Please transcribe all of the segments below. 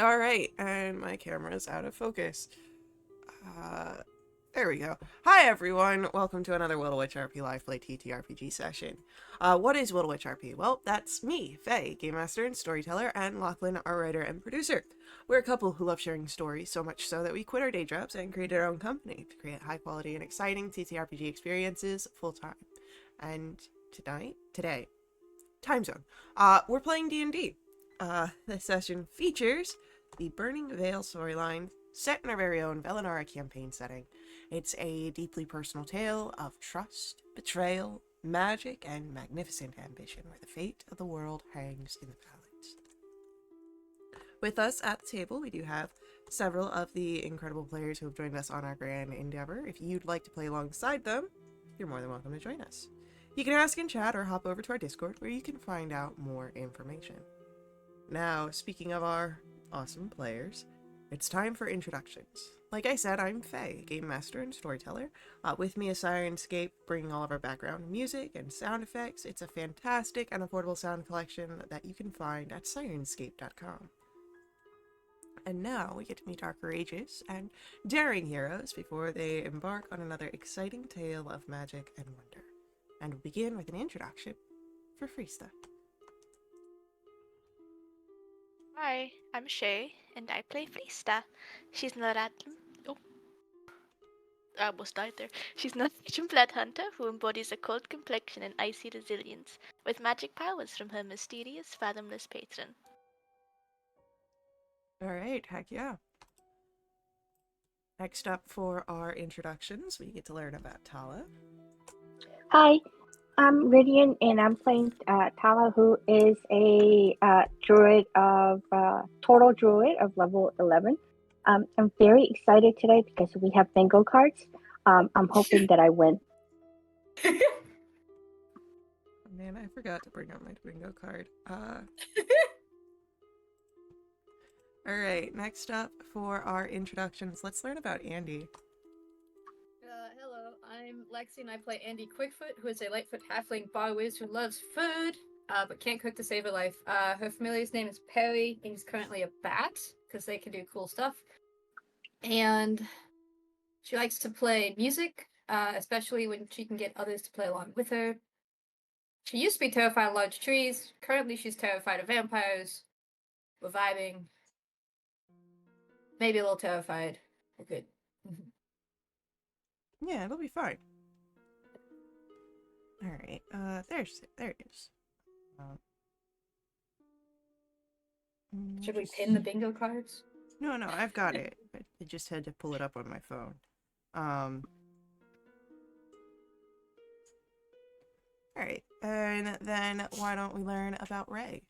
Alright, and my camera's out of focus. Uh, there we go. Hi everyone, welcome to another Wildewitch RP Live Play TTRPG session. What is Wildewitch RP? Well, that's me, Faye, Game Master and Storyteller, and Lachlan, our writer and producer. We're a couple who love sharing stories, so much so that we quit our day jobs and created our own company to create high quality and exciting TTRPG experiences full time. And today, time zone. We're playing D&D. This session features the Burning Veil storyline set in our very own Velinara campaign setting. It's a deeply personal tale of trust, betrayal, magic, and magnificent ambition where the fate of the world hangs in the balance. With us at the table, we do have several of the incredible players who have joined us on our grand endeavor. If you'd like to play alongside them, you're more than welcome to join us. You can ask in chat or hop over to our Discord where you can find out more information. Now, speaking of our awesome players, it's time for introductions. Like I said, I'm Faye, Game Master and Storyteller. With me is Sirenscape, bringing all of our background music and sound effects. It's a fantastic and affordable sound collection that you can find at sirenscape.com. And now we get to meet our courageous and daring heroes before they embark on another exciting tale of magic and wonder. And we'll begin with an introduction for Freesta. Hi, I'm Shay, and I play Freesta. She's not at. Oh, I almost died there. She's not a blood hunter who embodies a cold complexion and icy resilience, with magic powers from her mysterious, fathomless patron. Alright, heck yeah. Next up for our introductions, we get to learn about Tala. Hi, I'm Ridian, and I'm playing Tala, who is a total druid of level 11. I'm very excited today because we have bingo cards. I'm hoping that I win. Man, I forgot to bring out my bingo card. Alright, next up for our introductions, let's learn about Andy. Hello, I'm Lexi and I play Andy Quickfoot, who is a Lightfoot halfling bar whiz who loves food, but can't cook to save her life. Her familiar's name is Perry, and he's currently a bat, because they can do cool stuff. And she likes to play music, especially when she can get others to play along with her. She used to be terrified of large trees. Currently, she's terrified of vampires. We're vibing. Maybe a little terrified. We're good. Yeah, it'll be fine. Alright, there it is. Should we pin the bingo cards? No, I've got it. I just had to pull it up on my phone. Alright, and then why don't we learn about Ray?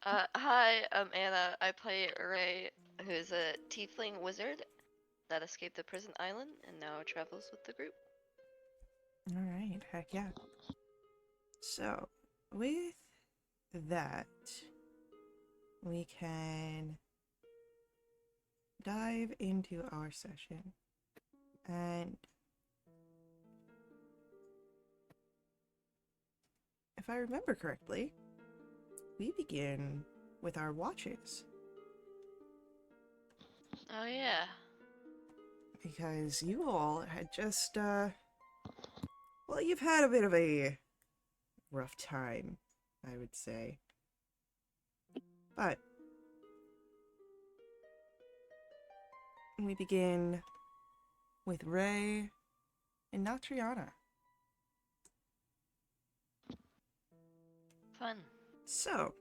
Hi, I'm Anna. I play Ray, who's a tiefling wizard that escaped the prison island and now travels with the group. Alright, heck yeah. So, with that, we can dive into our session. And if I remember correctly, we begin with our watches. Oh yeah. Because you all had just, well, you've had a bit of a rough time, I would say. But we begin with Ray and Natriana. Fun. So,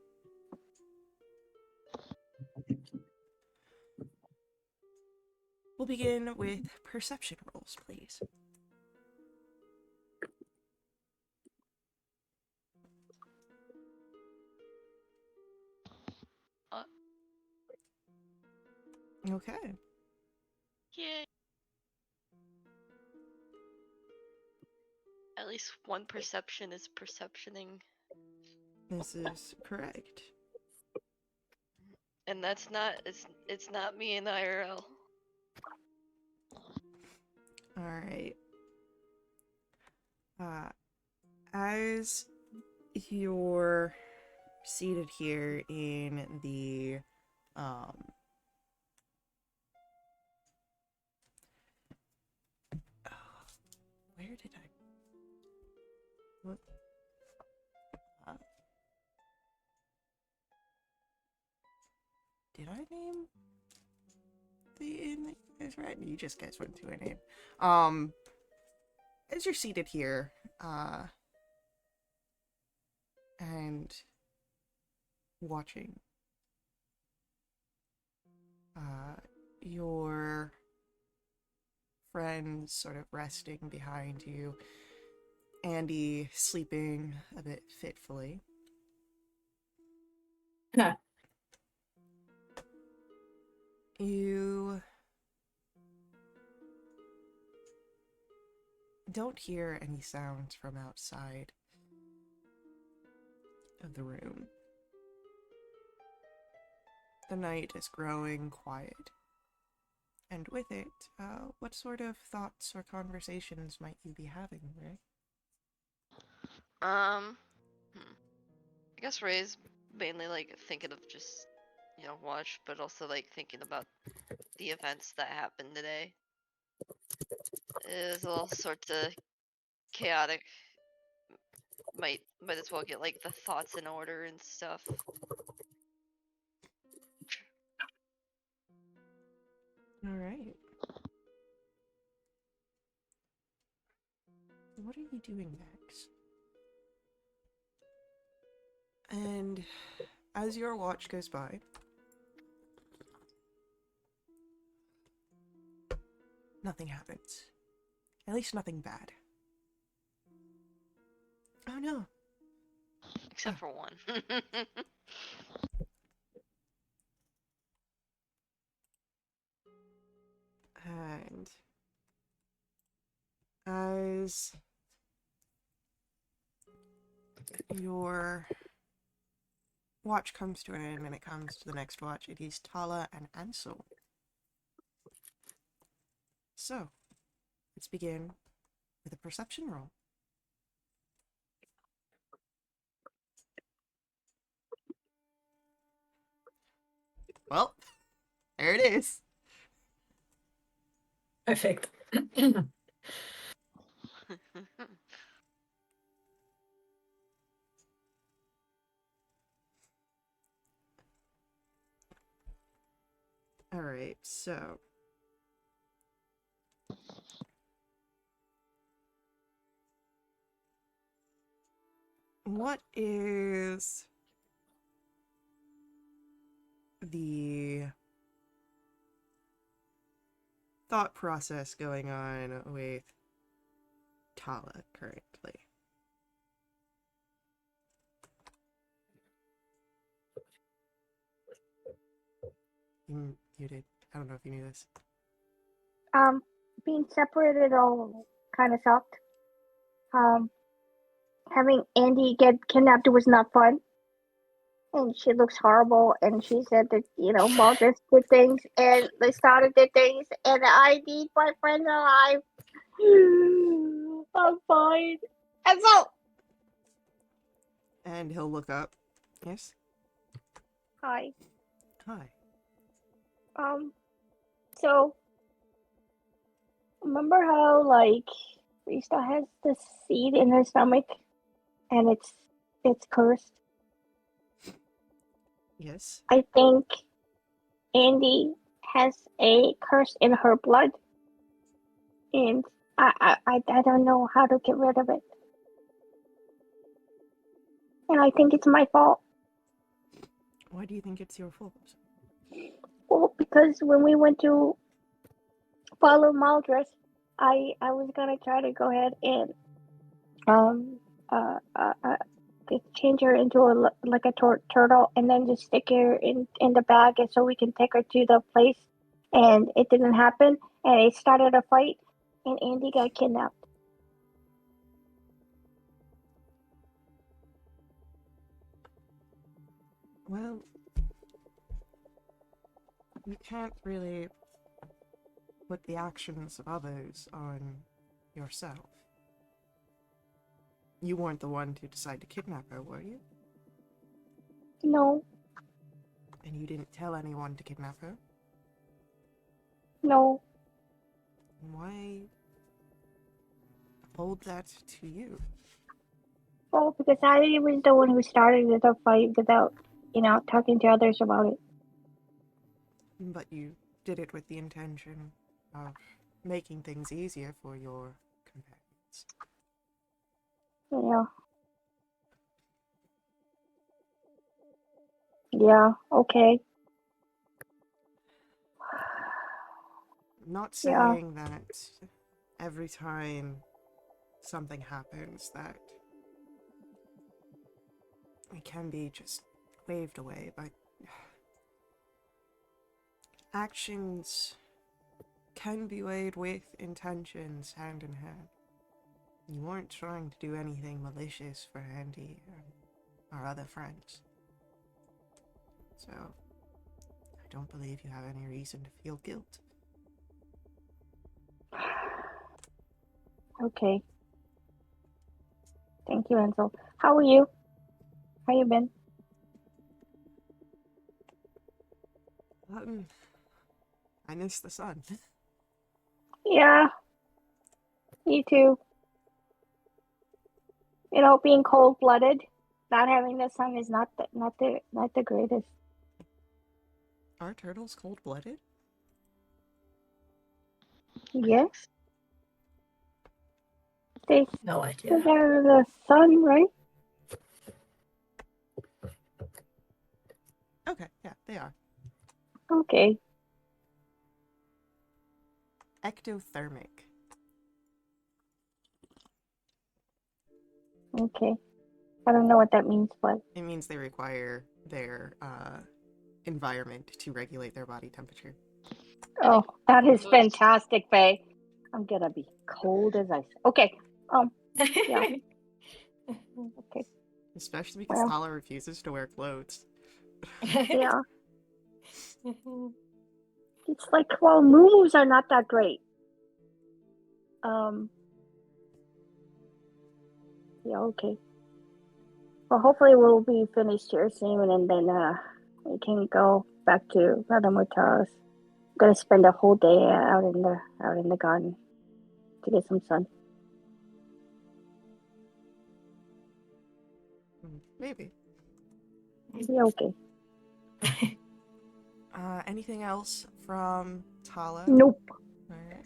we'll begin with perception rolls, please. Okay. Yay. At least one perception is perceptioning. This is correct. And that's not it's not me in IRL. Alright. As you're seated here in the Um, where did I? What? Did I name the inn that you guys were at? You just guys went to a name. As you're seated here, and watching, your friends sort of resting behind you, Andy sleeping a bit fitfully. Huh. You don't hear any sounds from outside of the room. The night is growing quiet. And with it, what sort of thoughts or conversations might you be having, Ray? I guess Ray's mainly like thinking of just, watch, but also like thinking about the events that happened today. It was all sorts of chaotic. Might as well get like the thoughts in order and stuff. All right. What are you doing next? And as your watch goes by, nothing happens. At least nothing bad. Oh no. Except for one. And as your watch comes to an end and it comes to the next watch, it is Tala and Ansel. So, let's begin with a perception roll. Well, there it is. Perfect. Alright, so what is the thought process going on with Tala currently? You did. I don't know if you knew this. Being separated all kind of sucked. Having Andy get kidnapped was not fun. And she looks horrible, and she said that, Maldred did things, and Lysana did things, and I need my friends alive. I'm fine. And so, And he'll look up. Yes? hi. Hi. So, remember how, Rista has the seed in her stomach, and it's cursed? Yes? I think Andy has a curse in her blood, and I don't know how to get rid of it. And I think it's my fault. Why do you think it's your fault? Well, because when we went to follow Maldred, I was gonna try to go ahead and change her into a turtle, and then just stick her in the bag, and so we can take her to the place. And it didn't happen, and it started a fight, and Andy got kidnapped. Well, you can't really put the actions of others on yourself. You weren't the one to decide to kidnap her, were you? No. And you didn't tell anyone to kidnap her? No. Why hold that to you? Well, because I was the one who started the fight without, talking to others about it. But you did it with the intention of making things easier for your companions. Yeah. Yeah, okay. I'm not Yeah. saying that every time something happens that it can be just waved away, but actions can be weighed with intentions hand in hand. You weren't trying to do anything malicious for Andy and our other friends. So, I don't believe you have any reason to feel guilt. Okay. Thank you, Ansel. How are you? How you been? I miss the sun. Yeah, me too. Being cold-blooded, not having the sun is not the greatest. Are turtles cold-blooded? Yeah, they No still idea. have the sun, right? Okay, yeah, they are. Okay. Ectothermic. Okay. I don't know what that means, but It means they require their environment to regulate their body temperature. oh, that is Gross. fantastic, Faye. I'm gonna be cold as ice. Okay. Yeah. Okay. Especially because Well, Tala refuses to wear clothes. yeah. It's like, well, moves are not that great. Yeah, okay. Well, hopefully we'll be finished here soon, and then we can go back to Radamutas. I'm gonna spend a whole day out in the garden to get some sun. Maybe. Yeah, okay. Anything else from Tala? Nope. Alright.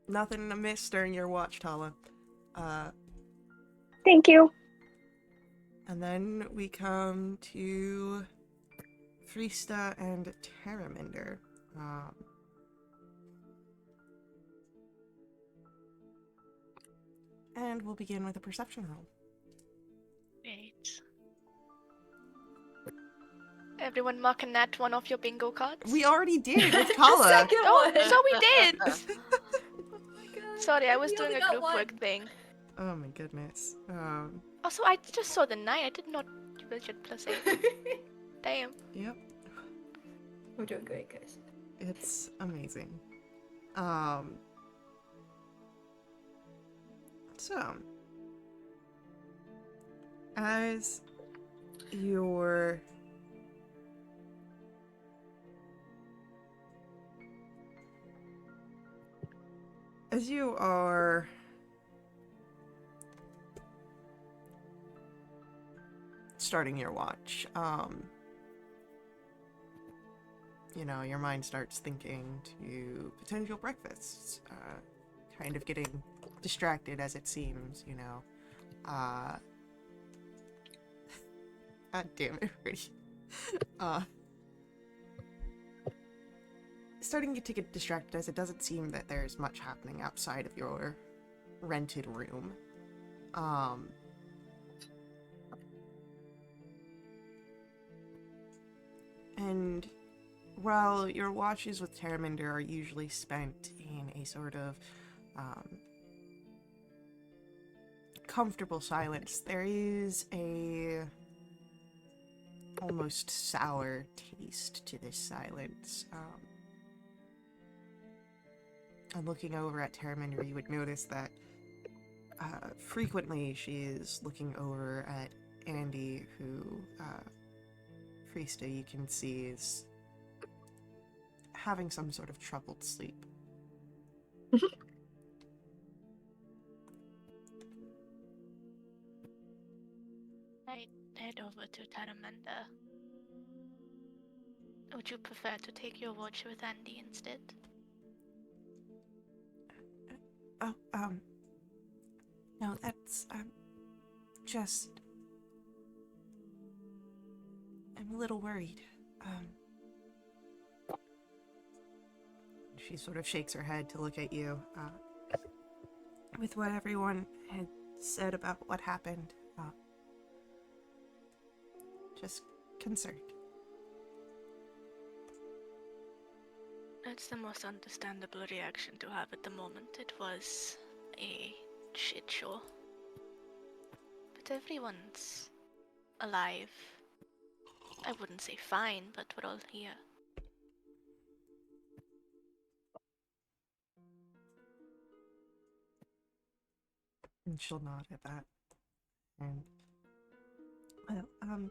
Nothing amiss during your watch, Tala. Thank you. And then we come to Frista and Terraminder. And we'll begin with a perception roll. Great. Everyone mark a nat one off your bingo cards. We already did with The Tala. second Oh, one. so we did! Oh my God. Sorry, I was We doing only a got group one. work thing. Oh my goodness. Also, I just saw the 9. I did not Richard plus 8. Damn. Yep. We're doing great, guys. It's amazing. So, as your as you are starting your watch, your mind starts thinking to potential breakfasts, kind of getting distracted as it seems, God damn it, Rudy. Starting to get distracted as it doesn't seem that there's much happening outside of your rented room. And while your watches with Terraminder are usually spent in a sort of comfortable silence, there is a almost sour taste to this silence. And looking over at Terraminder, you would notice that Frequently, she is looking over at Andy, who, Friesta, you can see, is having some sort of troubled sleep. I'd head over to Taramanda. Would you prefer to take your watch with Andy instead? Oh, no, that's, just... I'm a little worried. She sort of shakes her head to look at you, with what everyone had said about what happened, just concerned. That's the most understandable reaction to have at the moment. It was a shit show. But everyone's alive. I wouldn't say fine, but we're all here. And she'll nod at that. And, well,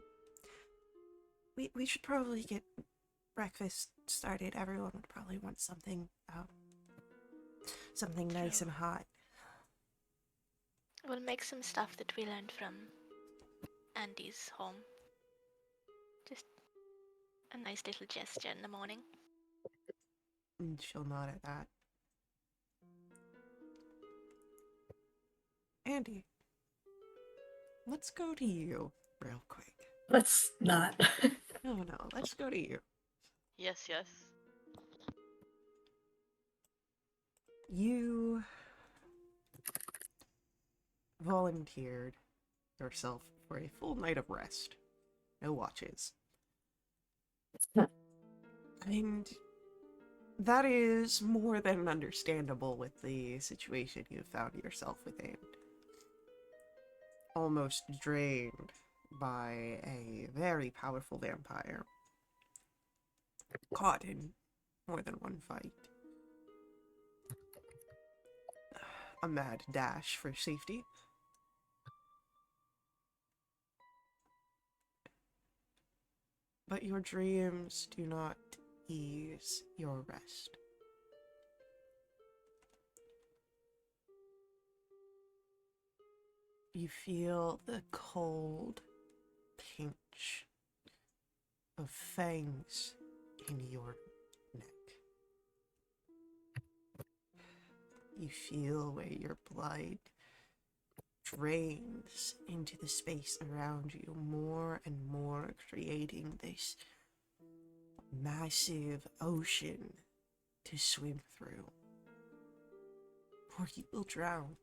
we should probably get breakfast started. Everyone would probably want something, something nice and hot. We'll make some stuff that we learned from Andy's home. Just a nice little gesture in the morning. And she'll nod at that. Andy, let's go to you real quick. Let's not. No, let's go to you. Yes, yes. You volunteered yourself for a full night of rest. No watches. And that is more than understandable with the situation you found yourself within. Almost drained by a very powerful vampire. Caught in more than one fight. A mad dash for safety. But your dreams do not ease your rest. You feel the cold pinch of fangs in your neck. You feel where your blood drains into the space around you more and more, creating this massive ocean to swim through, or you will drown.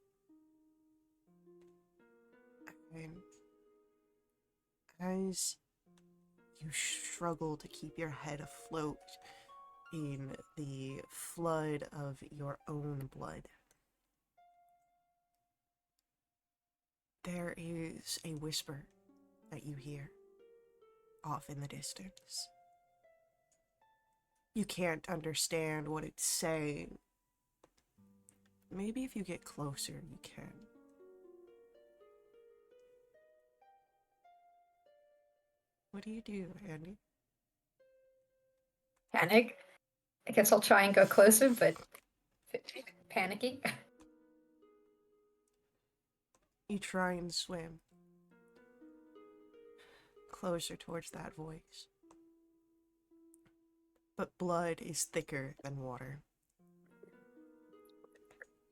And as you struggle to keep your head afloat in the flood of your own blood, there is a whisper that you hear off in the distance. You can't understand what it's saying. Maybe if you get closer, you can. What do you do, Andy? Panic. I guess I'll try and go closer, but panicky. You try and swim closer towards that voice. But blood is thicker than water.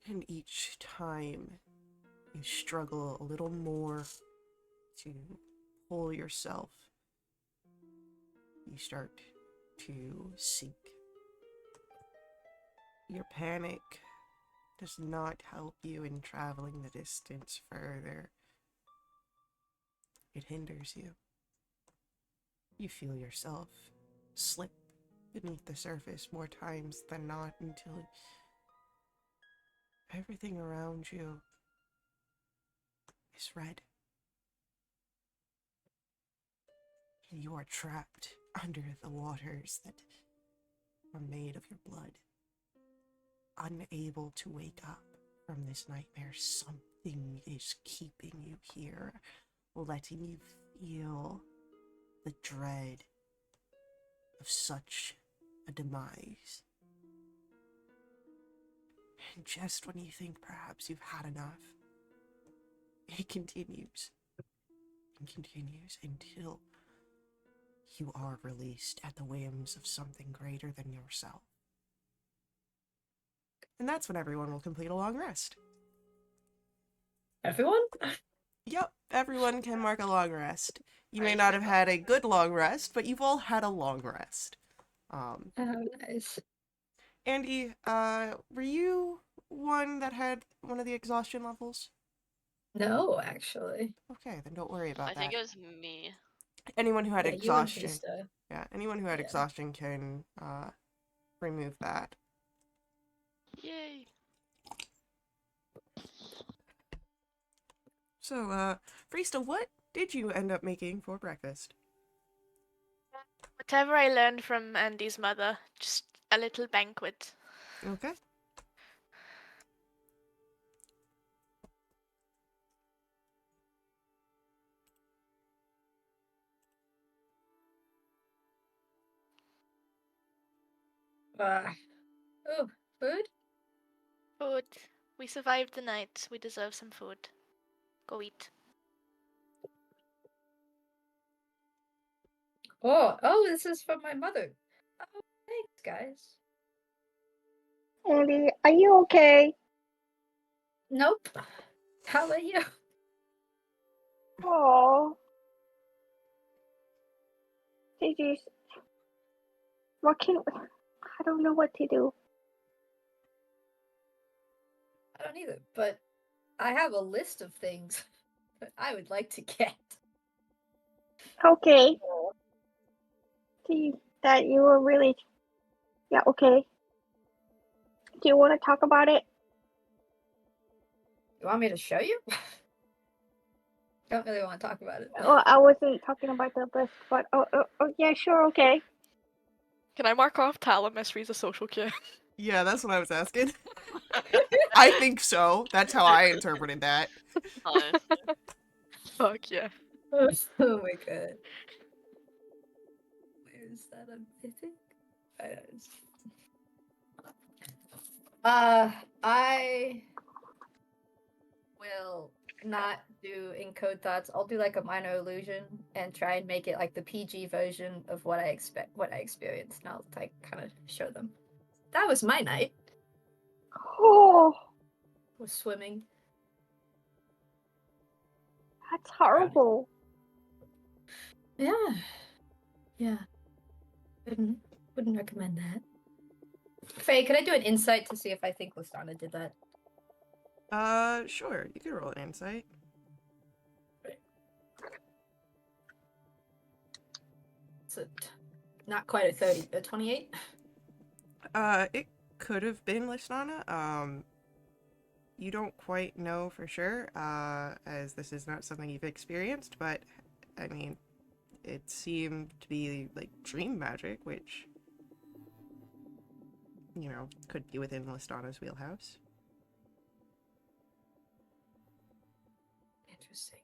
And each time you struggle a little more to pull yourself, you start to sink. Your panic does not help you in traveling the distance further. It hinders you. You feel yourself slip beneath the surface more times than not until everything around you is red. You are trapped under the waters that are made of your blood, unable to wake up from this nightmare. Something thing is keeping you here, letting you feel the dread of such a demise. And just when you think perhaps you've had enough, it continues and continues until you are released at the whims of something greater than yourself. And that's when everyone will complete a long rest. Everyone? Yep, everyone can mark a long rest. You may Right, not have had a good long rest, but you've all had a long rest. Oh, nice. Andy, were you one that had one of the exhaustion levels? No, actually. Okay, then don't worry about I that. think it was me. Anyone who had Yeah, you and exhaustion, Krista. yeah, anyone who had Yeah. exhaustion can remove that. Yay. So, Freesta, what did you end up making for breakfast? Whatever I learned from Andy's mother, just a little banquet. Okay. Oh, food? Food. We survived the night. We deserve some food. Go eat. Oh, this is from my mother. Oh, thanks, guys. Andy, are you okay? Nope. How about you? Oh. Did you? What can? I don't know what to do. I don't either, but I have a list of things that I would like to get. Okay. See that you were really. Yeah. Okay. Do you want to talk about it? You want me to show you? Don't really want to talk about it. Well, I wasn't talking about the list, but oh, yeah, sure, okay. Can I mark off Talamis as a social cue? Yeah, that's what I was asking. I think so. That's how I interpreted that. Nice. Fuck yeah. Oh my god. Where is that? I think. I will not do encode thoughts. I'll do like a minor illusion and try and make it like the PG version of what I experienced, and I'll like kind of show them. That was my night. Oh, Was swimming. that's horrible. Yeah. Yeah. Wouldn't recommend that. Faye, could I do an insight to see if I think Listana did that? Sure. You can roll an insight. So not quite a 30, a 28? It could have been Listana. You don't quite know for sure, as this is not something you've experienced, but, I mean, it seemed to be, like, dream magic, which, you know, could be within Listana's wheelhouse. Interesting.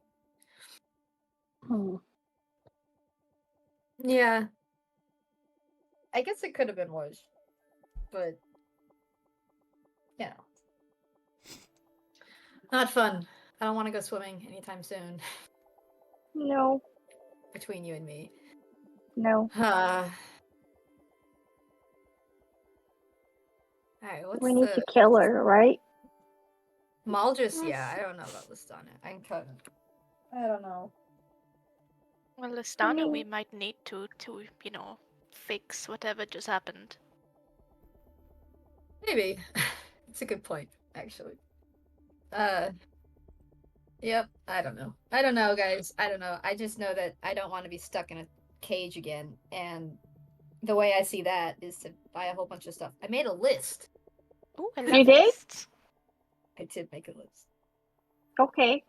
Hmm. Yeah. I guess it could have been worse. But, you know. Not fun. I don't want to go swimming anytime soon. No, Between you and me. no. Alright, what's We need to the... kill her, right? Maldris, yeah, I don't know about Listana. I don't know. Well, Listana, we mean- might need to, you know, fix whatever just happened. Maybe. It's a good point, actually. Yep, I don't know. I don't know, guys. I don't know. I just know that I don't want to be stuck in a cage again, and the way I see that is to buy a whole bunch of stuff. I made a list. Oh, I You love did? lists. I did make a list. Okay.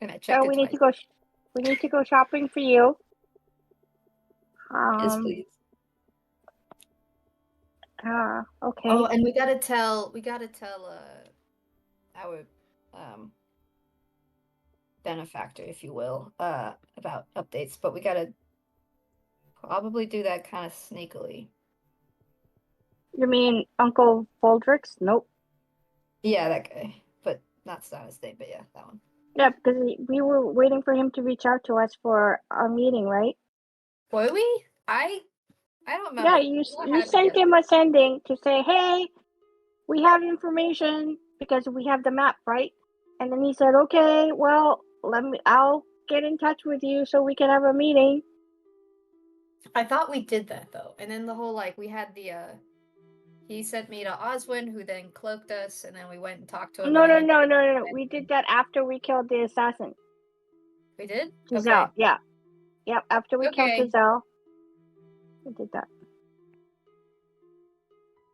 And I checked So it we need twice. we need to go shopping for you. Yes, please. Okay. Oh, and we gotta tell our benefactor, if you will, about updates, but we gotta probably do that kind of sneakily. You mean Uncle Baldrix? Nope. Yeah, that guy. But not his name, but yeah, that one. Yeah, because we were waiting for him to reach out to us for our meeting, right? Were we? I don't remember. Yeah, you What you happened sent yet? him a sending to say, hey, we have information because we have the map, right? And then he said, okay, well, I'll get in touch with you so we can have a meeting. I thought we did that though, and then the whole we had the he sent me to Oswin, who then cloaked us, and then we went and talked to him. No, and no, then no, no, no. We did that after we killed the assassin. We did. Giselle, Okay. yeah. Yep, after we killed Okay. Giselle, we did that.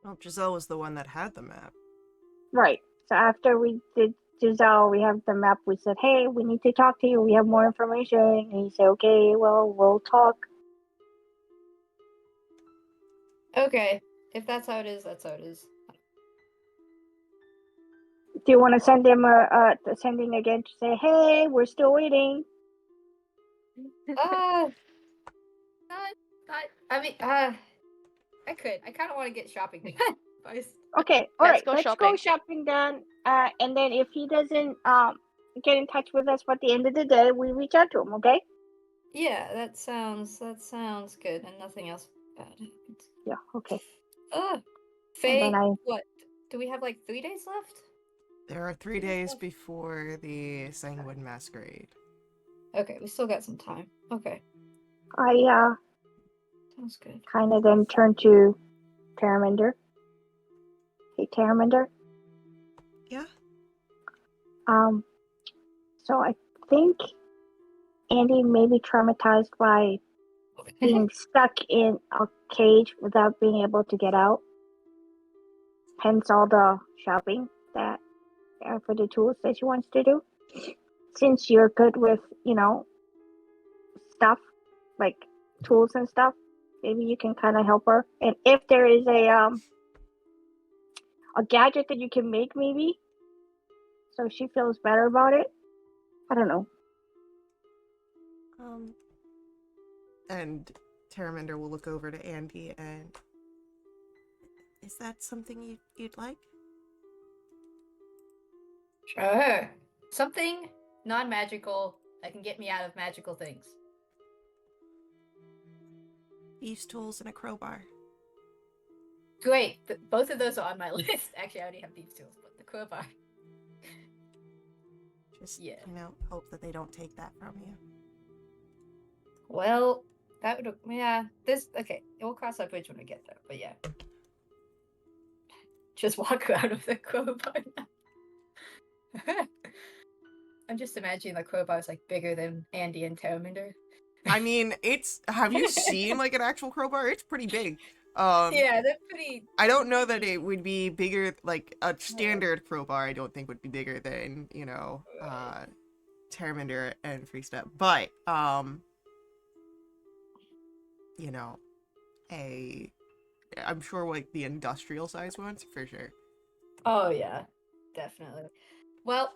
Well, Giselle was the one that had the map. Right. So after we did Giselle, we have the map. We said, hey, we need to talk to you. We have more information. And he said, okay, well, we'll talk. Okay. If that's how it is, that's how it is. Do you want to send him a sending again to say, hey, we're still waiting? Not, I mean, I could. I kind of want to get shopping first. Okay, all Let's right, go let's shopping. go shopping then. And then if he doesn't get in touch with us by the end of the day, we reach out to him. Okay? Yeah, that sounds good, and nothing else bad happens. Yeah. Okay. Faye, And then what? Do we have 3 days left? There are 3 days before the Sanguine Masquerade. Okay, we still got some time. Okay, I sounds good. kind of then turn to Terraminder. Hey, Terraminder. Yeah? So I think Andy may be traumatized by being stuck in a cage without being able to get out. Hence all the shopping that for the tools that she wants to do. Since you're good with, stuff like tools and stuff, maybe you can kind of help her. And if there is a gadget that you can make, maybe, so she feels better about it. I don't know. And Terraminder will look over to Andy and... Is that something you'd like? Sure. Something non-magical that can get me out of magical things. Thieves' tools and a crowbar. Great. Both of those are on my list. Actually, I already have thieves' tools, but the crowbar. Just, Yeah. hope that they don't take that from you. Well, that would... Yeah. Okay. We'll cross that bridge when we get there, but yeah. Just walk around with the crowbar now. I'm just imagining the crowbar is bigger than Andy and Terraminder. I mean, have you seen an actual crowbar? It's pretty big. Yeah, they're pretty... I don't know that it would be bigger, a standard crowbar I don't think would be bigger than, Terraminder and Freestep. But, I'm sure the industrial size ones, for sure. Oh, yeah. Definitely. Well,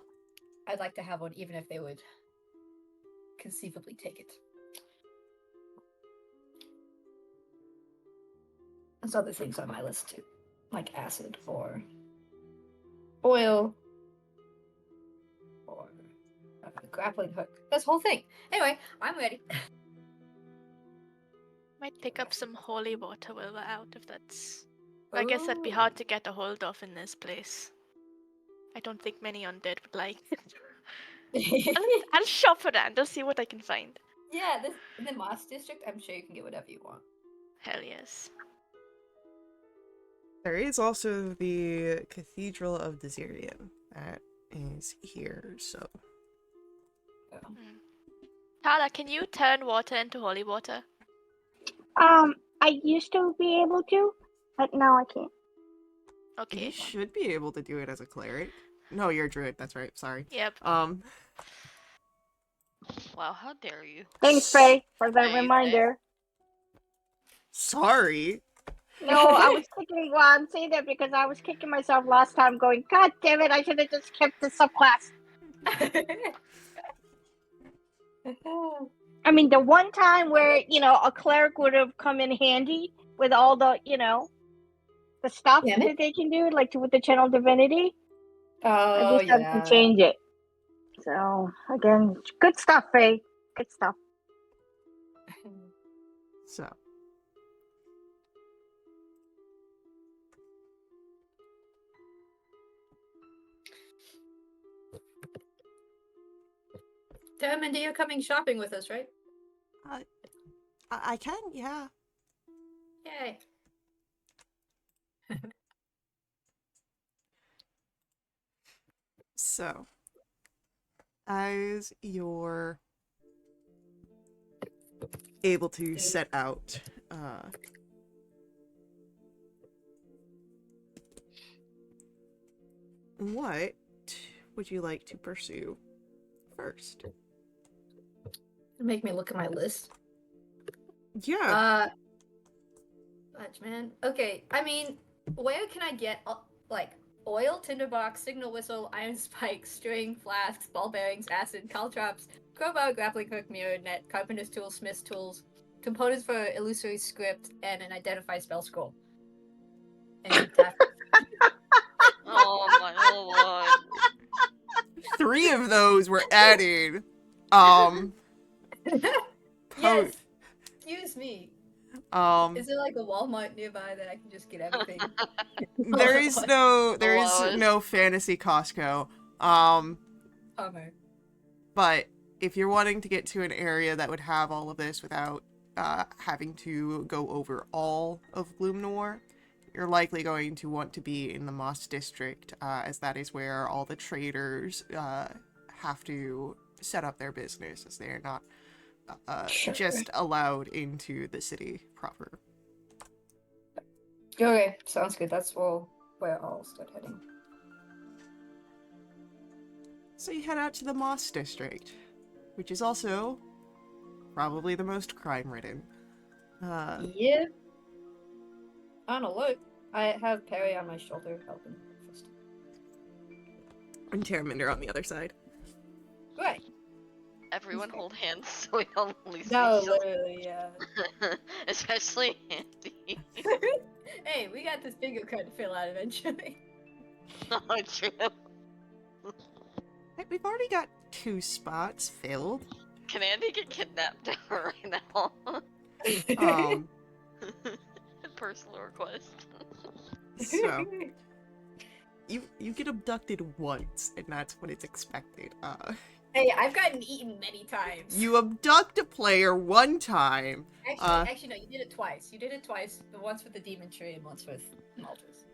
I'd like to have one, even if they would conceivably take it. There's other things on my list, too. Like acid, or oil, or a grappling hook. This whole thing. Anyway, I'm ready. Might pick up some holy water while we're out, if that's... I guess that'd be hard to get a hold of in this place. I don't think many undead would like it. I'll shop around. I'll see what I can find. Yeah, in the Moss District, I'm sure you can get whatever you want. Hell yes. There is also the Cathedral of Desirian that is here, so... Tala, can you turn water into holy water? I used to be able to, but now I can't. Okay. You should be able to do it as a cleric. No, you're a druid, that's right, sorry. Yep. Wow, how dare you? Thanks, Faye, for that Faye. reminder. Sorry! No, I was thinking, well, I'm saying that because I was kicking myself last time going, God damn it, I should have just kept this subclass. I mean, the one time where, a cleric would have come in handy with all the, the stuff Damn it. that they can do, like with the channel divinity. I Oh, decided to change it. So, again, good stuff, Faye. Good stuff. So, Amanda, you're coming shopping with us, right? I can, yeah. Yay. So, as you're able to set out, what would you like to pursue first? Make me look at my list. Yeah. Fudge, man. Okay, I mean, where can I get, like, oil, tinderbox, signal whistle, iron spikes, string, flasks, ball bearings, acid, caltrops, crowbar, grappling hook, mirror, net, carpenter's tools, smith's tools, components for illusory script, and an identify spell scroll. And Oh my lord. 3 of those were added. Yes! Excuse me. Um, Is there like a Walmart nearby that I can just get everything? there is Lowest. no fantasy Costco. Bummer. But if you're wanting to get to an area that would have all of this without having to go over all of Gloom Noir, you're likely going to want to be in the Moss District, as that is where all the traders have to set up their business, as they are not Sure. just allowed into the city proper. Okay, sounds good. That's where I'll start heading. So you head out to the Moss District, which is also probably the most crime-ridden. Yeah. On alert. I have Perry on my shoulder helping breakfast. And Terraminder on the other side. Great. Everyone hold hands so we don't lose No, each other. literally, yeah. Especially Andy. Hey, we got this bingo card to fill out eventually. Oh, true. Hey, we've already got 2 spots filled. Can Andy get kidnapped right now? Personal request. So you get abducted once, and that's what it's expected. Hey, I've gotten eaten many times. You abduct a player one time. Actually, no, you did it twice. You did it twice. Once with the demon tree and once with Malthus.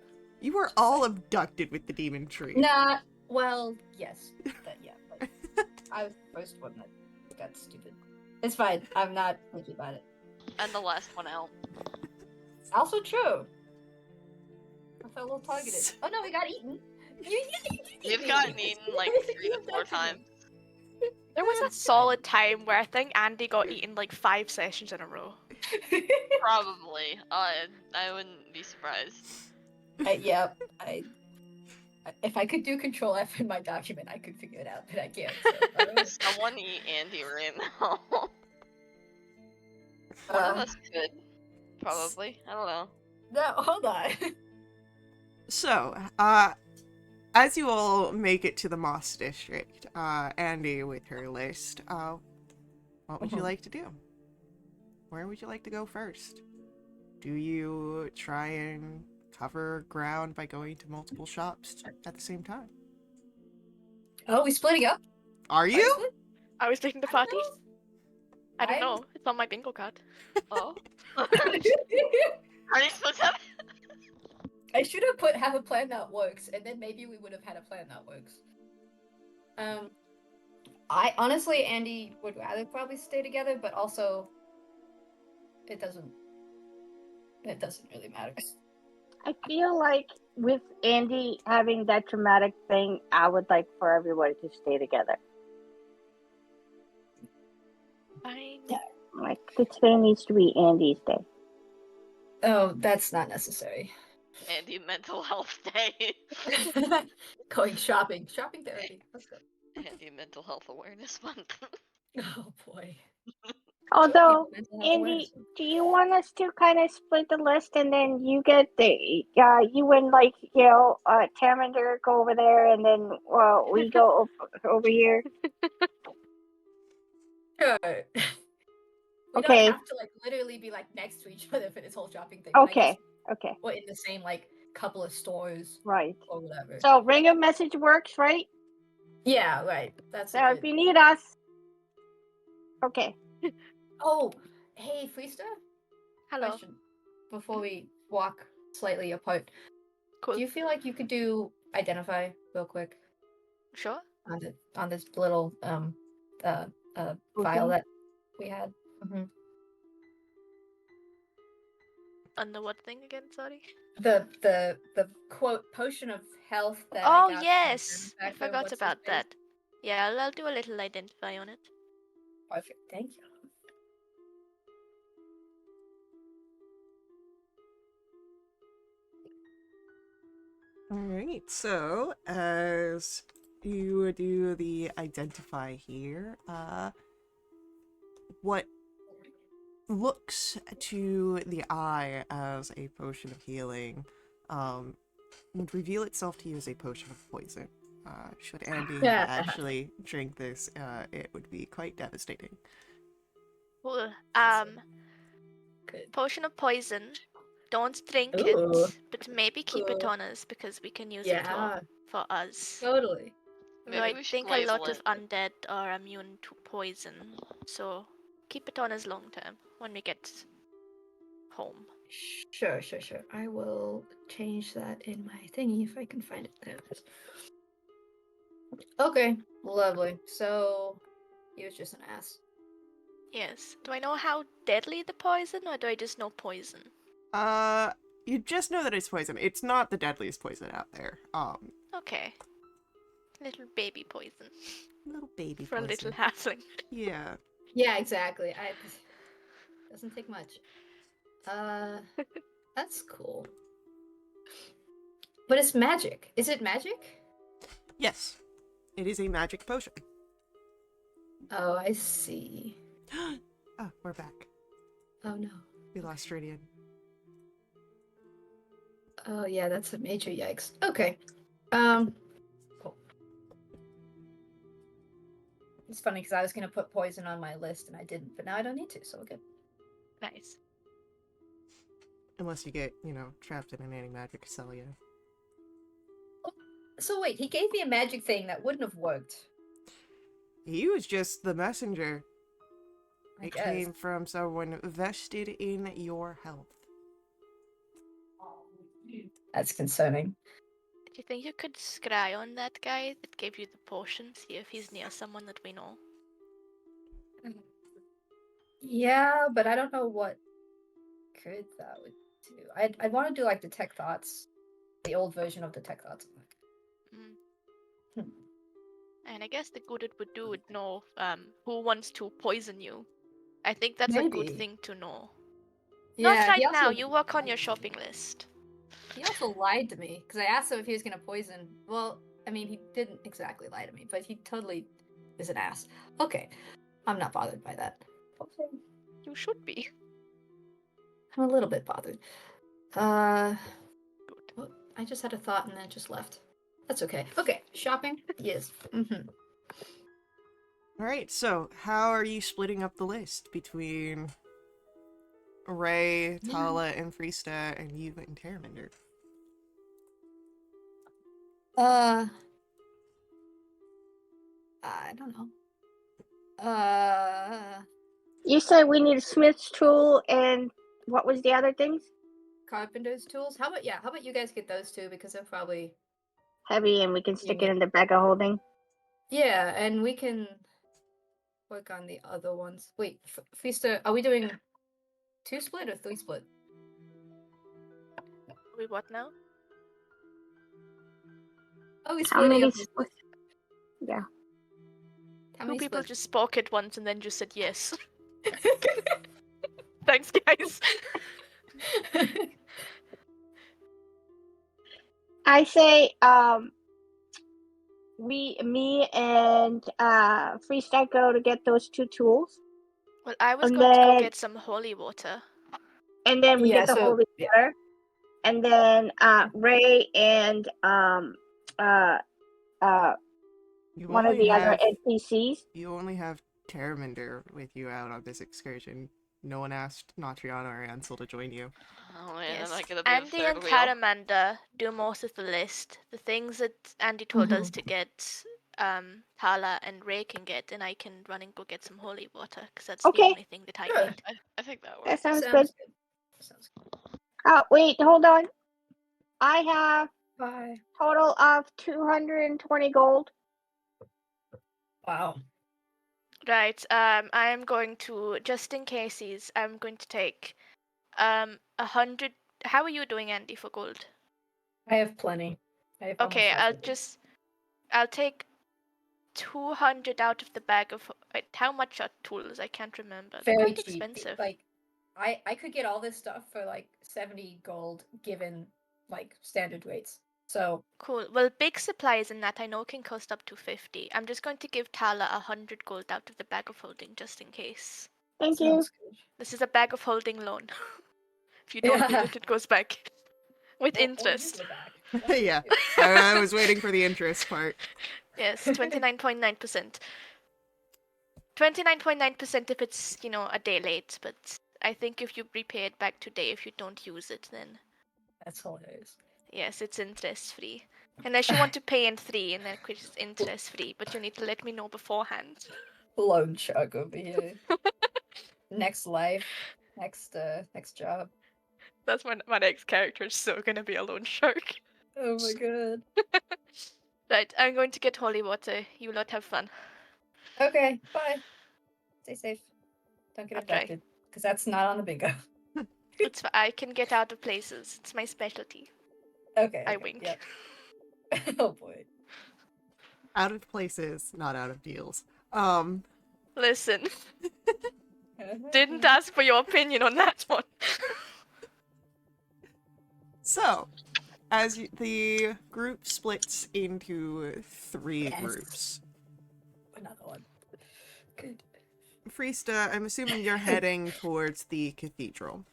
You were all abducted with the demon tree. Nah, well, yes. But yeah, but I was the first one that got stupid. It's fine. I'm not thinking about it. And the last one out. Also true. I felt a little targeted. Oh no, we got eaten. You've gotten eaten like 3 to 4 times. There was a solid time where I think Andy got eaten like 5 sessions in a row. Probably. I wouldn't be surprised. Yeah, if I could do Control F in my document, I could figure it out, but I can't. So, Someone eat Andy right now. One of us could. Probably. I don't know. No, hold on. So, as you all make it to the Moss District, Andy with her list, what would you like to do? Where would you like to go first? Do you try and cover ground by going to multiple shops at the same time? Oh, we splitting up? Are you? I was taking the I don't party. I don't know. It's on my bingo card. Oh. Are you supposed to? I should have a plan that works, and then maybe we would have had a plan that works. I honestly, Andy would rather probably stay together, but also, it doesn't really matter. I feel like with Andy having that traumatic thing, I would like for everybody to stay together. Fine. Like, today needs to be Andy's day. Oh, that's not necessary. Andy mental health day. Going shopping therapy. Let's go. Andy mental health awareness month. Oh boy. Although, Mental health Andy, awareness. do you want us to kind of split the list and then you get the you and Tamander go over there and then we go over here. Sure. We don't Okay. have to like literally be like next to each other for this whole shopping thing. But I guess Okay. we're in the same like couple of stores Right. or whatever. So ring of message works, right? Yeah, right. That's So a if good. you need us. Okay. Oh, hey, Freesta. Hello. Question before we walk slightly apart. Cool. Do you feel like you could do identify real quick Sure. on this little file that we had? Mm-hmm. On the what thing again? Sorry. The quote potion of health that I Oh got. yes, I Benefactor, forgot what's his about face? that. Yeah, I'll do a little identify on it. Perfect. Thank you. Alright, so as you do the identify here, what looks to the eye as a potion of healing would reveal itself to you as a potion of poison. Should Andy actually drink this, it would be quite devastating. Cool. Good. Potion of poison. Don't drink Ooh. it, but maybe keep it Ooh. on us because we can use it Yeah, for us. totally. Maybe I we should think a label lot of it. undead are immune to poison, so keep it on us long term when we get home. Sure. I will change that in my thingy if I can find it. There it is. Okay, lovely. So he was just an ass. Yes. Do I know how deadly the poison, or do I just know poison? You just know that it's poison. It's not the deadliest poison out there. Okay. Little baby poison. Little baby For poison. a little halfling. Yeah. Yeah, exactly. Doesn't take much. That's cool. But it's magic. Is it magic? Yes. It is a magic potion. Oh, I see. Oh, we're back. Oh no. We lost Radian. Oh yeah, that's a major yikes. Okay. Cool. It's funny because I was gonna put poison on my list and I didn't, but now I don't need to, so we're good. Nice. Unless you get, trapped in an anti-magic cell, yeah. So wait, he gave me a magic thing that wouldn't have worked. He was just the messenger. I It guess. came from someone vested in your health. That's concerning. Do you think you could scry on that guy that gave you the potion, see if he's near someone that we know? Yeah, but I don't know what good that would do. I'd want to do like detect thoughts, the old version of detect thoughts. Mm. And I guess the good it would do would know who wants to poison you. I think that's a good Maybe. thing to know. Yeah, Not right he now, also, you work on your shopping list. he also lied to me because I asked him if he was gonna poison. Well, I mean, he didn't exactly lie to me, but he totally is an ass. Okay, I'm not bothered by that. Okay. You should be. I'm a little bit bothered. Well, I just had a thought and then it just left. That's okay. Okay, shopping. Yes. Mm-hmm. Alright, so how are you splitting up the list between Ray, Tala, and Freesta, and you and Terramander? I don't know. You said we need a smith's tool and what was the other things? Carpenter's tools. How about you guys get those two because they're probably Heavy and we can stick it Yeah. in the bag of holding. yeah, and we can work on the other ones. Wait, Fista, are we doing 2 split or 3 split? We what now? Oh, we How splitting many up. split? Yeah. How Two many people splits? just spoke at once and then just said yes. Thanks, guys. I say me and Freestyle go to get those 2 tools, Well, I was and going to go then get some holy water. we Yeah, get the so- holy yeah. water, and then Ray and You one of only the other have NPCs. you only have Terraminder with you out on this excursion. No one asked Natriana or Ansel to join you. Oh man, Yes. I'm not gonna be Andy the third and wheel. Taramanda do most of the list. The things that Andy told us to get, Tala and Ray can get, and I can run and go get some holy water, because that's the Okay. only thing that I Sure. need. I think that That works. sounds good. Sounds good. Oh, wait, hold on. I have Bye. total of 220 gold. Wow. Right, I am going to, just in cases, I'm going to take, 100. How are you doing, Andy, for gold? I have plenty. I have almost Okay, half of it. I'll take 200 out of the bag of. Wait, how much are tools? I can't remember. They're Very quite cheap. expensive. Like, I could get all this stuff for like 70 gold given like standard rates. So Cool. Well, big supplies in that I know can cost up to 50. I'm just going to give Tala 100 gold out of the bag of holding just in case. Thank you. sounds good. This is a bag of holding loan. If you don't need Yeah. it, it goes back with Or you interest. go back. That's Yeah, good. I was waiting for the interest part. Yes, 29.9%. 29.9% if it's, a day late, but I think if you repay it back today, if you don't use it, then That's hilarious. yes, it's interest free. Unless you want to pay in 3 and then it's interest free, but you need to let me know beforehand. Loan shark over here. Next life. Next job. That's my next character is so gonna be a loan shark. Oh my god. Right, I'm going to get holy water. You lot have fun. Okay, bye. Stay safe. Don't get I'll try. abducted. Because that's not on the bingo. I can get out of places. It's my specialty. Okay. I okay, wink. Yep. Oh boy. Out of places, not out of deals. Listen, didn't ask for your opinion on that one. So, as the group splits into 3 Yes. groups. Another one. Good. Freesta, I'm assuming you're heading towards the cathedral.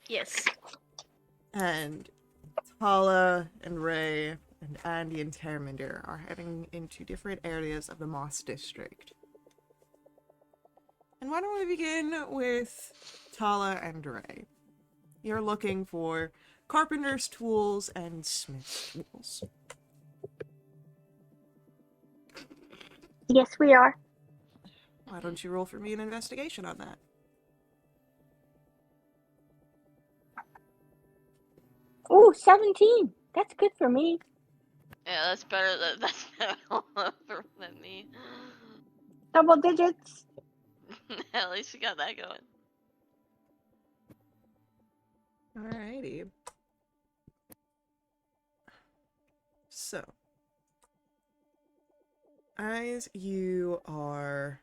Yes. And Tala and Ray and Andy and Terminder are heading into different areas of the Moss District. And why don't we begin with Tala and Ray? You're looking for carpenter's tools and smith's tools. Yes, we are. Why don't you roll for me an investigation on that? Ooh, 17. That's good for me. Yeah, that's better than me. Double digits. At least we got that going. Alrighty. So, as you are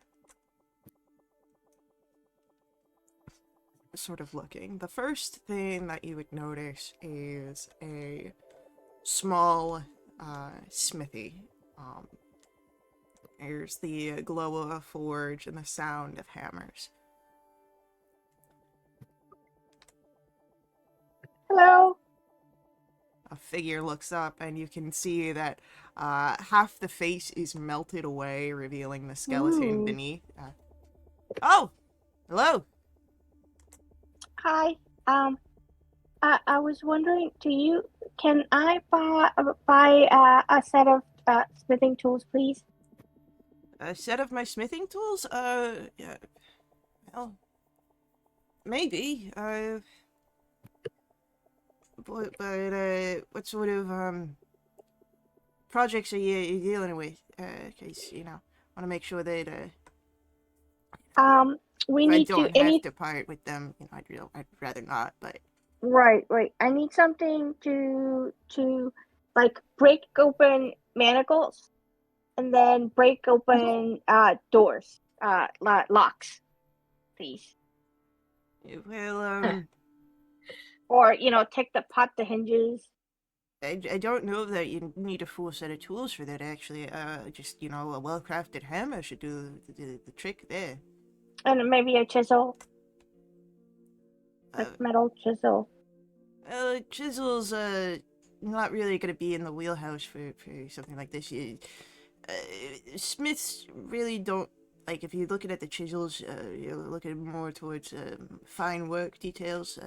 sort of looking, the first thing that you would notice is a small smithy. There's the glow of a forge and the sound of hammers. Hello. A figure looks up and you can see that half the face is melted away, revealing the skeleton Ooh. beneath. Oh! Hello! Hi. I was wondering, can I buy a set of smithing tools, please? A set of my smithing tools? Yeah. Well, maybe. But what sort of, projects are you dealing with? Cause, want to make sure that, We if I need don't have to part with them, I'd rather not, but... Right. I need something to like break open manacles and then break open doors, locks, please. Well, Or take the pot to hinges. I don't know that you need a full set of tools for that, actually. Just, a well-crafted hammer should do the trick there. And maybe a chisel, Uh, like metal chisel. Chisel's, not really gonna be in the wheelhouse for something like this. Smiths really don't, like, if you're looking at the chisels, you're looking more towards, fine work details,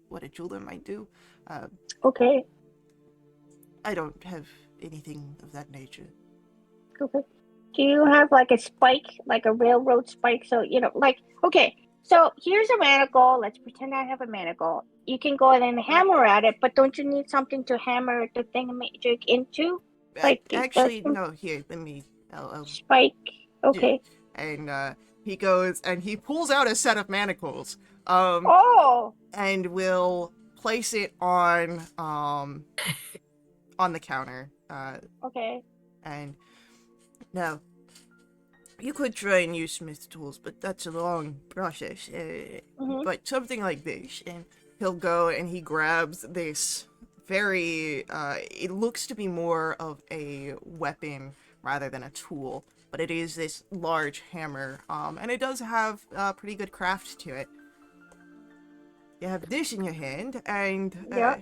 what a jeweler might do. Okay. I don't have anything of that nature. Okay. Do you have like a spike, like a railroad spike? So, like, okay, so here's a manacle. Let's pretend I have a manacle. You can go in and hammer at it, but don't you need something to hammer the thingamajig into? Like Actually, no, here, let me, I'll spike. do it. Okay. And, he goes and he pulls out a set of manacles, Oh, and will place it on the counter, okay. and now, you could try and use Smith's tools, but that's a long process. Mm-hmm. But something like this, and he'll go and he grabs this very, it looks to be more of a weapon rather than a tool, but it is this large hammer, and it does have pretty good craft to it. You have this in your hand, and Yeah.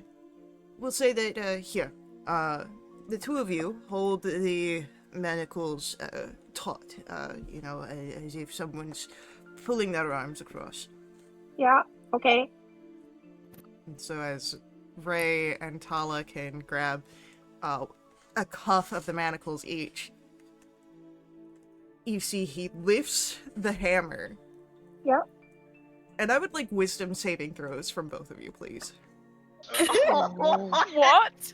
we'll say that, here, the two of you hold the manacles taut, as if someone's pulling their arms across. Yeah. Okay. And so as Ray and Tala can grab a cuff of the manacles each, you see he lifts the hammer. Yeah. And I would like wisdom saving throws from both of you, please. What? What?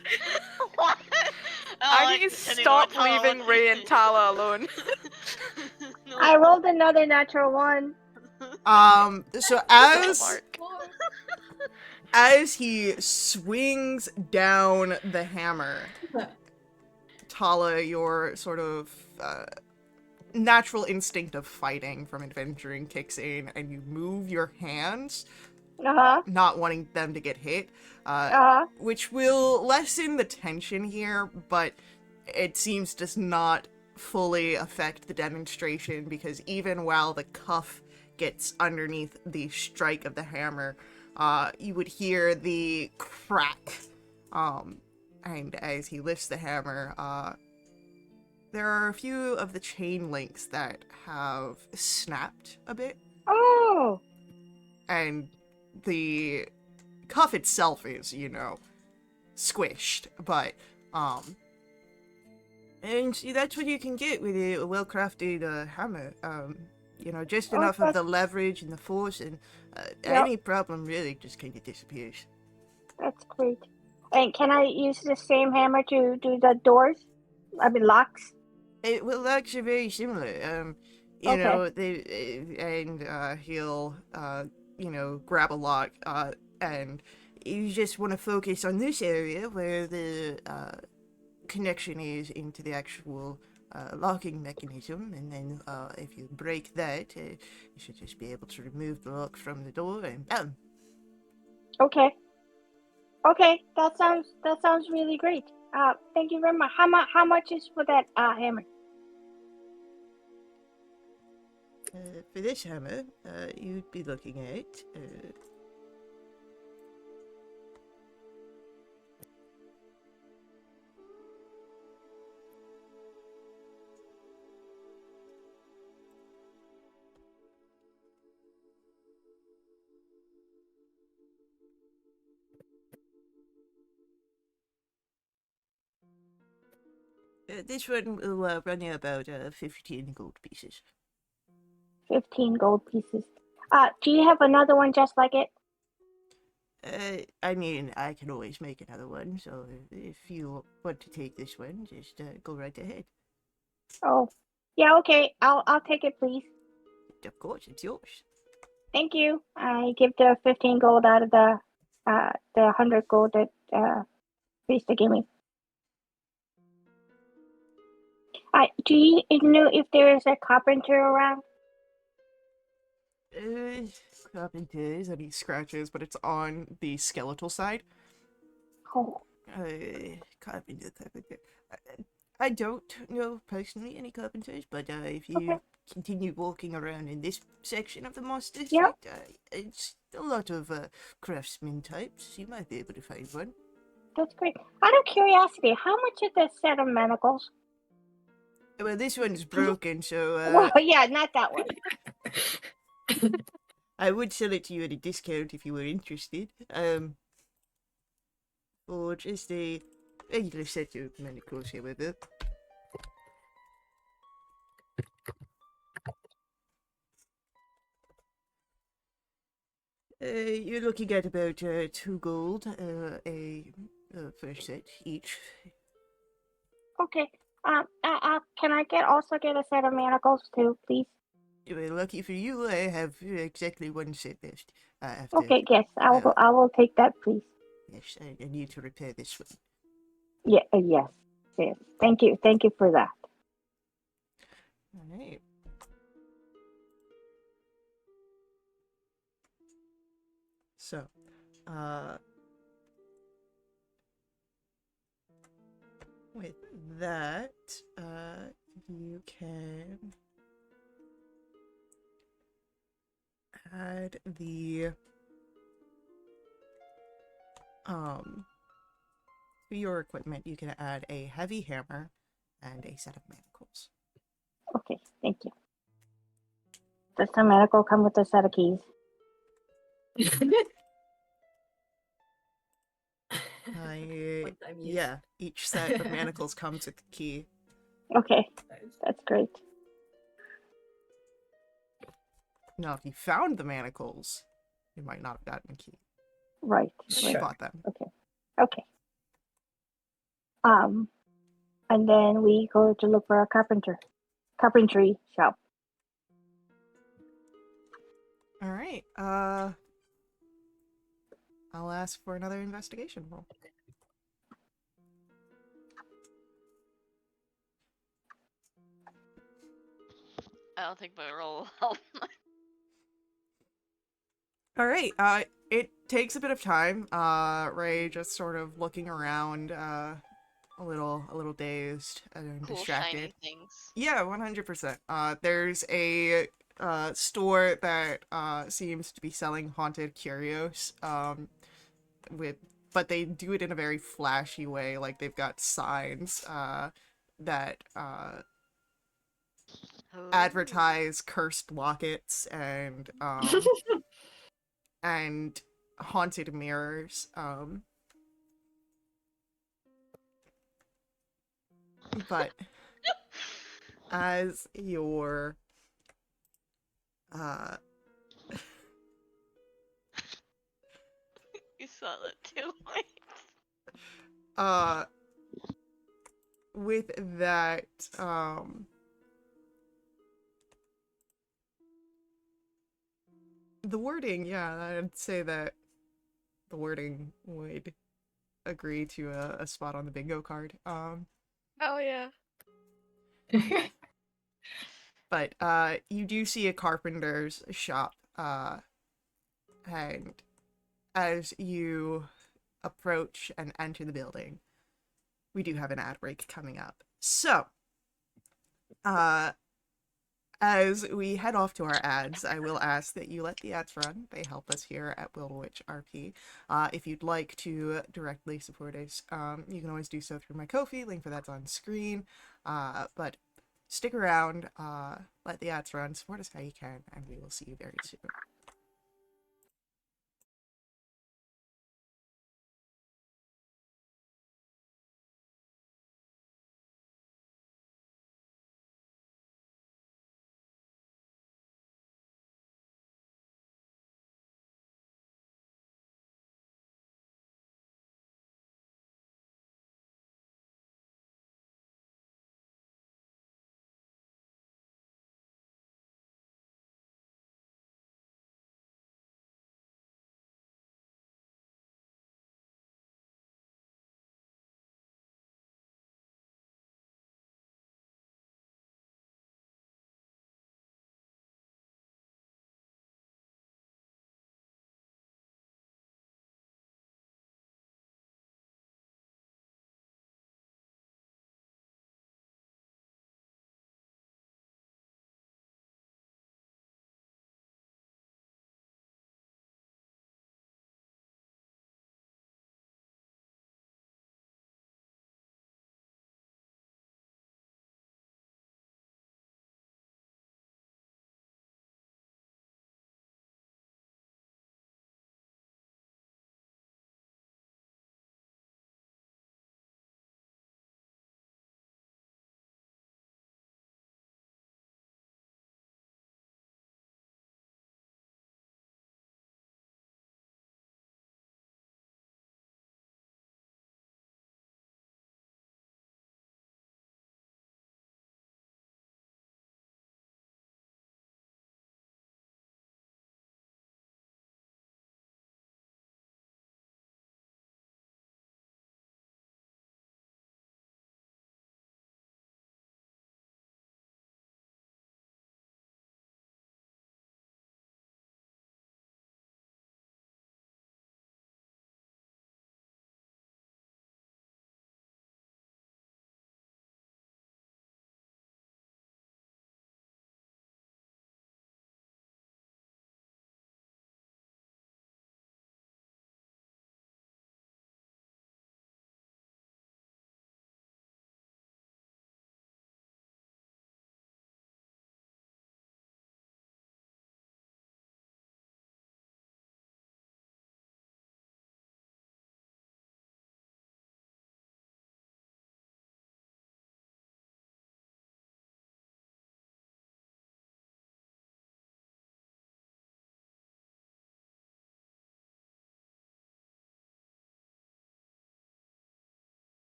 I need to stop leaving Ray and Tala alone. No. I rolled another natural one. So as Mark. as he swings down the hammer, Tala, your sort of natural instinct of fighting from adventuring kicks in, and you move your hands, Uh-huh. not wanting them to get hit, Uh-huh. which will lessen the tension here, but it seems does not fully affect the demonstration, because even while the cuff gets underneath the strike of the hammer, you would hear the crack, and as he lifts the hammer, there are a few of the chain links that have snapped a bit, Oh. and the cuff itself is, squished, but, and see, that's what you can get with a well-crafted hammer. Just Oh, enough of that's- the leverage and the force, and Yep. any problem really just kind of disappears. That's great. And can I use the same hammer to do the doors? I mean, locks? Well, actually very similar. He'll, grab a lock, and you just want to focus on this area where the connection is into the actual locking mechanism, and then if you break that, you should just be able to remove the lock from the door, and bam! Okay. Okay, that sounds really great. Thank you very much. How much is for that hammer? For this hammer, you'd be looking at... this one will run you about 15 gold pieces. 15 gold pieces. Do you have another one just like it? I mean, I can always make another one, so if you want to take this one, just go right ahead. Oh, yeah. Okay, I'll take it, please. Of course, it's yours. Thank you. I give the 15 gold out of the 100 gold that Vista gave me. Do you know if there is a carpenter around? Carpenters, and he scratches, but it's on the skeletal side. Oh, Carpenter. I don't know personally any carpenters, but if you Okay. continue walking around in this section of the Moss Yep. District, it's a lot of craftsman types. You might be able to find one. That's great. Out of curiosity, how much is this set of manacles? Well, this one's broken, so Well, yeah, not that one. I would sell it to you at a discount if you were interested. Or just a regular set of manacles, however. You're looking at about 2 gold, a first set each. Okay. Can I also get a set of manacles too, please? Well, lucky for you, I have exactly 1 set left. After, Okay, yes, I will take that, please. yes, I need to repair this one. Yeah, yes. Thank you for that. Alright. So, with that, you can add the, to your equipment, you can add a heavy hammer and a set of manacles. Okay, thank you. Does the manacle come with a set of keys? One-time use. Yeah, each set of manacles comes with a key. Okay, that's great. Now, if you found the manacles, you might not have gotten a key. Right. You bought them. Okay. And then we go to look for a carpentry shop. Alright, I'll ask for another investigation roll. I don't think my roll will help. Alright, it takes a bit of time. Ray just sort of looking around, a little dazed and Cool distracted. shiny things. Yeah, 100%. There's a store that seems to be selling haunted curios. But they do it in a very flashy way. Like they've got signs that Oh. advertise cursed lockets and and haunted mirrors. But as your You saw that too. with that the wording, yeah, I'd say that the wording would agree to a spot on the bingo card. Oh yeah. But you do see a carpenter's shop, and as you approach and enter the building, we do have an ad break coming up. So, as we head off to our ads, I will ask that you let the ads run. They help us here at Wildewitch RP. If you'd like to directly support us, you can always do so through my Ko-fi. Link for that's on screen. But stick around, let the ads run, support us how you can, and we will see you very soon.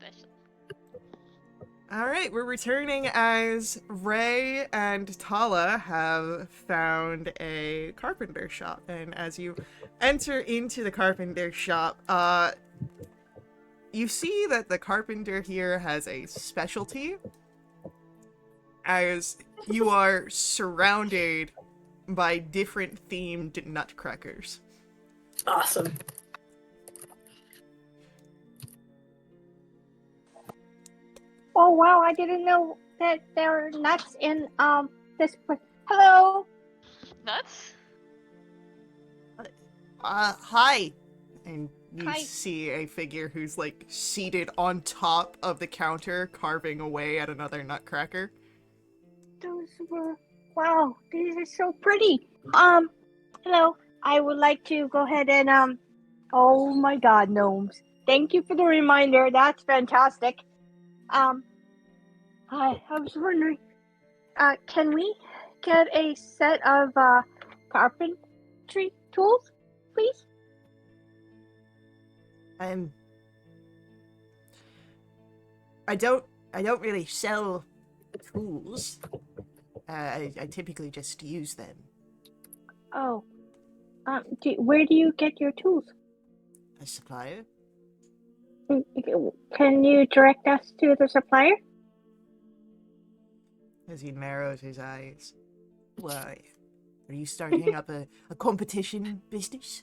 special. Alright, we're returning as Ray and Tala have found a carpenter shop. And as you enter into the carpenter shop, you see that the carpenter here has a specialty, as you are surrounded by different themed nutcrackers. Awesome. Oh wow, I didn't know that there are nuts in this place. Hello. Nuts? Hi! And you Hi. see a figure who's, like, seated on top of the counter, carving away at another nutcracker. Those were wow, these are so pretty. Hello. I would like to go ahead and oh my god, gnomes. Thank you for the reminder. That's fantastic. Hi, I was wondering, can we get a set of carpentry tools, please? I don't really sell tools. I typically just use them. Oh. Where do you get your tools? A supplier? Can you direct us to the supplier? As he narrows his eyes. Why? Are you starting up a competition business?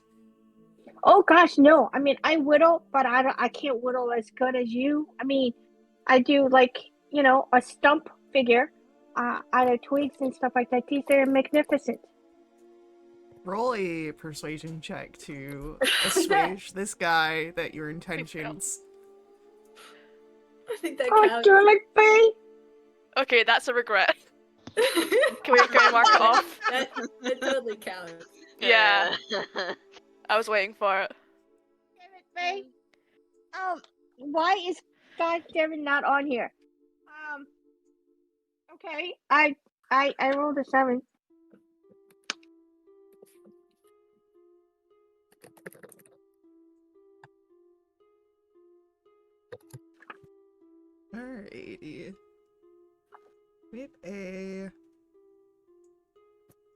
Oh gosh, no. I mean, I whittle, but I can't whittle as good as you. I mean, I do like, a stump figure out of twigs and stuff like that. These are magnificent. Roll a persuasion check to assuage this guy that your intentions. I think that Oh, counts. darn it, Bay. Okay, that's a regret. Can we mark it off? That totally counts. Yeah, I was waiting for it. Damn it, Bay. Why is goddammit not on here? Okay. I rolled a 7. Alrighty. With a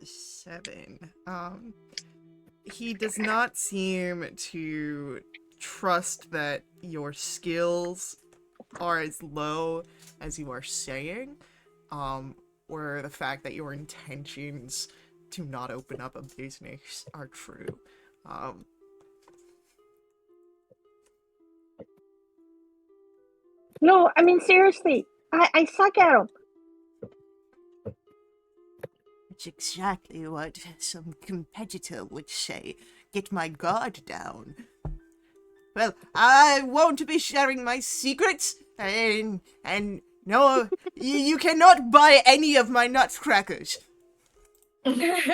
7. He does not seem to trust that your skills are as low as you are saying, or the fact that your intentions to not open up a business are true. No, I mean, seriously. I suck at them. It's exactly what some competitor would say. Get my guard down. Well, I won't be sharing my secrets, and no, you cannot buy any of my nutcrackers. I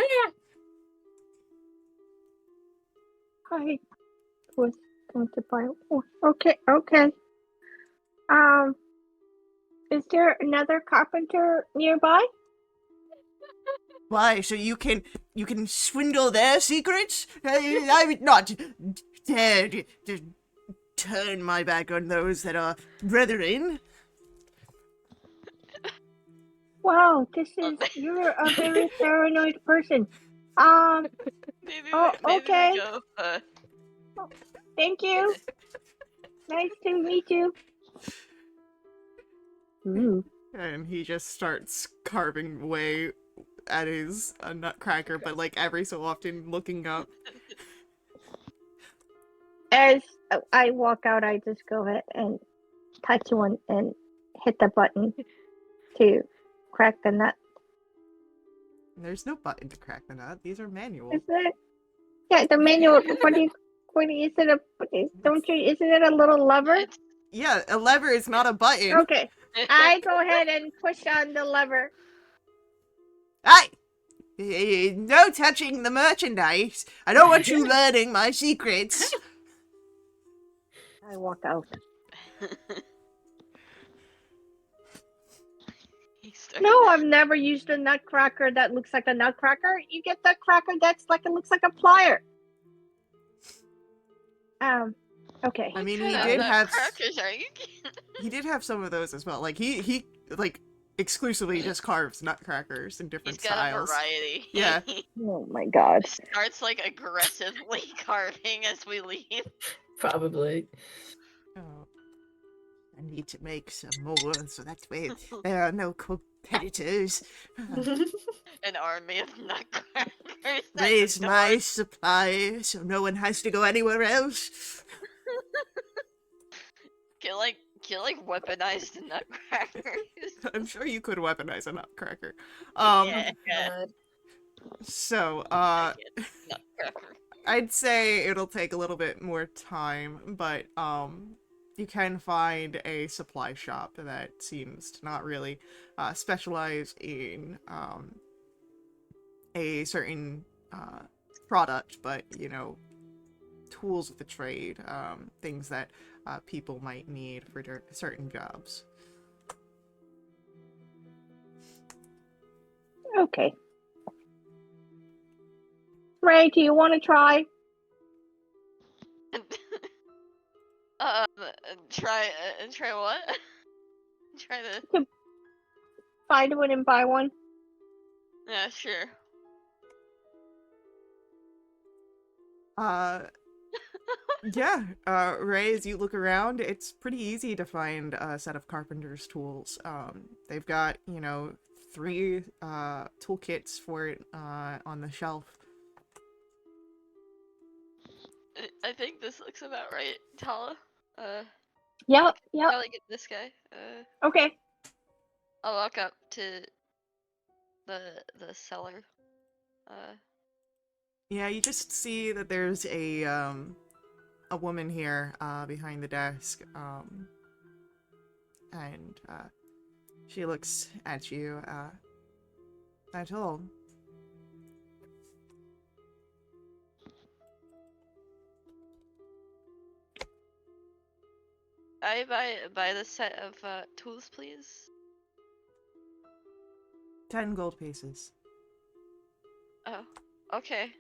was going to buy. Oh, okay. Is there another carpenter nearby? Why? So you can swindle their secrets? I would not dare to turn my back on those that are brethren. Wow, you're a very paranoid person. Maybe okay. we go. Thank you. Nice to meet you. Ooh. And he just starts carving away at his nutcracker, but like every so often looking up. As I walk out, I just go ahead and touch one and hit the button to crack the nut. There's no button to crack the nut. These are manual. Is it? Yeah, the manual. Is isn't it a little lever? Yeah, a lever is not a button. Okay. I go ahead and push on the lever. No touching the merchandise. I don't want you learning my secrets. I walk out. No, I've never used a nutcracker that looks like a nutcracker. You get the cracker that's like it looks like a plier. Okay. I mean, What he kind did of have. nutcrackers are you? he did have some of those as well. Like he like exclusively just carves nutcrackers in He's different got styles. a variety. Yeah. Oh my god. Starts like aggressively carving as we leave. Probably. Oh, I need to make some more, so that way there are no competitors. An army of nutcrackers. at the Raise my door. supply so no one has to go anywhere else. Get like weaponized nutcrackers. I'm sure you could weaponize a nutcracker. Yeah. God. So, Nutcracker. I'd say it'll take a little bit more time, but, you can find a supply shop that seems to not really, specialize in, a certain, product, but, you know, tools of the trade, things that, people might need for certain jobs. Okay. Ray, do you want to try? Try what? Try to. Find one and buy one? Yeah, sure. Yeah, Ray, as you look around, it's pretty easy to find a set of carpenter's tools. They've got, you know, 3 toolkits for it on the shelf. I think this looks about right, Tala. Yep. Probably get this guy. Okay. I'll walk up to the cellar. Yeah, you just see that there's a woman here behind the desk, and she looks at you at all. I buy the set of tools, please. 10 gold pieces. Oh, okay.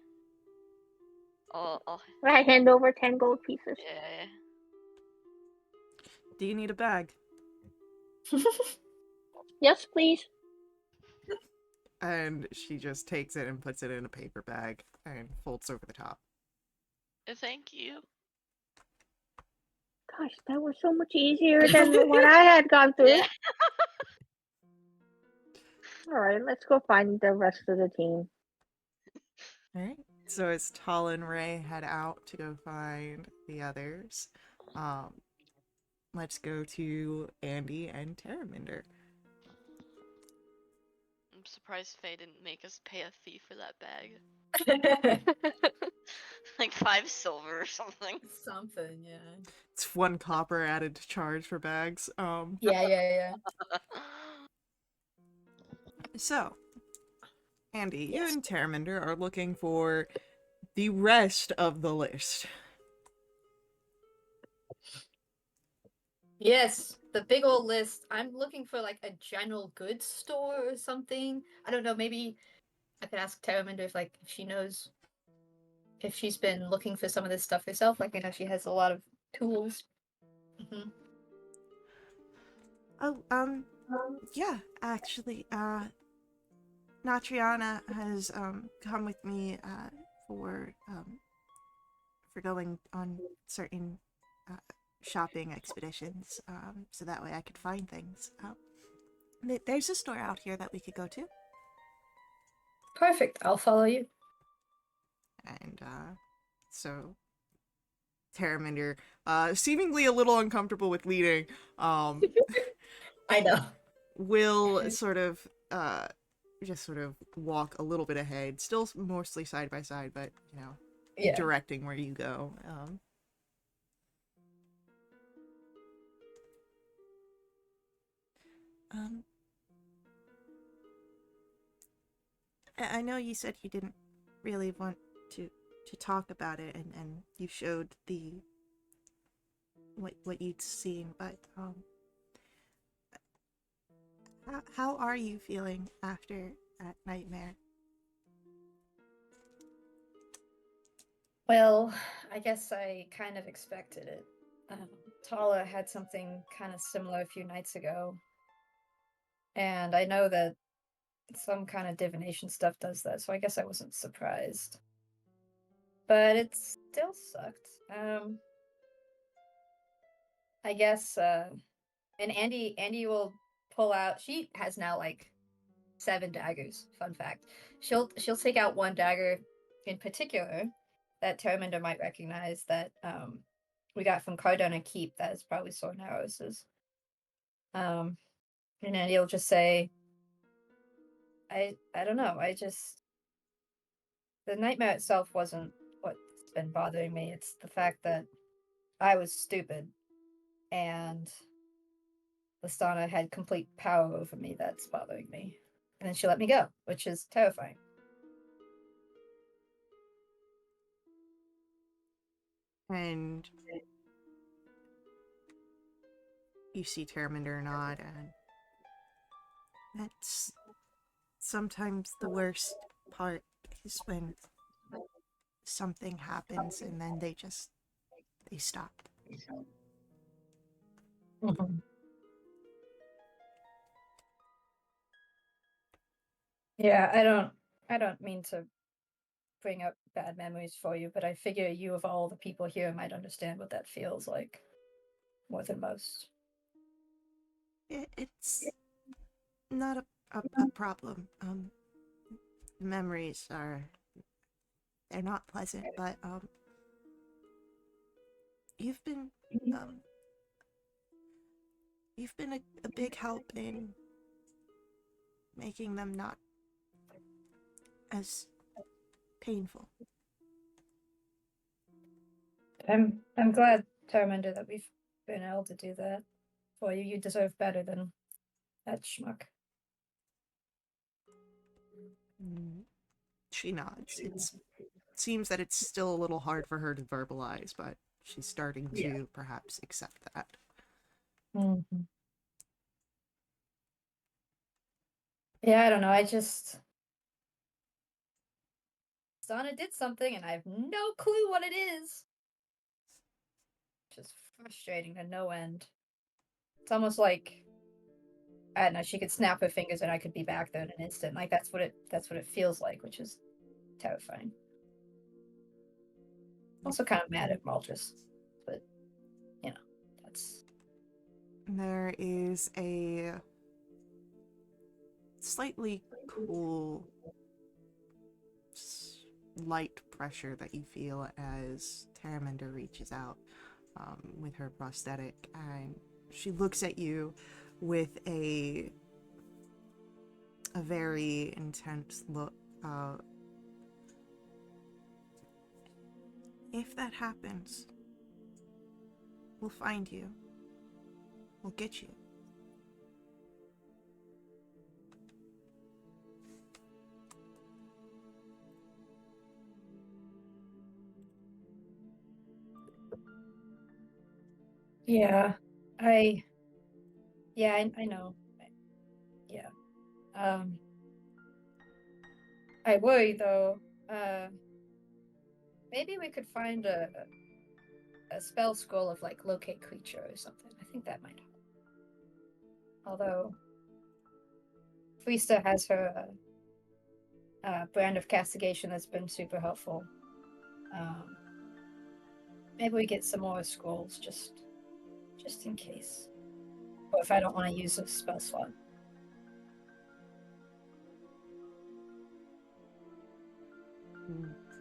I'll I hand over 10 gold pieces. yeah. Do you need a bag? Yes, please. And she just takes it and puts it in a paper bag and folds over the top. Thank you. Gosh, that was so much easier than what I had gone through. Yeah. Alright, let's go find the rest of the team. Alright. So as Tal and Ray head out to go find the others, let's go to Andy and Terraminder. I'm surprised Faye didn't make us pay a fee for that bag. Like 5 silver or something. Something, yeah. It's 1 copper added to charge for bags. Yeah. So, Andy, Yes. you and Terraminder are looking for the rest of the list. Yes, the big old list. I'm looking for like a general goods store or something. I don't know, maybe I could ask Terraminder if she knows if she's been looking for some of this stuff herself. Like I know she has a lot of tools. Mm-hmm. Oh, yeah, actually, Natriana has, come with me, for going on certain, shopping expeditions, so that way I could find things. There's a store out here that we could go to, Perfect. I'll follow you. and, so Terraminder, seemingly a little uncomfortable with leading, I know. will sort of, just sort of walk a little bit ahead, still mostly side by side, but, you know, Yeah. directing where you go. I know you said you didn't really want to talk about it, and you showed the what you'd seen, but how are you feeling after that nightmare? Well, I guess I kind of expected it. Tala had something kind of similar a few nights ago. And I know that some kind of divination stuff does that, so I guess I wasn't surprised. But it still sucked. I guess and Andy will pull out, she has now like 7 daggers, fun fact. She'll take out one dagger in particular that Terminder might recognize that we got from Cardona Keep, that is probably Sword and Arrows's. And then he'll just say, I don't know, the nightmare itself wasn't what's been bothering me. It's the fact that I was stupid and Listana had complete power over me that's bothering me. And then she let me go, which is terrifying. And you see Terminder nod, and that's sometimes the worst part, is when something happens and then they stop. Yeah, I don't mean to bring up bad memories for you, but I figure you of all the people here might understand what that feels like more than most. It's not a problem. Memories they're not pleasant, but you've been um you've been a big help in making them not as painful. I'm glad, Terminder, that we've been able to do that for you. You deserve better than that schmuck. She nods. It seems that it's still a little hard for her to verbalize, but she's starting to perhaps accept that. Mm-hmm. Yeah, I don't know. Sana did something and I have no clue what it is. Just frustrating to no end. It's almost like, I don't know, she could snap her fingers and I could be back there in an instant. Like that's what it feels like, which is terrifying. Also kind of mad at Maldris, but you know, that's There is a slightly cool light pressure that you feel as Terminder reaches out with her prosthetic, and she looks at you with a very intense look. If that happens, we'll find you. We'll get you. yeah. I know. Yeah. I worry though. Maybe we could find a spell scroll of like locate creature or something. I think that might help. Although Friesta has her brand of castigation that's been super helpful. Maybe we get some more scrolls just in case. Or if I don't want to use a spell slot.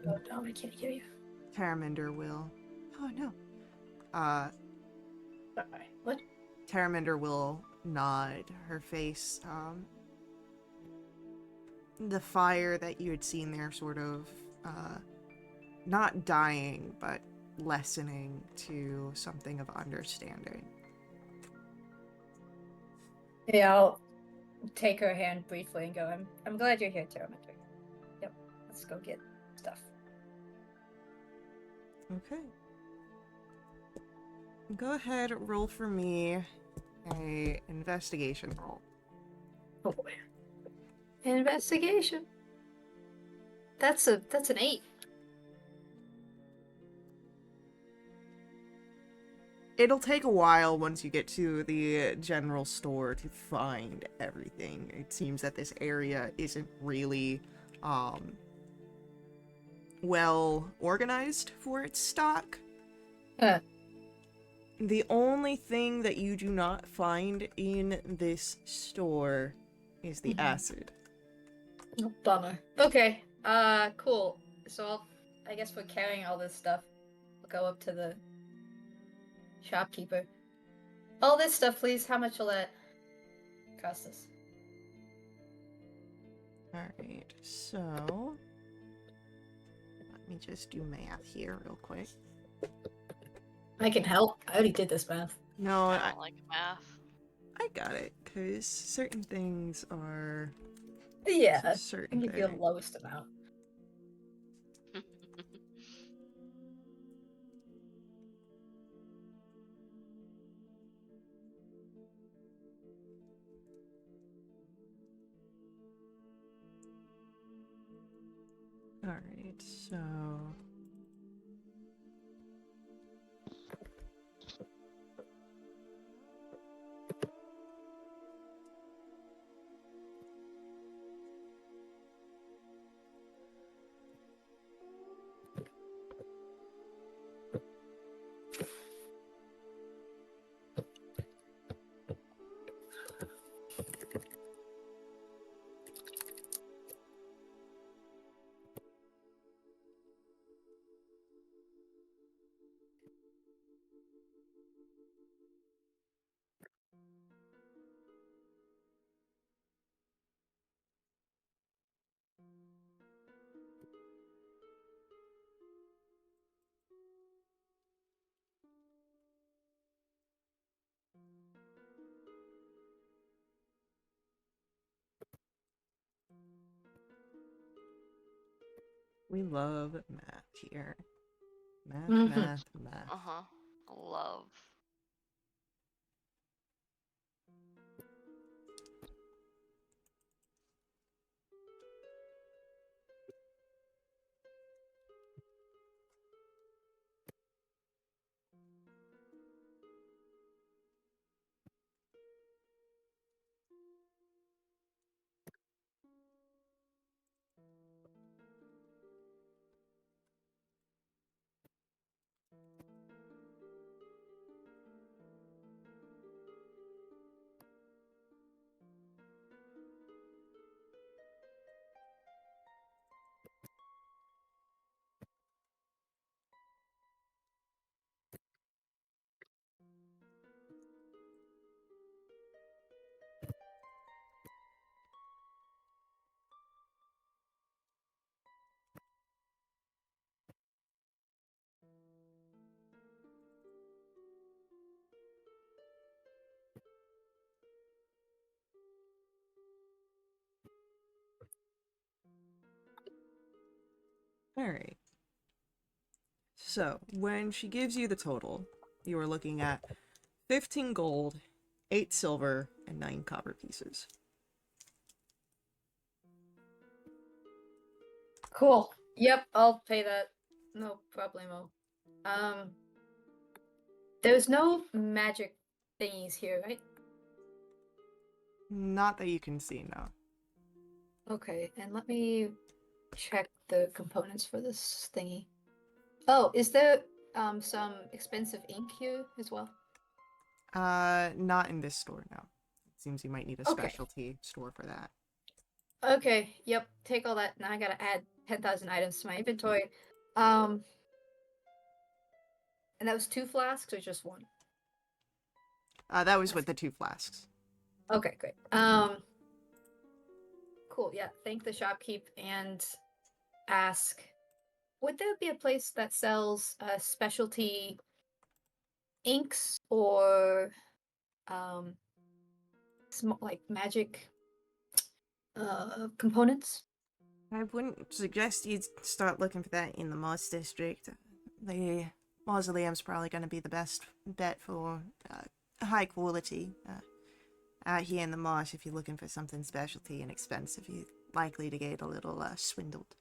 Oh no, I can't hear you. Terminder will. Oh no. Sorry. What? Terminder will nod. Her face, the fire that you had seen there sort of, not dying, but lessening to something of understanding. Yeah, I'll take her hand briefly and go, I'm glad you're here, Terminder. Yep, let's go get stuff. Okay. Go ahead, roll for me a investigation roll. Oh boy. Investigation. That's an 8. It'll take a while once you get to the general store to find everything. It seems that this area isn't really well organized for its stock. Huh. The only thing that you do not find in this store is the acid. Oh, bummer. Okay. Cool. So I guess we're carrying all this stuff. We'll go up to the shopkeeper. All this stuff, please. How much will that cost us? Alright, so let me just do math here real quick. I can help. I already did this math. No, I don't like math. I got it, because certain things are Yeah, I certain can give you the things. lowest amount. Alright, so we love math here. Math, Mhm. math, math. Uh-huh. Love. Alright. So, when she gives you the total, you are looking at 15 gold, 8 silver, and 9 copper pieces. Cool. Yep, I'll pay that. No problemo. Um, there's no magic thingies here, right? Not that you can see, no. Okay, and let me check the components for this thingy. Oh, is there some expensive ink here as well? Not in this store, no. It seems you might need a Okay. specialty store for that. Okay, yep, take all that. Now I gotta add 10,000 items to my inventory. And that was 2 flasks or just 1? That was with the 2 flasks. Okay, great. Cool, yeah, thank the shopkeep and ask, would there be a place that sells specialty inks or like magic components? I wouldn't suggest you start looking for that in the Moss District. The mausoleum's probably going to be the best bet for high quality. Out here in the marsh, if you're looking for something specialty and expensive, you're likely to get a little swindled.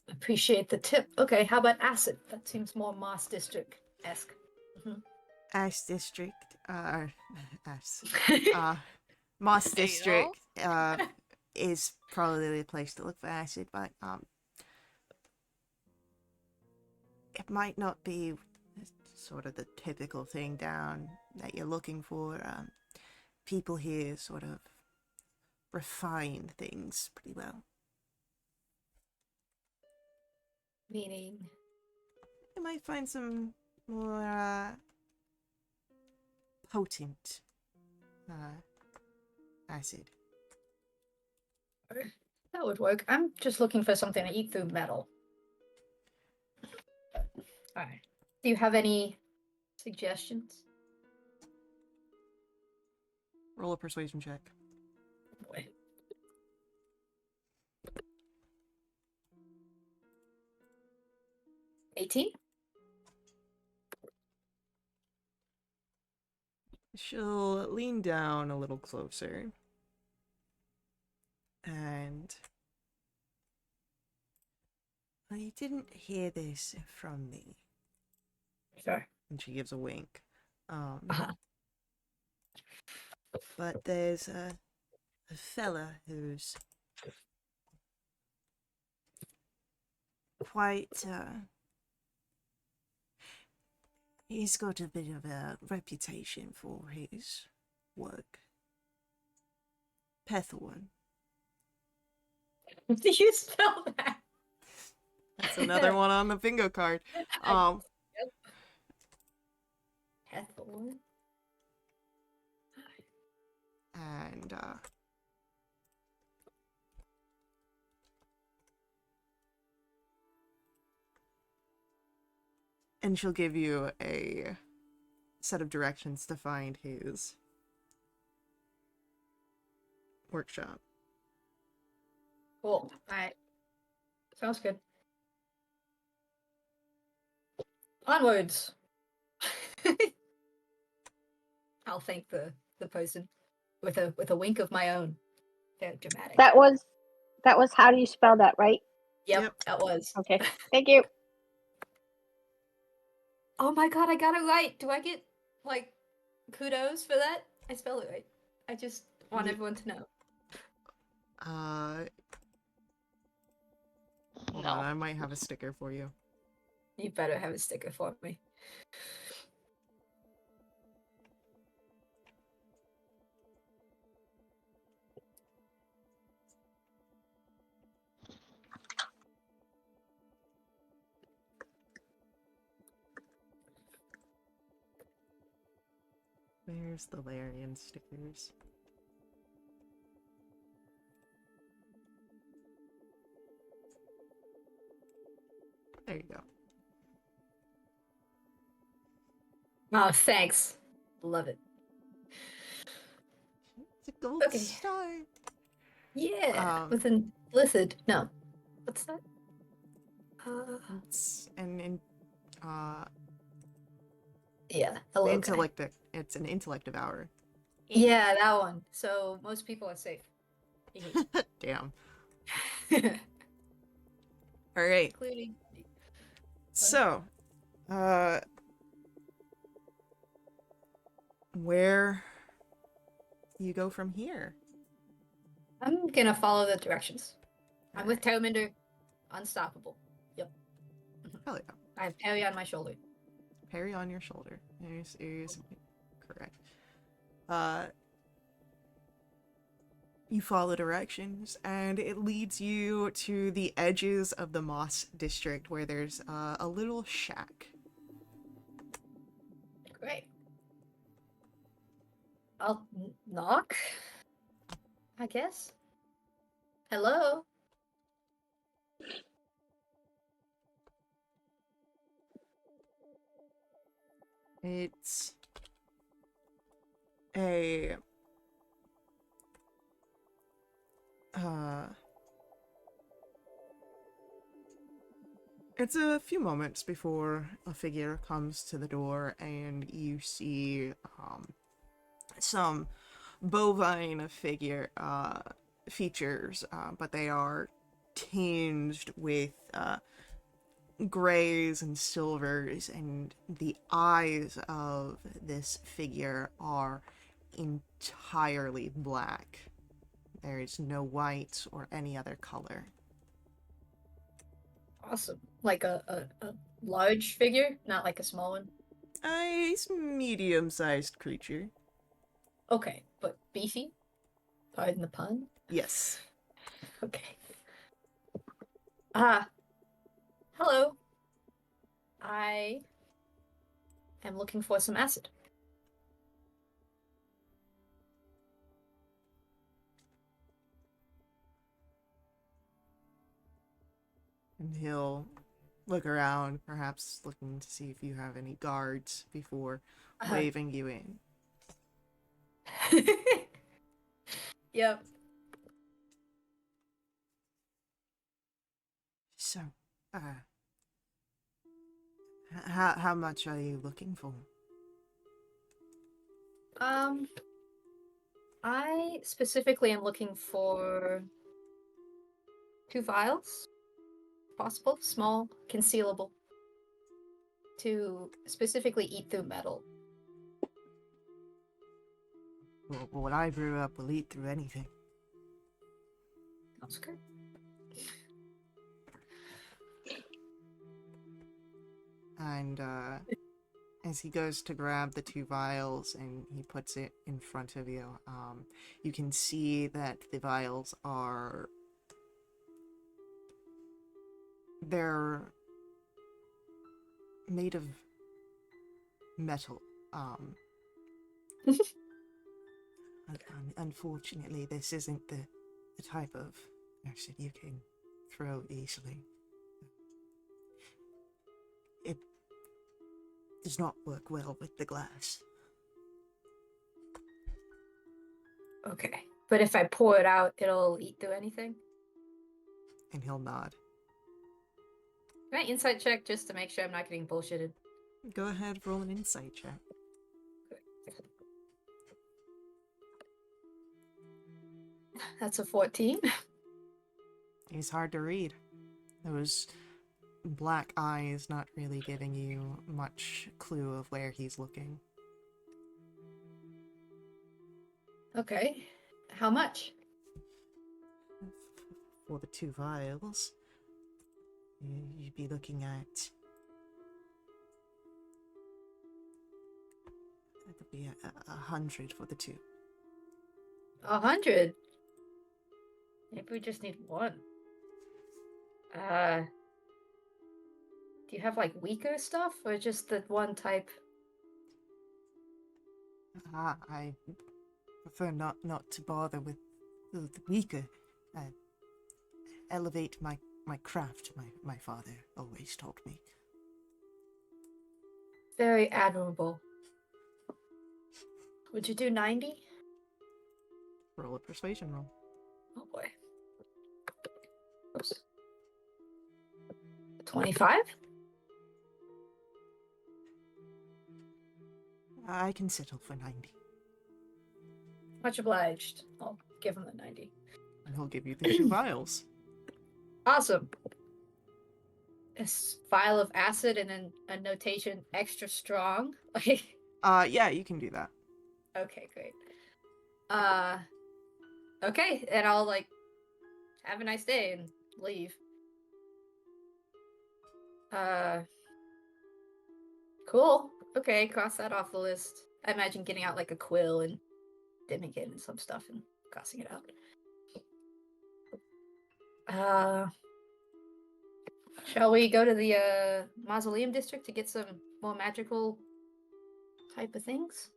Appreciate the tip. Okay, how about acid? That seems more Moss District-esque. Mhm. Ash District, Ash, Moss Hey, District, is probably the place to look for acid, but, it might not be sort of the typical thing down that you're looking for. People here sort of refine things pretty well. Meaning, You might find some more, potent, acid. that would work. I'm just looking for something to eat through metal. Alright. Do you have any suggestions? Roll a persuasion check. Boy. 18? She'll lean down a little closer. And... well, you didn't hear this from me. Sure. And she gives a wink. Uh-huh. But there's a fella who's quite, he's got a bit of a reputation for his work. Pethorn. Do you spell that? That's another one on the bingo card. Yep. Ethel. And, and she'll give you a set of directions to find his workshop. Cool. Alright. Sounds good. Onwards. I'll thank the person with a wink of my own. Very dramatic. That was how do you spell that, right? Yep, that was. Okay. Thank you. Oh my god, I got it right. Do I get like kudos for that? I spelled it right. I just want Ye- everyone to know. Hold No. on, I might have a sticker for you. You better have a sticker for me. Where's the Larian stickers? There you go. Oh, thanks. Love it. It's a gold Okay. star. Yeah, with a lizard. No, what's that? It's an Yeah, hello. intellect. It's an intellect devourer. Yeah, that one. So most people are safe. Damn. All right. Including. So, where you go from here? I'm gonna follow the directions. I'm with Alright. Tailminder. Unstoppable. Yep. Hell yeah. I have Perry on my shoulder. Parry on your shoulder. Is correct. You follow directions, and it leads you to the edges of the Moss District, where there's a little shack. Great. I'll knock. I guess. Hello. It's a it's a few moments before a figure comes to the door, and you see some bovine figure features, but they are tinged with grays and silvers, and the eyes of this figure are entirely black. There is no white or any other color. Awesome. Like a large figure, not like a small one. A medium-sized creature. Okay, but beefy? Pardon the pun? Yes. Okay. Ah, hello. I am looking for some acid. And he'll look around, perhaps looking to see if you have any guards before waving you in. Yep. So, how much are you looking for? I specifically am looking for 2 vials, possible, small, concealable, to specifically eat through metal. Well, when I grew up, we'll eat through anything. That's good. And, as he goes to grab the 2 vials and he puts it in front of you, you can see that the vials are... they're made of metal. Unfortunately, this isn't the type of acid you can throw easily. It does not work well with the glass. Okay. But if I pour it out, it'll eat through anything? And he'll nod. Can I insight check just to make sure I'm not getting bullshitted? Go ahead, roll an insight check. That's a 14. He's hard to read. Those black eyes not really giving you much clue of where he's looking. Okay. How much? For the 2 vials, you'd be looking at... that would be 100 for the 2. 100? Maybe we just need 1. Do you have like weaker stuff or just the one type? I prefer not to bother with the weaker. Elevate my craft, my father always told me. Very admirable. Would you do 90? Roll a persuasion roll. Oh boy. Oops. 25? I can settle for 90. Much obliged. I'll give him the 90. And he'll give you the 2 vials. Awesome. A vial of acid and then a notation extra strong. Like, Yeah, you can do that. okay, great. Okay, and I'll like have a nice day and leave. Cool. Okay, cross that off the list. I imagine getting out like a quill and dipping it in some stuff and crossing it out. Shall we go to the mausoleum district to get some more magical type of things?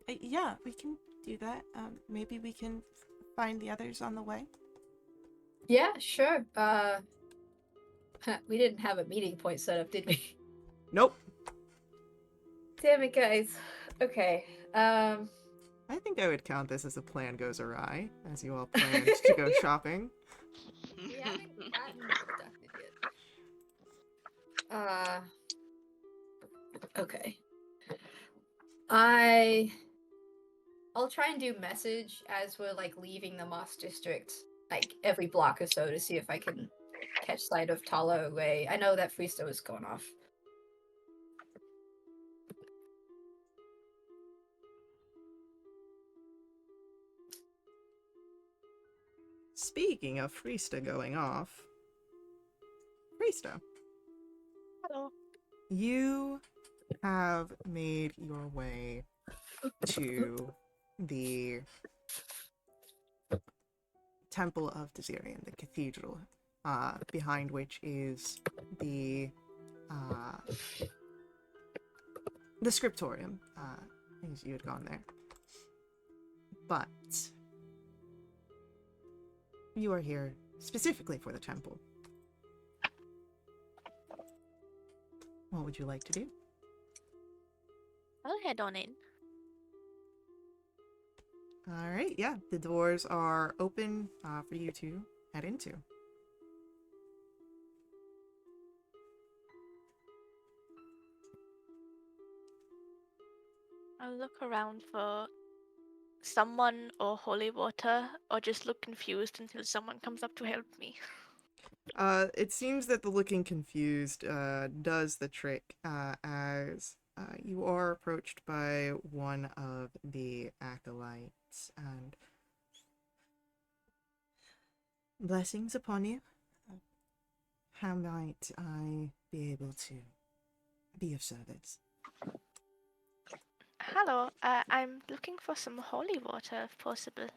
Yeah, we can do that. Maybe we can find the others on the way. Yeah, sure. We didn't have a meeting point set up, did we? Nope. Damn it, guys. Okay. I think I would count this as a plan goes awry, as you all planned to go shopping. We haven't gotten abducted yet. Okay. I'll try and do message as we're like leaving the Moss district. like every block or so to see if I can catch sight of Tala or Ray. I know that Freesto is going off. Speaking of Freesta going off, Freesta, Hello. you have made your way to the Temple of Desirian, the cathedral, behind which is uh, the scriptorium, as you had gone there. But you are here specifically for the temple. What would you like to do? I'll head on in. Alright, yeah, the doors are open for you to head into. I'll look around for someone or holy water, or just look confused until someone comes up to help me. It seems that the looking confused does the trick, as you are approached by one of the acolytes, and blessings upon you. How might I be able to be of service? Hello, I'm looking for some holy water if possible.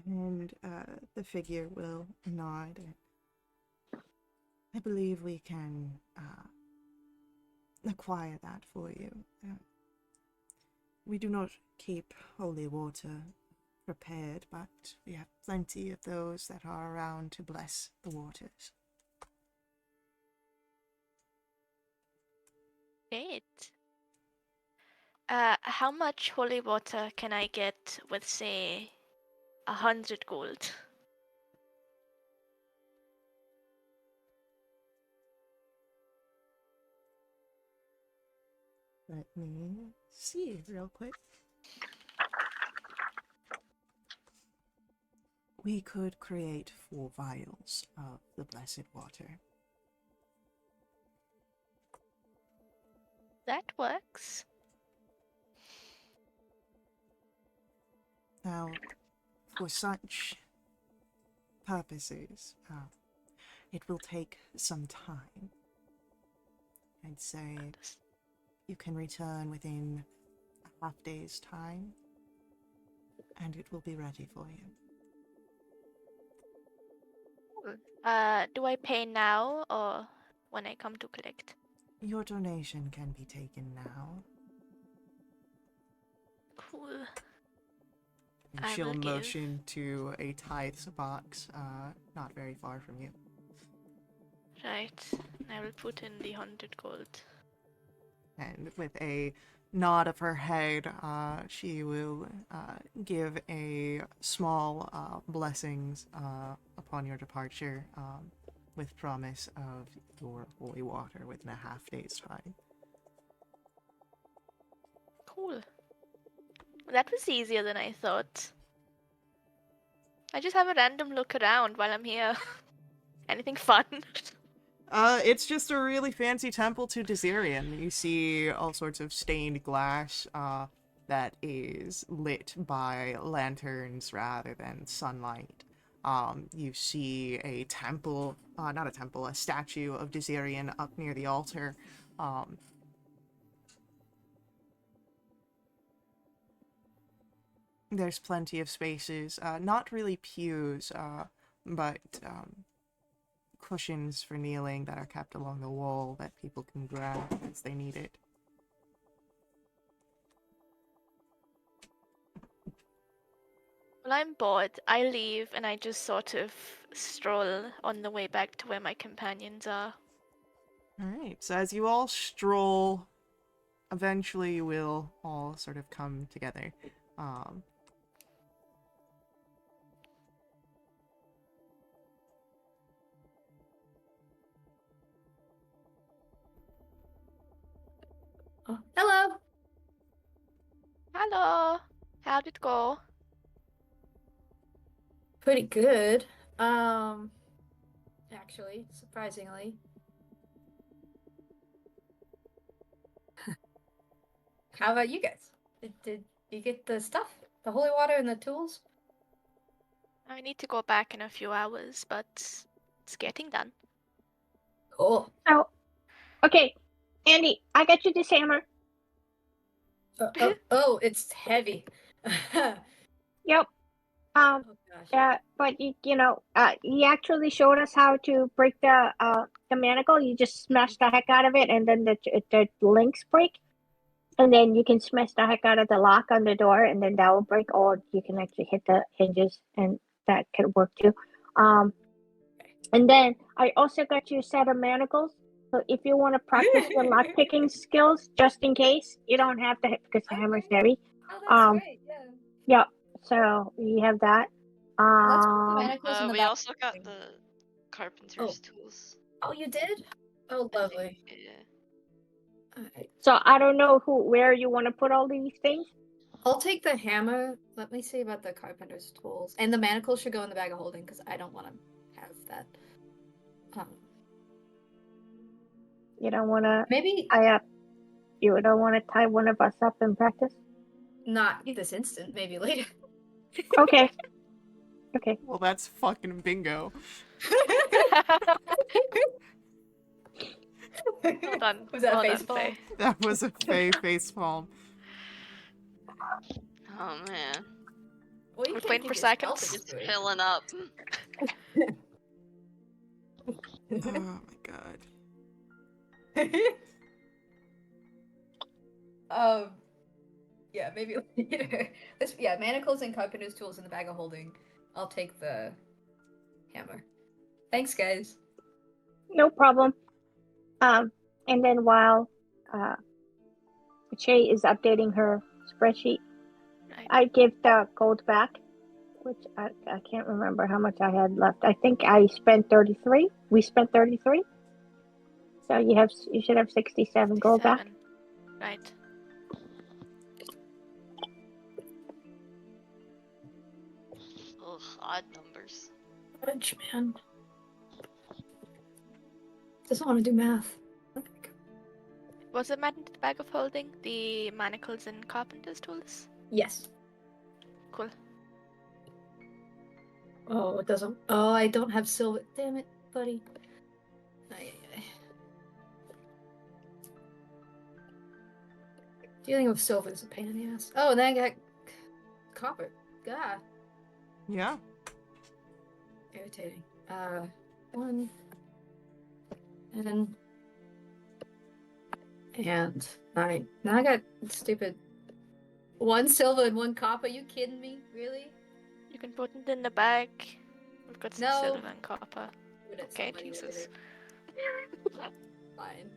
And the figure will nod. I believe we can acquire that for you. We do not keep holy water prepared, but we have plenty of those that are around to bless the waters. Great. How much holy water can I get with, say, 100 gold? Let me see real quick. We could create 4 vials of the blessed water. That works. Now, for such purposes, it will take some time. I'd say you can return within a half day's time, and it will be ready for you. Do I pay now or when I come to collect? Your donation can be taken now. Cool. And I she'll will give. motion to a tithes box, not very far from you. Right. I will put in the 100 gold. And with a nod of her head, she will give a small blessings upon your departure, with promise of your holy water within a half day's time. Cool. That was easier than I thought. I just have a random look around while I'm here. Anything fun? It's just a really fancy temple to Desirian. You see all sorts of stained glass that is lit by lanterns rather than sunlight. You see a temple, not a temple, a statue of Desirian up near the altar. There's plenty of spaces, not really pews, but cushions for kneeling that are kept along the wall that people can grab as they need it. Well, I'm bored. I leave and I just sort of stroll on the way back to where my companions are. Alright, so as you all stroll, eventually you will all sort of come together. Oh, hello. Hello. How'd it go? Pretty good. Actually, surprisingly. How about you guys? Did you get the stuff? The holy water and the tools? I need to go back in a few hours, but it's getting done. Cool. Oh, okay. Andy, I got you this hammer. Oh, it's heavy. Oh Yep. gosh. But he actually showed us how to break the manacle. You just smash the heck out of it, and then the links break, and then you can smash the heck out of the lock on the door, and then that will break. Or you can actually hit the hinges, and that could work too. And then I also got you a set of manacles. So if you want to practice your lock picking skills, just in case, you don't have to hit because the hammer's heavy. Oh, that's great. Yeah. Yep. So you have that. Let's put the manacles in the We back. also got the carpenter's tools. Oh, you did? Oh, I lovely. think, yeah. Alright. So I don't know where you want to put all these things. I'll take the hammer. Let me see about the carpenter's tools. And the manacles should go in the bag of holding because I don't want to have that. You don't want to Maybe tie up. You don't want to tie one of us up in practice. not this instant, maybe later. Okay. Okay. Well, that's fucking bingo. Well done. Was that Well a done, baseball? Faye. That was a Faye facepalm. Oh man, Well, you We're can't playing keep for yourself seconds. in it's situation. filling up. Oh my god. Yeah, maybe later. Manacles and carpenter's tools in the bag of holding. I'll take the hammer. Thanks, guys. No problem. And then while Shay is updating her spreadsheet, Right. I give the gold back, which I can't remember how much I had left. I think I spent 33. We spent 33. So you should have 67 gold back. 67. Right. Ugh, odd numbers. Fudge, man. Doesn't want to do math. Was it meant in the bag of holding? The manacles and carpenter's tools? Yes. Cool. Oh, it doesn't. Oh, I don't have silver. Damn it, buddy. Ay, ay, ay. Dealing with silver is a pain in the ass. Oh, and then I got copper. God, Yeah. irritating. 1 and 9. Now I got stupid 1 silver and 1 copper. You kidding me? Really? You can put it in the bag. We've got some No. silver and copper. Put it Okay, somebody Jesus. later. Fine.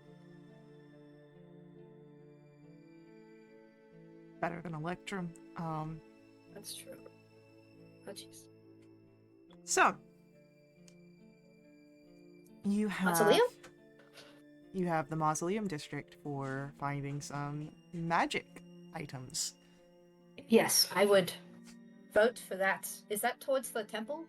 Better than Electrum. That's true. Oh, jeez. So you have Mausoleum? You have the Mausoleum District for finding some magic items. Yes, I would vote for that. Is that towards the temple?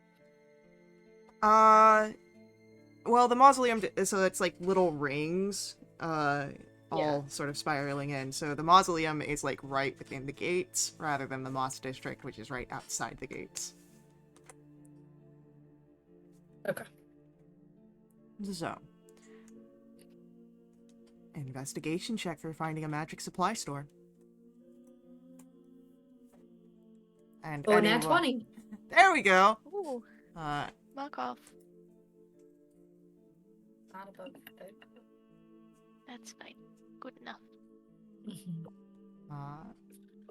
Well, the Mausoleum, so it's like little rings, all sort of spiraling in. So the Mausoleum is like right within the gates, rather than the Moss District, which is right outside the gates. Okay. So, investigation check for finding a magic supply store. And Oh, nat anyone- 20. There we go. Ooh, Uh, mark off. Not above that. That's fine. Good enough.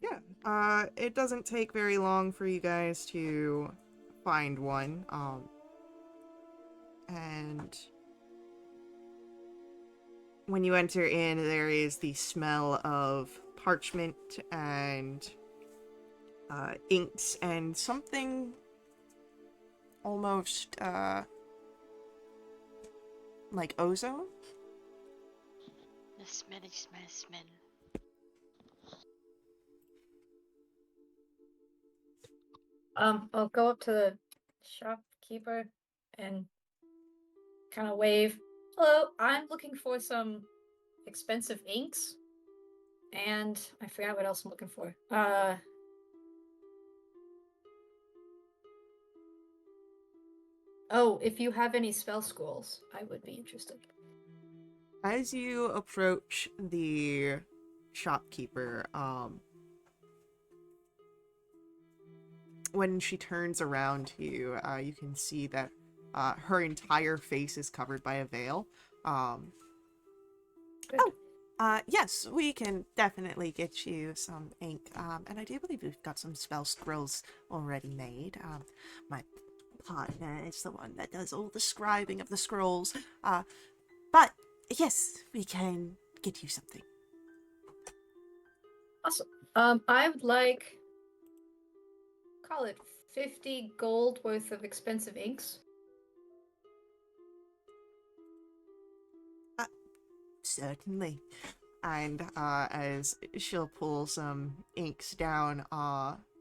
yeah. It doesn't take very long for you guys to find one. And when you enter in, there is the smell of parchment and inks and something almost like ozone. The smelly smell. I'll go up to the shopkeeper and kind of wave. Hello, I'm looking for some expensive inks. And I forgot what else I'm looking for. Oh, if you have any spell scrolls, I would be interested. As you approach the shopkeeper, when she turns around to you, you can see that her entire face is covered by a veil. Good. Yes, we can definitely get you some ink. And I do believe we've got some spell scrolls already made. My partner is the one that does all the scribing of the scrolls. But yes, we can get you something. Awesome. I would like, call it 50 gold worth of expensive inks. Certainly. And as she'll pull some inks down,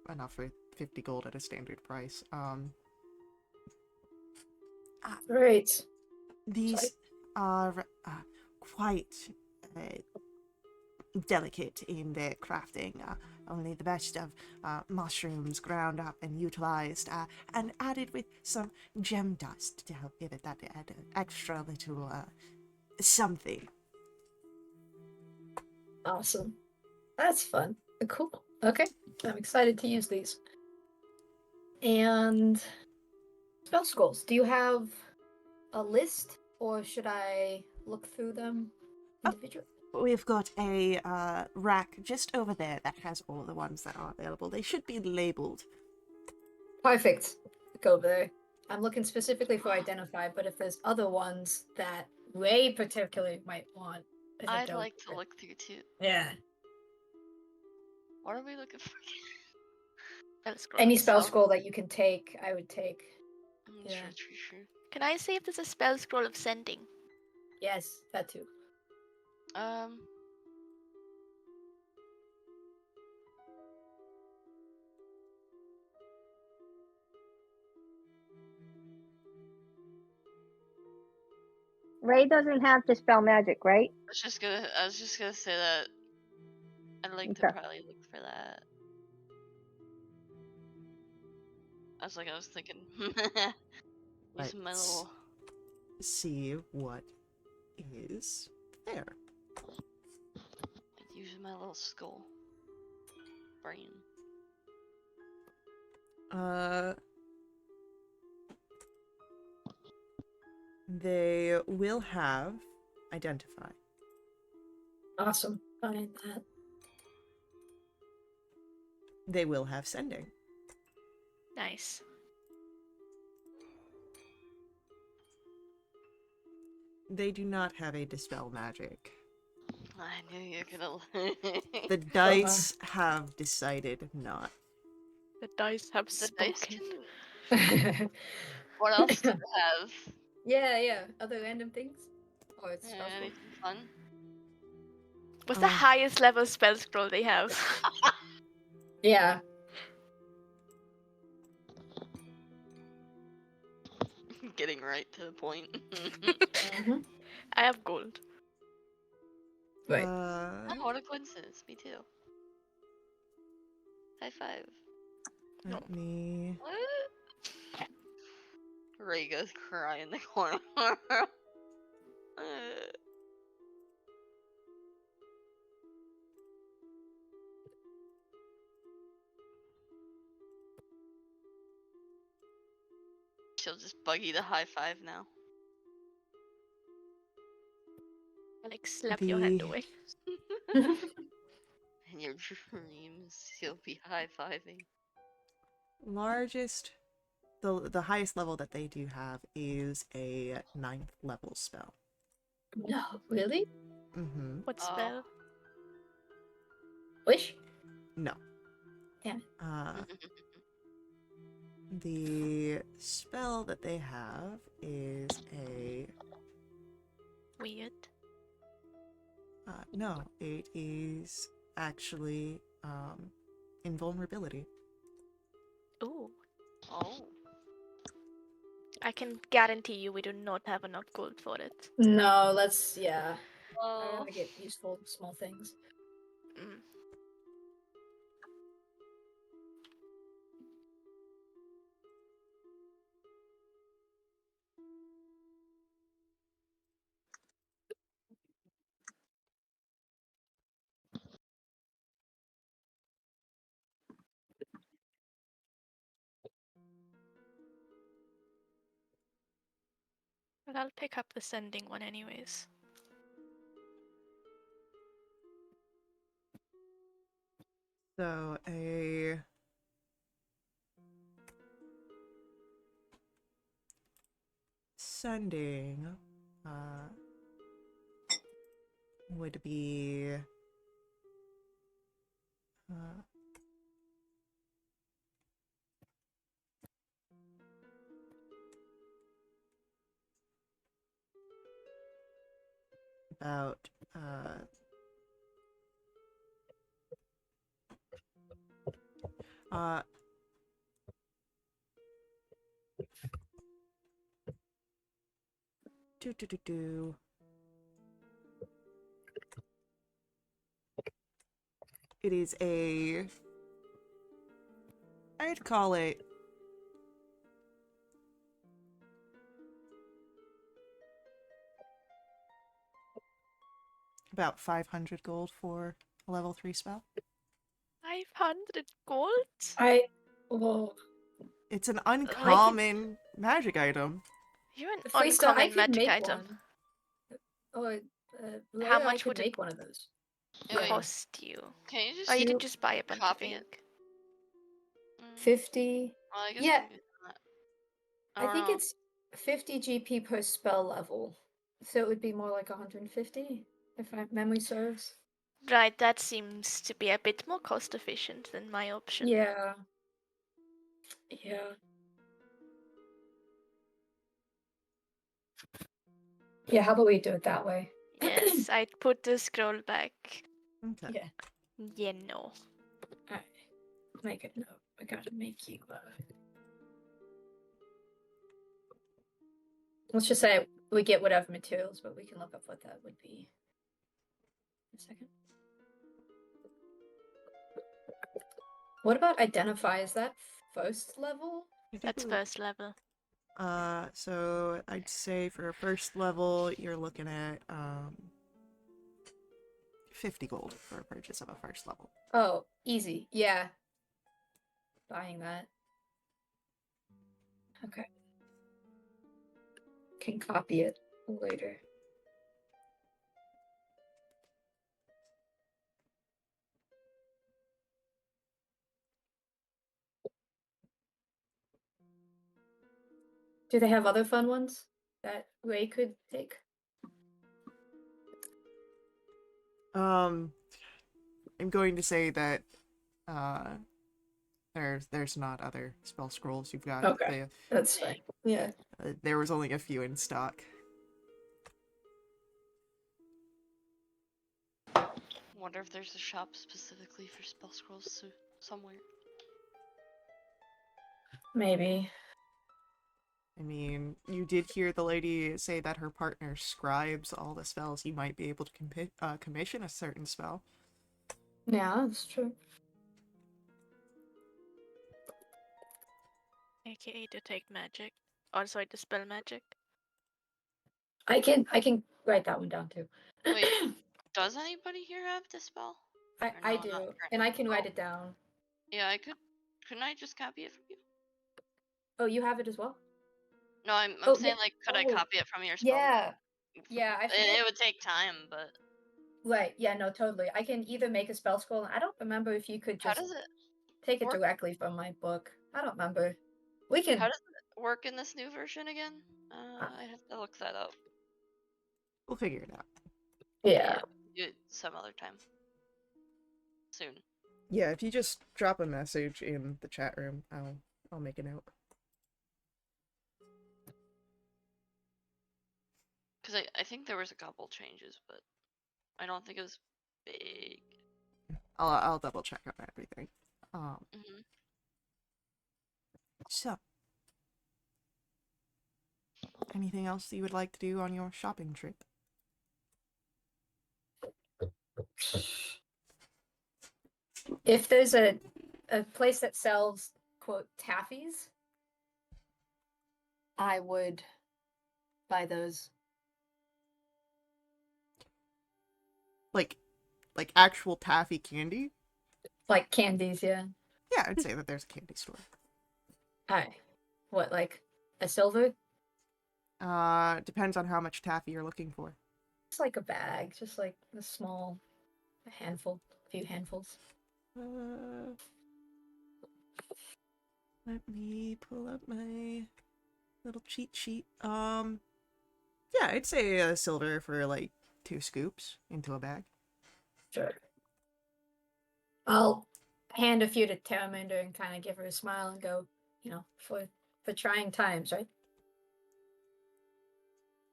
enough for 50 gold at a standard price. Great. These are quite delicate in their crafting. Only the best of mushrooms ground up and utilized, and added with some gem dust to help give it that extra little something. Awesome. That's fun. Cool. Okay. I'm excited to use these. And spell scrolls. Do you have a list, or should I look through them individually? We've got a rack just over there that has all the ones that are available. They should be labeled. Perfect. Go over there. I'm looking specifically for identify, but if there's other ones that Ray particularly might want, I think I'd that would like be to good. look through too. Yeah. What are we looking for? Spell scroll Any itself. spell scroll that you can take, I would take. Yeah. True. Can I see if there's a spell scroll of sending? Yes, that too. Ray doesn't have to spell magic, right? I was just gonna say that. I'd like to Okay. probably look for that. I was thinking, using my Let's little. see what is there. Using my little skull brain. They will have identify. Awesome. Find that. They will have sending. Nice. They do not have a dispel magic. I knew you were gonna. The dice have decided not. The dice have The dice spoken. can. What else do they have? Yeah. Other random things? Or it's spell scroll? Anything fun? What's the highest level spell scroll they have? Yeah. Getting right to the point. Mm-hmm. I have gold. Right. Oh, what a coincidence. Me too. High five. Let me. What? Ray goes cry in the corner. She'll just buggy the high five now. Like slap your hand The- away. In your dreams, you'll be high fiving. Largest, the highest level that they do have is a 9th level spell. No, really? Mm-hmm. What Oh. spell? Wish? No. Damn The spell that they have is a Weird. no. It is actually invulnerability. Ooh, Oh. I can guarantee you we do not have enough gold for it. No, let's yeah. I Oh. want to get useful small things. Mm. But I'll pick up the sending one anyways. So a sending would be about uh do. It is I'd call it about 500 gold for a level 3 spell. 500 gold? Well, It's an uncommon magic item. You're an Freesta, I uncommon could magic make item. one. Oh, How Leia, I much could would it make one of those. Yeah, wait. cost you? Can you just Oh, you You- could just buy a bunch, I copy it? think. 50. Well, I guess Yeah, maybe not. I don't think know. it's 50 GP per spell level. So it would be more like 150 if my memory serves. Right, that seems to be a bit more cost efficient than my option. Yeah. Yeah. Yeah, how about we do it that way? Yes, I'd put the scroll back. Okay. Yeah. Yeah, no. Alright. Make a note. I gotta make you let's just say we get whatever materials, but we can look up what that would be. A second. What about identify? Is that first level? That's first level. So I'd say for a first level, you're looking at 50 gold for a purchase of a first level. Oh, easy. Yeah. Buying that. Okay. Can copy it later. Do they have other fun ones that Ray could take? I'm going to say that there's not other spell scrolls. You've got Okay. That's fine. Yeah. there was only a few in stock. Wonder if there's a shop specifically for spell scrolls somewhere. Maybe. I mean, you did hear the lady say that her partner scribes all the spells. You might be able to commission a certain spell. Yeah, that's true. AKA detect magic. Oh, sorry, dispel magic. I can write that one down too. Wait, does anybody here have this spell? Or I no, do, not and I currently. can write it down. Yeah, I could. Couldn't I just copy it from you? Oh, you have it as well? No, I'm Oh, saying yeah. like, could I Oh, copy it from your spell? Yeah. Yeah, I forget. It would take time, but Right. Yeah, no, totally. I can either make a spell scroll. I don't remember if you could how just does it take it work? directly from my book. I don't remember. We How can. does it work in this new version again? I have to look that up. We'll figure it out. Yeah. Do it some other time. Soon. Yeah, if you just drop a message in the chat room, I'll make a note. Because I think there was a couple changes, but I don't think it was big. I'll double check on everything. Hmm So, anything else you would like to do on your shopping trip? If there's a place that sells quote taffies, I would buy those. Like actual taffy candy? Like candies, yeah. Yeah, I'd say that there's a candy store. Hi. What, like a silver? Depends on how much taffy you're looking for. It's like a bag, just like a small handful, a few handfuls. Let me pull up my little cheat sheet. Yeah, I'd say a silver for like 2 scoops into a bag. Sure. I'll hand a few to Terramander and kind of give her a smile and go, for trying times, right?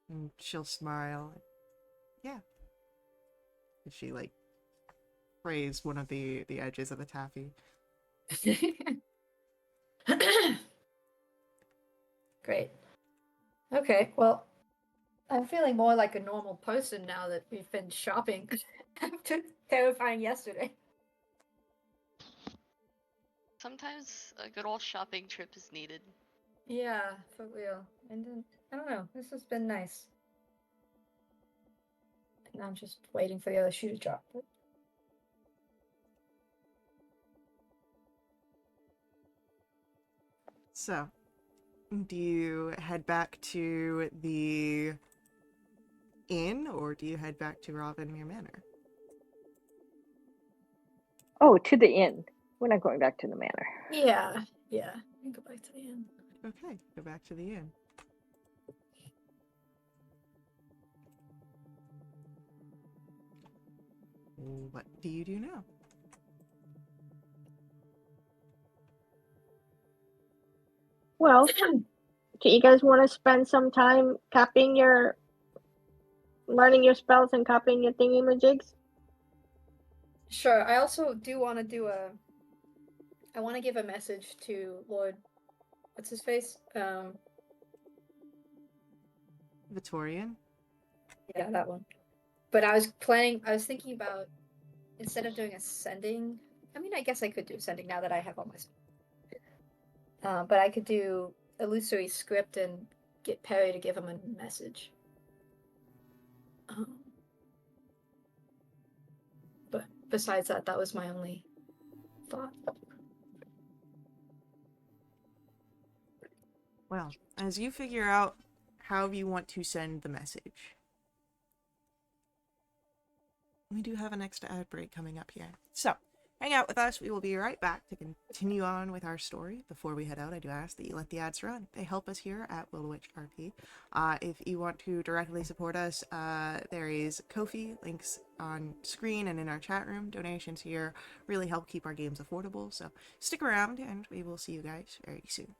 And she'll smile. Yeah. And she like sprays one of the edges of the taffy. Great. Okay, well, I'm feeling more like a normal person now that we've been shopping after terrifying yesterday. Sometimes a good old shopping trip is needed. Yeah, for real. And then, I don't know, this has been nice. And I'm just waiting for the other shoe to drop. But... So, do you head back to the inn or do you head back to Ravensmere Manor? Oh, to the inn. We're not going back to the manor. Yeah, we can go back to the inn. Okay, go back to the inn. What do you do now? Well, do you guys want to spend some time learning your spells and copying your thingy-majigs? Sure, I also do want to I want to give a message to Lord, what's his face? Victorian? Yeah, that one. But I was thinking about, instead of doing a sending, I mean, I guess I could do sending now that I have all my stuff. But I could do illusory script and get Perry to give him a message. But besides that, that was my only thought. Well, as you figure out how you want to send the message, we do have an extra ad break coming up here. So, hang out with us. We will be right back to continue on with our story. Before we head out, I do ask that you let the ads run. They help us here at Wildewitch RP. If you want to directly support us, there is Ko-fi, links on screen and in our chat room. Donations here really help keep our games affordable. So, stick around and we will see you guys very soon.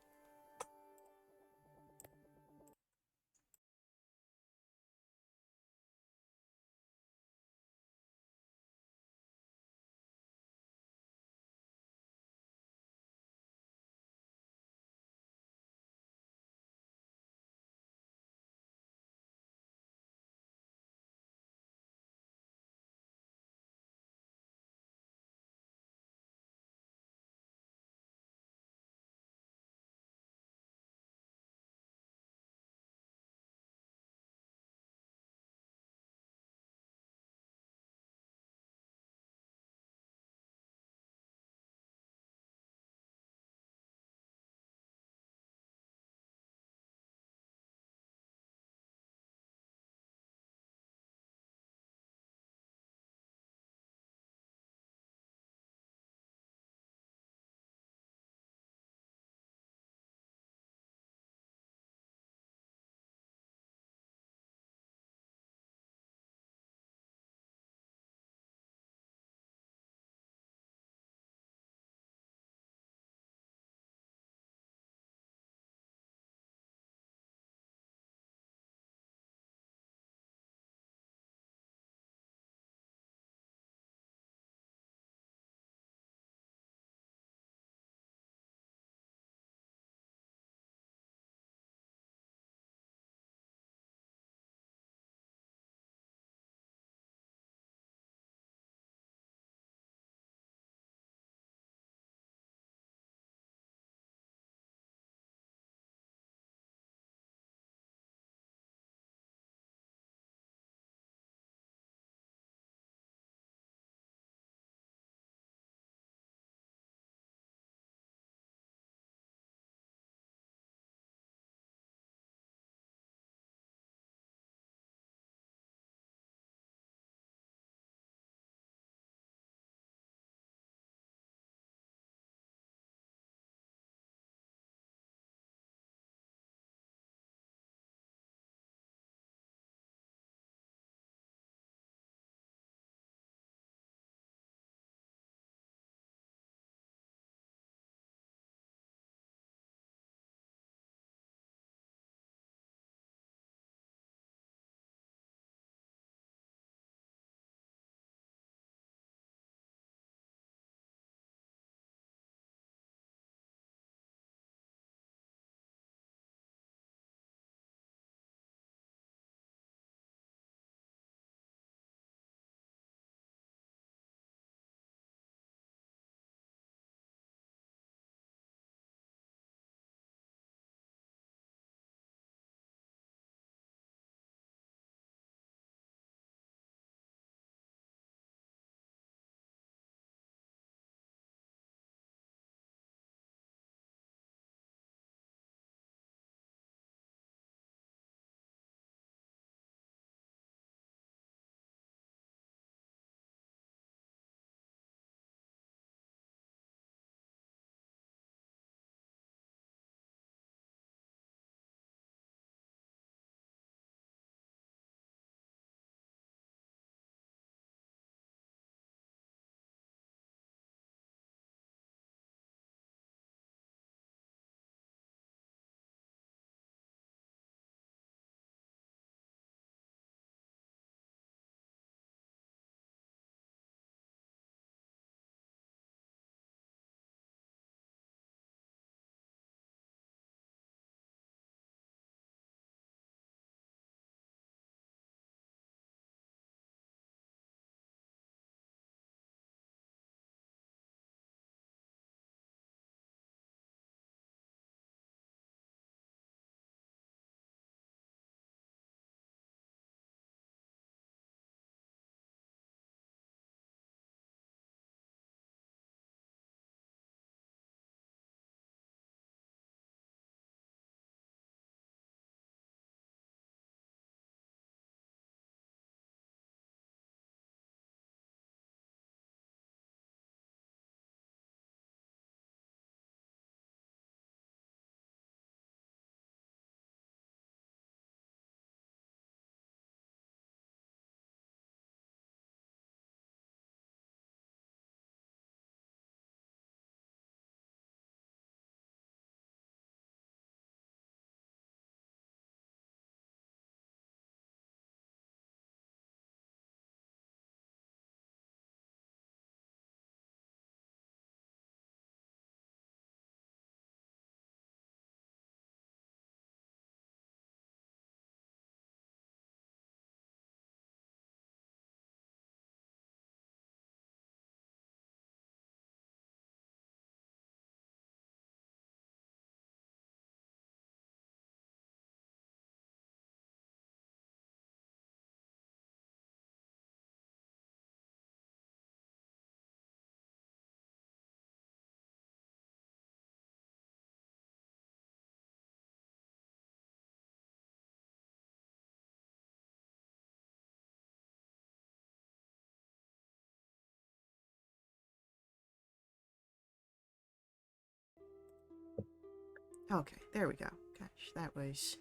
Okay, there we go. Gosh, that was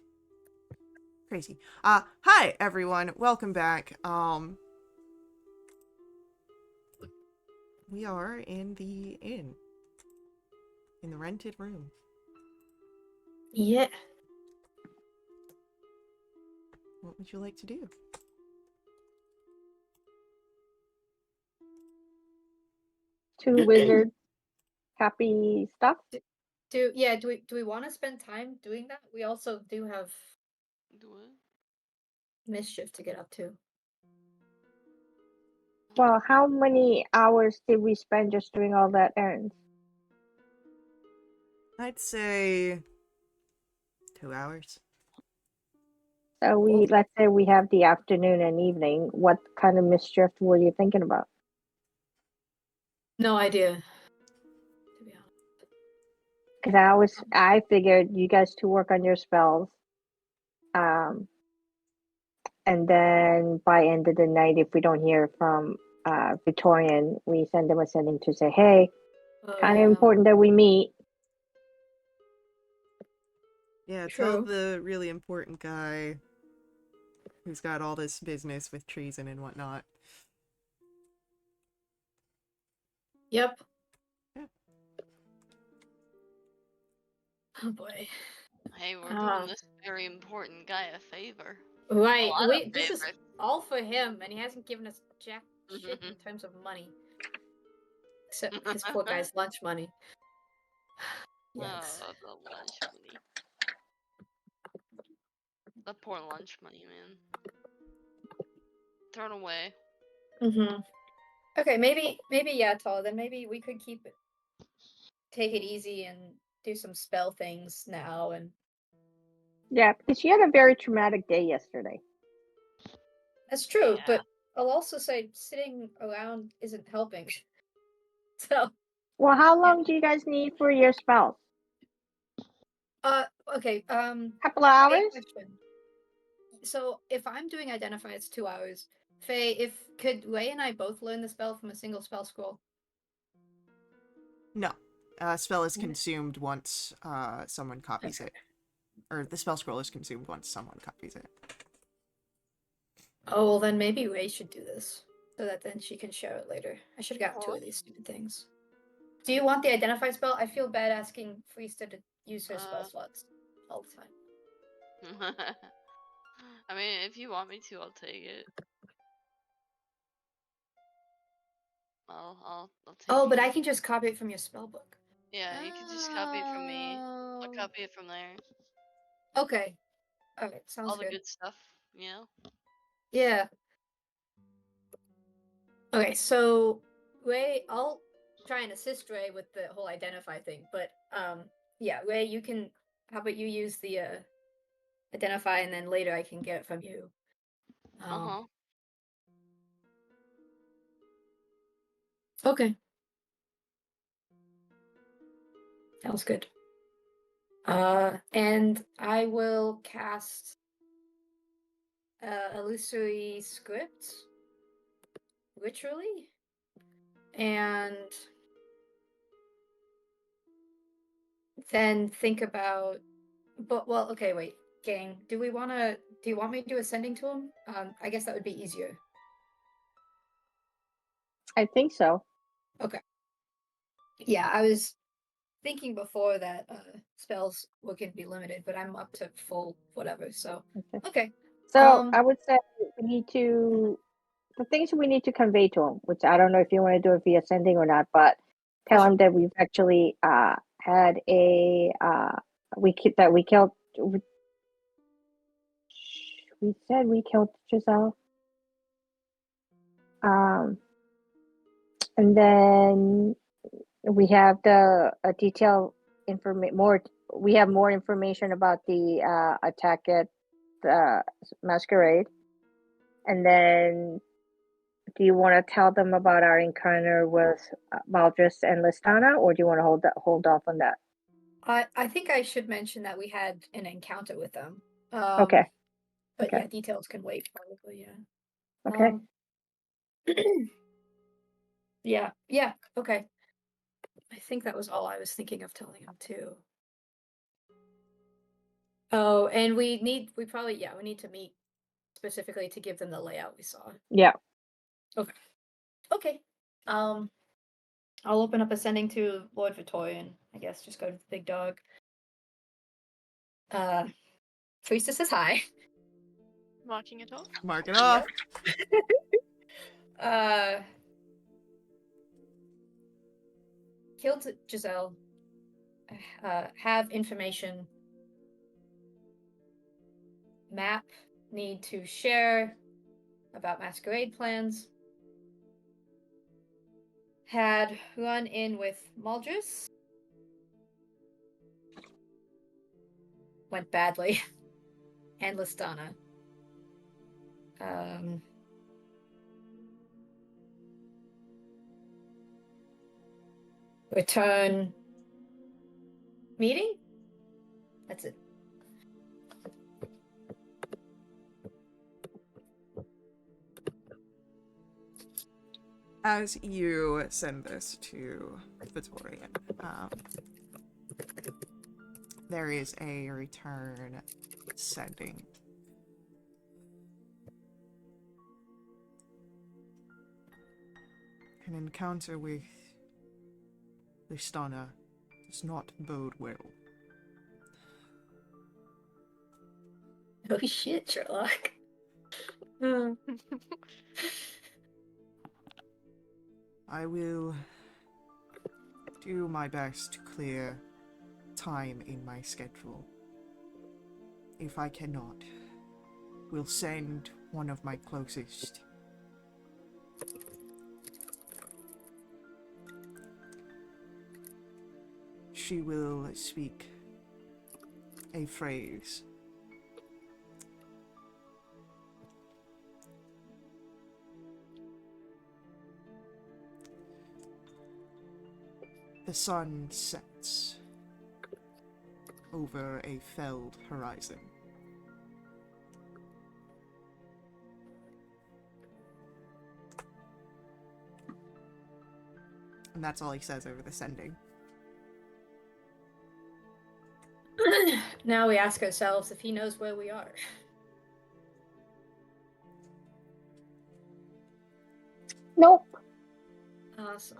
crazy. Hi everyone, welcome back. We are in the inn. In the rented room. Yeah. What would you like to do? Two wizards, happy stuff. Do we want to spend time doing that? We also do have Do it. mischief to get up to. Well, how many hours did we spend just doing all that errands? I'd say 2 hours. So let's say we have the afternoon and evening. What kind of mischief were you thinking about? No idea. To be honest. Because I figured you guys to work on your spells. And then by end of the night, if we don't hear from Victorian, we send them a sending to say, hey, kind of important that we meet. Yeah, True. tell the really important guy who's got all this business with treason and whatnot. Yep. Yeah. Oh boy. Hey, we're doing this very important guy a favor. Right. A lot of Wait, this is favors. all for him, and he hasn't given us jack shit in terms of money. Except his poor guy's lunch money. Yikes. Oh, the lunch money. The poor lunch money, man. Thrown away. Okay, maybe yeah, Tall. Then maybe we could take it easy and do some spell things now. And Yeah, because she had a very traumatic day yesterday. that's true, Yeah. but I'll also say sitting around isn't helping. So. Well, how long do you guys need for your spells? Okay. Couple of hours? Question. So if I'm doing identify, it's 2 hours. Faye, could Ray and I both learn the spell from a single spell scroll? No. Spell is consumed once someone copies it. Or the spell scroll is consumed once someone copies it. Oh, well then maybe Ray should do this. So that then she can share it later. I should have gotten 2 of these stupid things. Do you want the identify spell? I feel bad asking Freesta to use her spell slots all the time. I mean, if you want me to, I'll take it. I'll take Oh, but it. I can just copy it from your spell book. Yeah, you can just copy it from me. I'll copy it from there. Okay. Alright, sounds All the good. good stuff, you know? Yeah. Okay, so Ray, I'll try and assist Ray with the whole identify thing, but yeah, Ray, you can. How about you use the identify, and then later I can get it from you. Okay. Sounds good. And I will cast illusory script literally, and then think about. But well, okay, wait, gang. Do you want me to do a sending to him? I guess that would be easier. I think so. Okay. Yeah, I was thinking before that spells were going to be limited, but I'm up to full whatever. So okay. So I would say we need to the things we need to convey to him, which I don't know if you want to do it via sending or not, but tell him that we've actually had a we killed. We said we killed Giselle. And then we have the detailed information. We have more information about the attack at the masquerade. And then, do you want to tell them about our encounter with Valdris and Listana, or do you want to hold off on that? I think I should mention that we had an encounter with them. Okay. But okay. yeah, details can wait probably. Yeah. Okay. Yeah. Yeah. Okay. I think that was all I was thinking of telling him too. Oh, and we need to meet specifically to give them the layout we saw. Yeah. Okay. I'll open up ascending to Lord Victorian. I guess just go to the big dog. Priestess says hi. Marking it off. Mark it off. Killed Giselle. Have information. Map. Need to share about masquerade plans. Had run in with Maldrus. Went badly. And Listana. Return meeting? That's it. As you send this to Victorian, there is a return sending. An encounter with Listana does not bode well. Oh shit, Sherlock. I will do my best to clear time in my schedule. If I cannot, we'll send one of my closest. She will speak a phrase. The sun sets over a felled horizon. And that's all he says over the sending. Now we ask ourselves if he knows where we are. Nope. Awesome.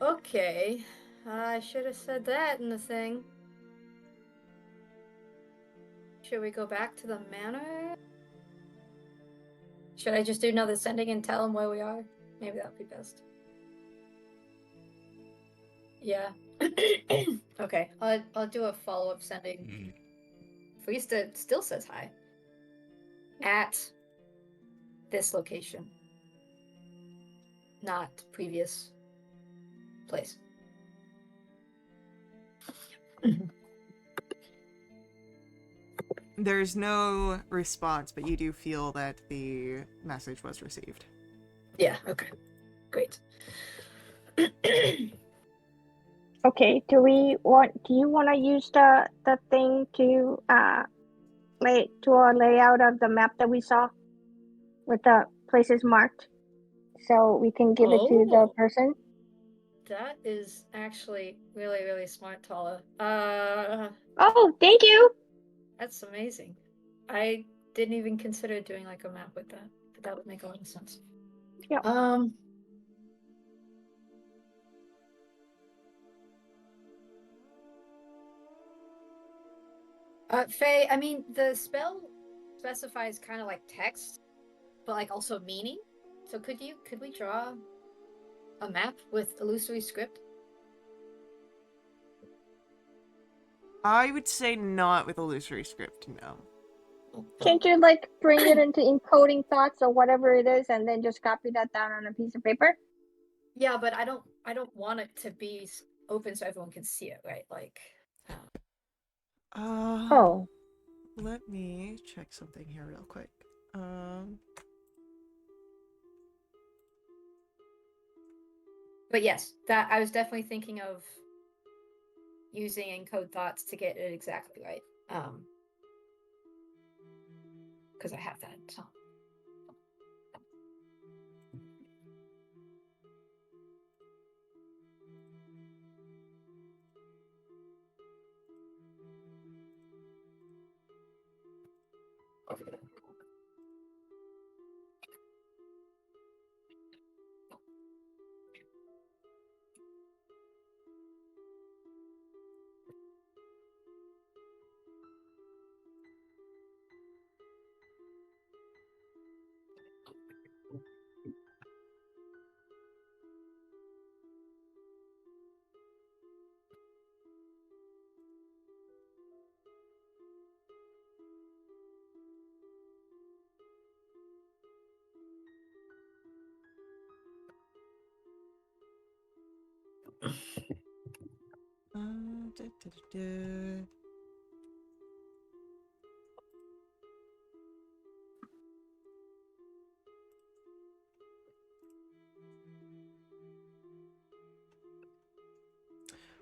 Okay. I should have said that in the thing. Should we go back to the manor? Should I just do another sending and tell him where we are? Maybe that would be best. Yeah. Okay. I'll do a follow-up sending. Friesta still says hi. At this location. Not previous place. There's no response, but you do feel that the message was received. Yeah, okay. Great. Okay, do you want to use the thing to lay to a layout of the map that we saw with the places marked, so we can give it to the person? That is actually really, really smart, Tala. Oh, thank you. That's amazing. I didn't even consider doing like a map with that, but that would make a lot of sense. Yeah. Faye, I mean, the spell specifies kind of like text, but like also meaning. So could we draw a map with illusory script? I would say not with illusory script, no. Can't you like bring it into encoding thoughts or whatever it is, and then just copy that down on a piece of paper? Yeah, but I don't want it to be open so everyone can see it, right? Like. Oh. Let me check something here real quick. But yes, that I was definitely thinking of using encode thoughts to get it exactly right. Because I have that. So. Da, da, da, da.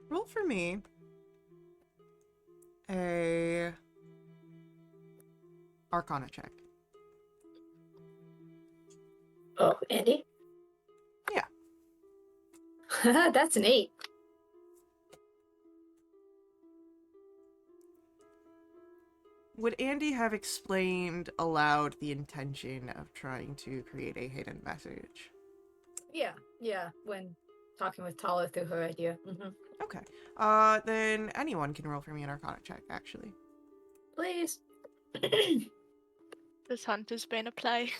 Roll for me a Arcana check. Oh, Andy? Yeah. That's an 8. Would Andy have explained aloud the intention of trying to create a hidden message? Yeah, when talking with Tala through her idea. Okay. Then anyone can roll for me an Arcana check, actually. Please. Does Hunter's Bane apply?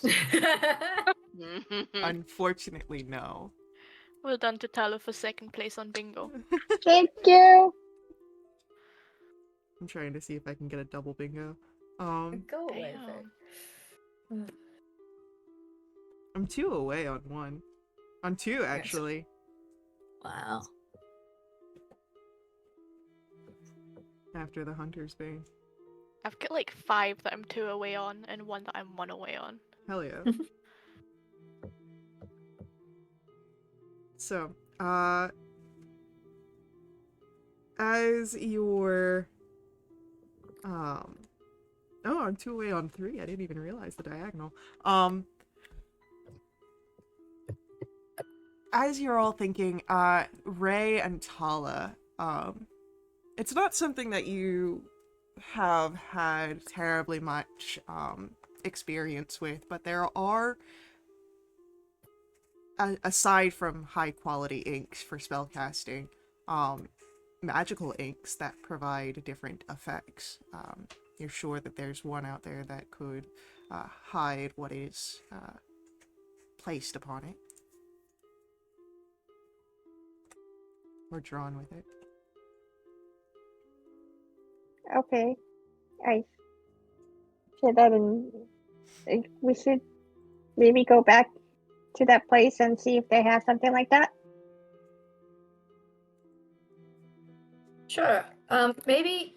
Unfortunately, no. Well done to Talo for second place on bingo. Thank you. I'm trying to see if I can get a double bingo. Go away, Damn. I'm 2 away on 1. On 2, actually. Wow. After the Hunter's Bane. I've got like 5 that I'm 2 away on and 1 that I'm 1 away on. Hell yeah. So, as your, oh, I'm 2 away on 3. I didn't even realize the diagonal. As you're all thinking, Ray and Tala, it's not something that you have had terribly much, experience with, but there are, aside from high quality inks for spellcasting, magical inks that provide different effects. You're sure that there's one out there that could hide what is placed upon it. Or drawn with it. Okay. I said that, and we should maybe go back to that place and see if they have something like that. Sure. Maybe.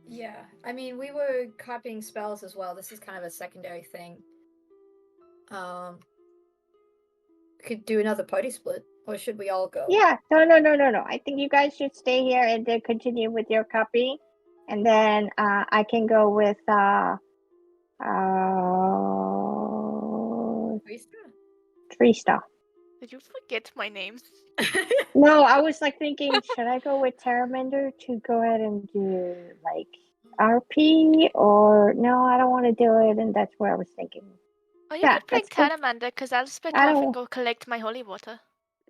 Yeah. I mean, we were copying spells as well. This is kind of a secondary thing. Could do another party split, or should we all go? Yeah. No. I think you guys should stay here and then continue with your copying, and then I can go with Trista. Did you forget my name? No, I was like thinking, should I go with Terramander to go ahead and do like RP, or no, I don't want to do it, and that's where I was thinking. Oh, you Yeah, can play let's go. Talamander, because I'll split I off don't- and go collect my holy water.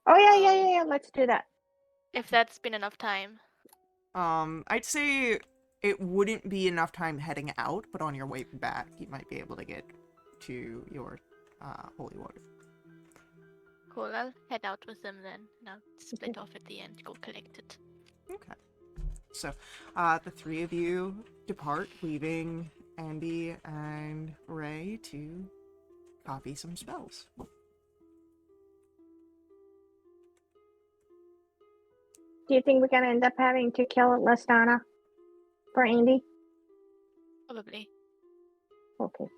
Oh yeah, let's do that. If that's been enough time. I'd say it wouldn't be enough time heading out, but on your way back, you might be able to get to your holy water. Cool, I'll head out with them then, and I'll split off at the end, go collect it. Okay. So, the three of you depart, leaving Andy and Ray to copy some spells. Do you think we're gonna end up having to kill Lestana for Andy? Probably. Okay.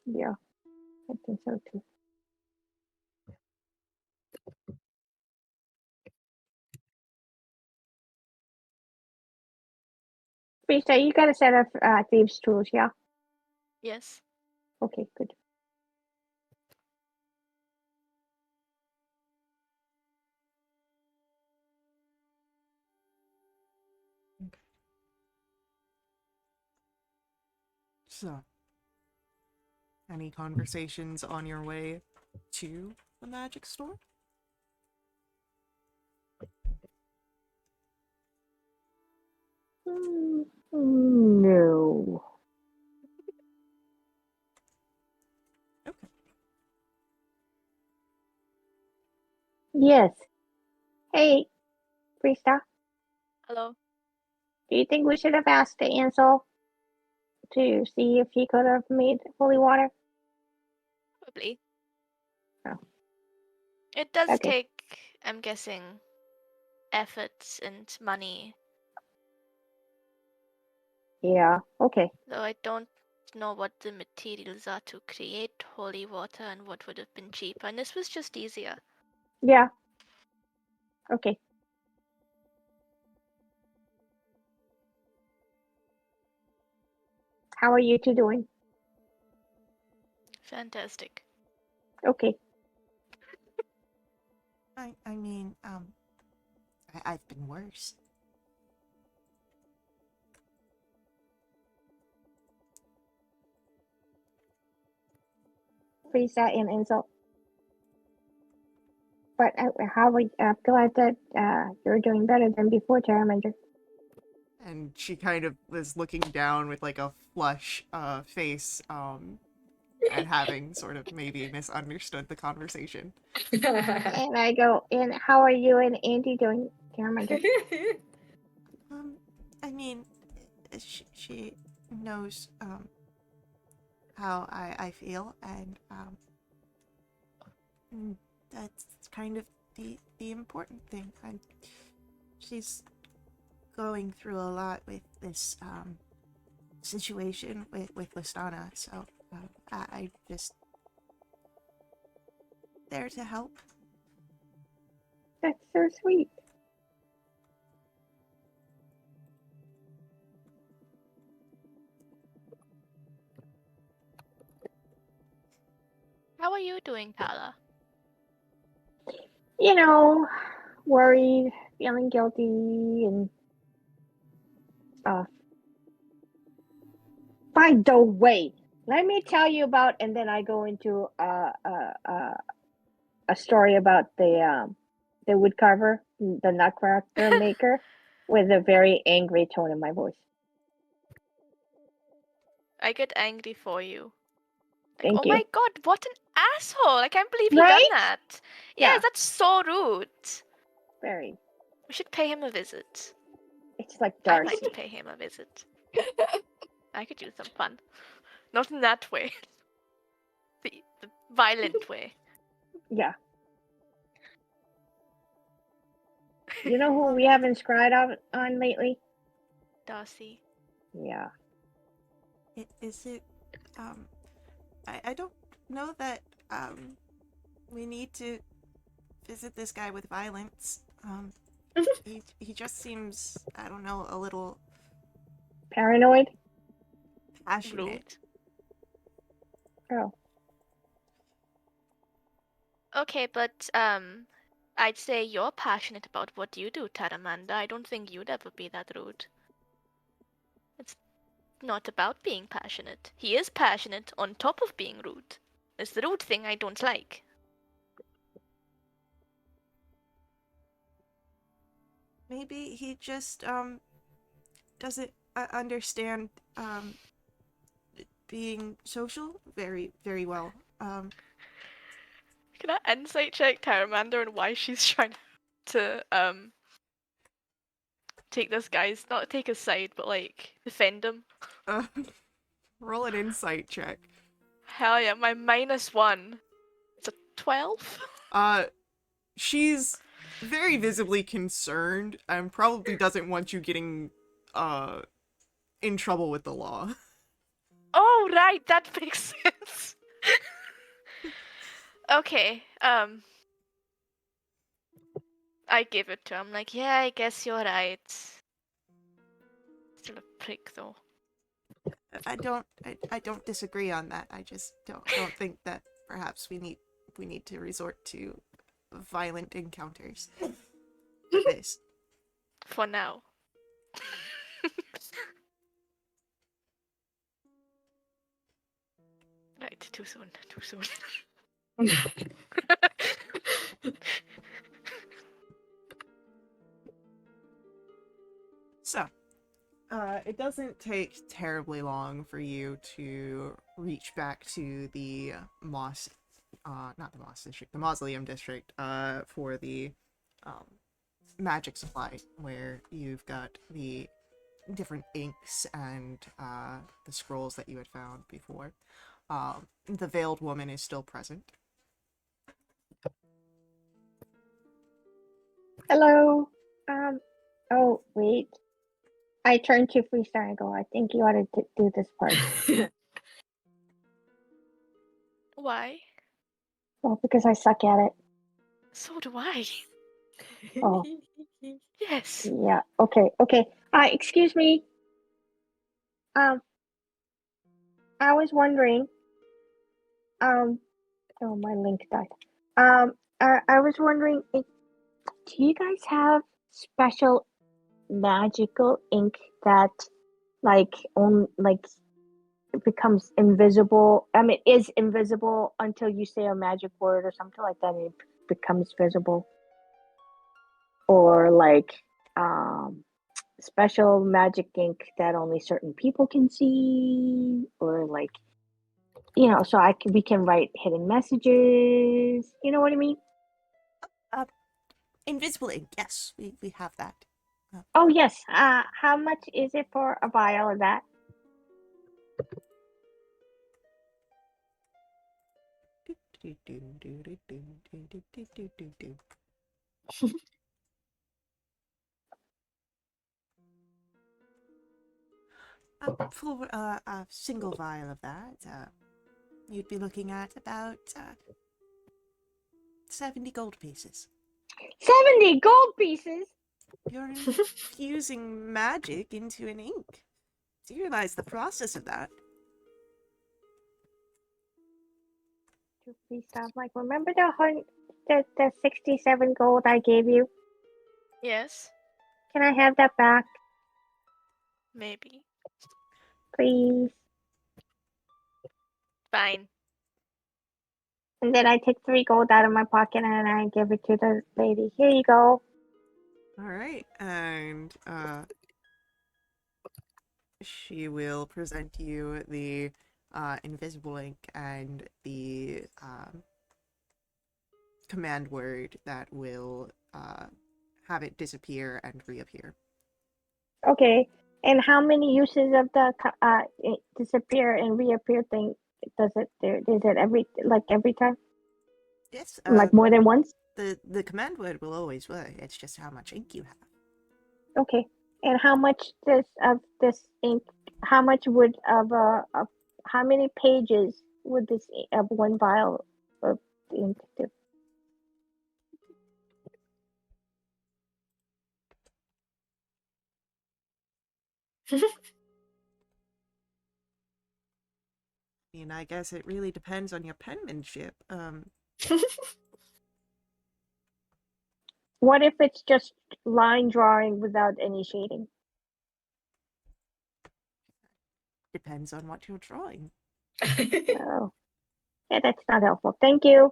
Yeah, I think so too. Lisa, you got a set of thieves' tools, yeah? Yes. Okay, good. So, any conversations on your way to the magic store? No. Okay. Yes. Hey, Krista, Hello. do you think we should have asked the Ansel to see if he could have made holy water? Probably. Oh. It does Okay. take, I'm guessing, efforts and money, Yeah, okay. though I don't know what the materials are to create holy water and what would have been cheaper, and this was just easier. Yeah. Okay. How are you two doing? Fantastic. Okay. I mean, I've been worse. Krista and Ansel. But I'm glad that you're doing better than before, Terramander. And she kind of was looking down with like a flush face, and having sort of maybe misunderstood the conversation. And I go, and how are you and Andy doing, Terramander? I mean, she knows how I feel, and that's kind of the important thing. She's going through a lot with this situation with Listana, so I just there to help. That's so sweet. How are you doing, Tala? You know, worried, feeling guilty, and stuff. By the way, let me tell you about, and then I go into a story about the woodcarver, the nutcracker maker, with a very angry tone in my voice. I get angry for you. Like, Thank oh you. my god, what an asshole! I can't believe he done Right? that. Yeah. Yes, that's so rude. Very. We should pay him a visit. It's like I'd like Darcy. to pay him a visit. I could use some fun. Not in that way. The violent way. Yeah. You know who we haven't scryed on lately? Darcy. Yeah. Is it I don't know that we need to visit this guy with violence. He just seems, I don't know, a little Paranoid? passionate. Rude. Oh. Okay, but I'd say you're passionate about what you do, Taramanda. I don't think you'd ever be that rude. It's not about being passionate. He is passionate on top of being rude. It's the rude thing I don't like. Maybe he just doesn't understand being social very well. Can I insight check Taramanda and why she's trying to take this guy's, not take his side, but like defend him? Uh, roll an insight check. Hell yeah, my -1. It's a 12? She's very visibly concerned and probably doesn't want you getting in trouble with the law. Oh, right, that makes sense. Okay, I give it to him. Like, yeah, I guess you're right. Still a prick, though. I don't disagree on that. I just don't think that perhaps we need to resort to violent encounters. This. For now. Right, too soon. Too soon. So, it doesn't take terribly long for you to reach back to the not the Moss District, the Mausoleum District, for the magic supply, where you've got the different inks and the scrolls that you had found before. The Veiled Woman is still present. Hello. Oh, wait. I turned to Freestyle and go, I think you ought to do this part. Why? Well, because I suck at it. So do I. Oh. Yes. Yeah. Okay. Excuse me. I was wondering. Oh, my link died. I was wondering, do you guys have special magical ink that, like, it becomes invisible? I mean, is invisible until you say a magic word or something like that, and it becomes visible, or like, special magic ink that only certain people can see, or like, so we can write hidden messages. You know what I mean? Invisible ink, yes, we have that. Oh yes. How much is it for a vial of that? For a single vial of that, you'd be looking at about 70 gold pieces. 70 gold pieces. You're infusing magic into an ink. Do you realize the process of that? Please stop. Like, remember the 67 gold I gave you? Yes. Can I have that back, Maybe. please? Fine. And then I take 3 gold out of my pocket and I give it to the lady. Here you go. Alright, and she will present you the invisible ink and the command word that will have it disappear and reappear. Okay. And how many uses of the disappear and reappear thing does it do? Is it every time? Yes, Like more than once? the command word will always work. It's just how much ink you have. Okay. And how much of this ink? How much would how many pages would this of one vial of ink do? I guess it really depends on your penmanship. What if it's just line drawing without any shading? Depends on what you're drawing. Oh, yeah, that's not helpful. Thank you.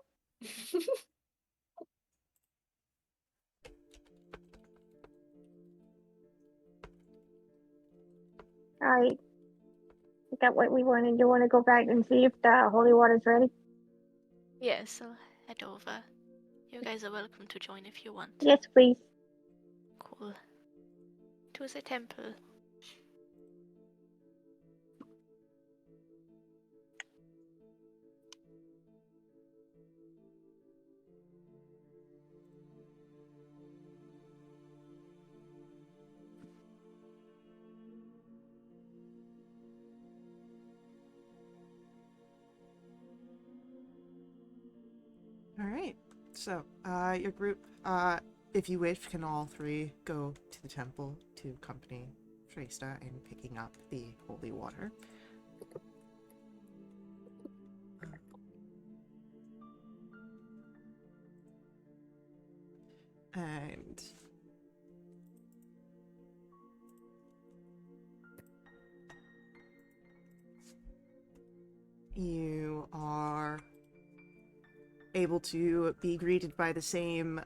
All right. Is that what we wanted? You want to go back and see if the holy water's ready? Yes, I'll head over. You guys are welcome to join if you want. Yes, please. Cool. To the temple. All right. So, your group, if you wish, can all three go to the temple to accompany Shrestha in picking up the holy water. And you able to be greeted by the same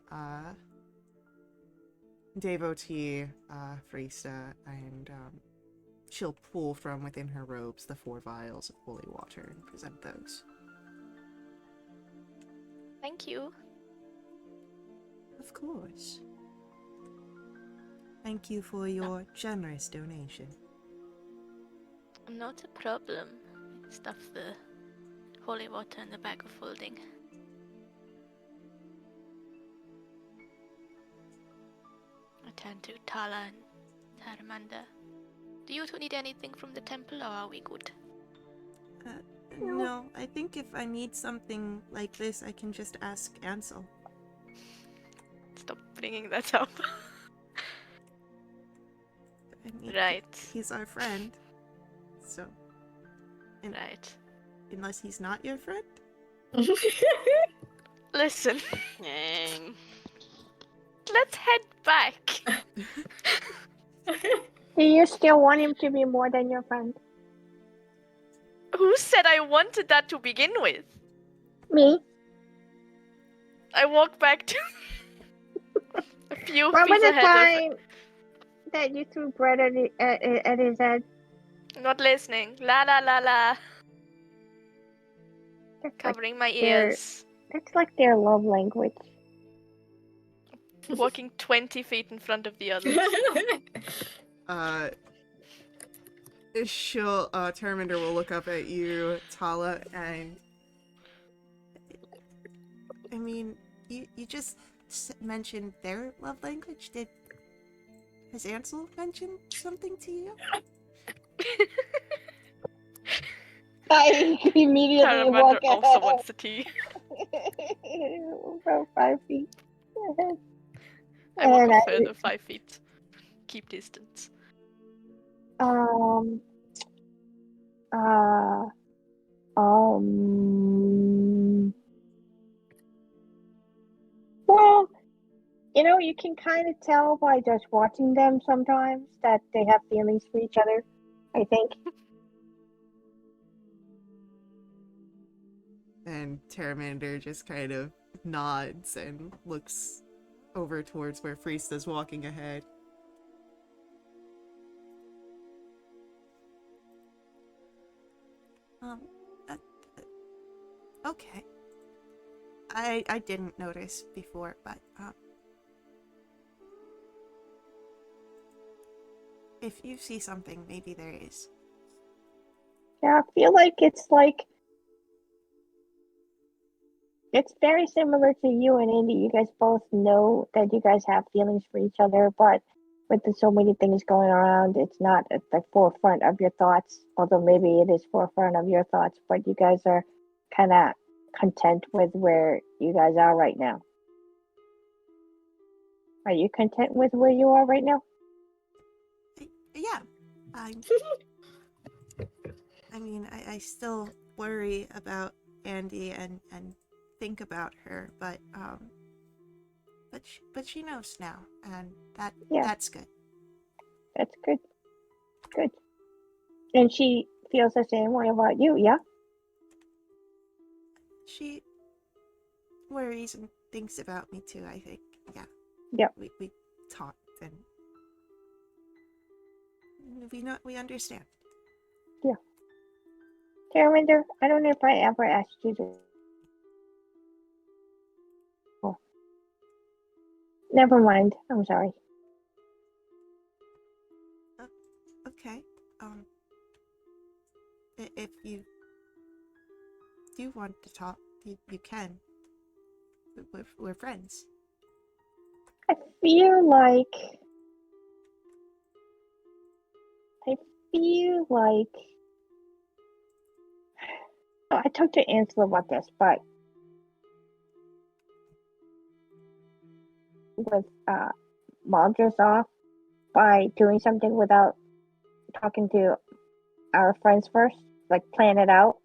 devotee, Frista, and she'll pull from within her robes the 4 vials of holy water and present those. Thank you. Of course. Thank you for your generous donation. Not a problem. Stuff the holy water in the bag of holding. I turn to Tala and Taramanda. Do you two need anything from the temple, or are we good? No, I think if I need something like this, I can just ask Ansel. Stop bringing that up. I mean, Right. he's our friend. So, Right. unless he's not your friend? Listen, Dang. let's head back. Do you still want him to be more than your friend? Who said I wanted that to begin with? Me? I walk back to a few Remember feet the ahead time that you threw bread at his head? of. Not listening. La la la la. That's Covering my their- ears. That's like their love language. Walking 20 feet in front of the others. Terminder will look up at you, Tala, and... I mean, you just mentioned their love language. Has Ansel mentioned something to you? I immediately walk Taramander also wants a tea. about 5 feet. I walk And a further 5 feet. Keep distance. um, uh, well, you can kind of tell by just watching them sometimes that they have feelings for each other, I think. And Terminder just kind of nods and looks over towards where Frista's walking ahead. Okay. I didn't notice before, but if you see something, maybe there is. Yeah, I feel it's very similar to you and Andy. You guys both know that you guys have feelings for each other, but with so many things going around, it's not at the forefront of your thoughts. Although maybe it is forefront of your thoughts, but you guys are kind of content with where you guys are right now. Are you content with where you are right now? Yeah. I mean, I still worry about Andy and think about her, but she knows now, and that's good. That's good. Good. And she feels the same way about you, yeah? She worries and thinks about me too, I think. Yeah. Yep. We talked and we understand. Yeah. Terminder, I don't know if I ever asked you to. Oh. Never mind. I'm sorry. Okay. If you do want to talk, you can. We're friends. I feel like oh, I talked to Ansel about this, but with Maldras off by doing something without talking to our friends first, like plan it out,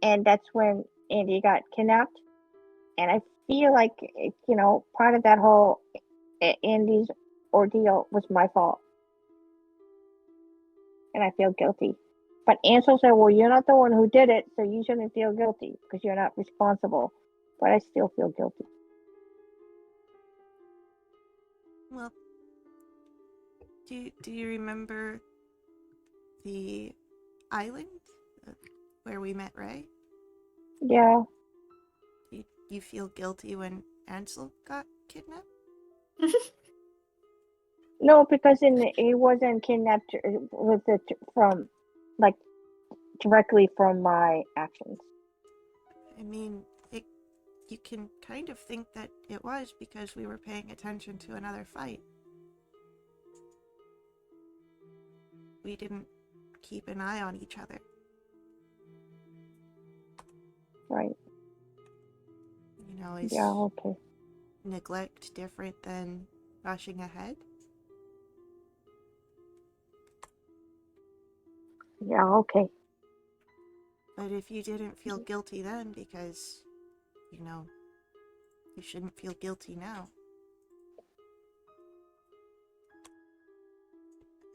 and that's when Andy got kidnapped. And I feel like part of that whole Andy's ordeal was my fault, and I feel guilty. But Ansel said, "Well, you're not the one who did it, so you shouldn't feel guilty because you're not responsible." but I still feel guilty. Well, do you remember the island where we met Ray? Yeah. Do you feel guilty when Ansel got kidnapped? No, because it wasn't kidnapped with it from, like, directly from my actions. I mean, you can kind of think that it was because we were paying attention to another fight. We didn't keep an eye on each other. Right. You know, is Yeah, okay. neglect different than rushing ahead? Yeah, okay. But if you didn't feel guilty then because, you know, you shouldn't feel guilty now.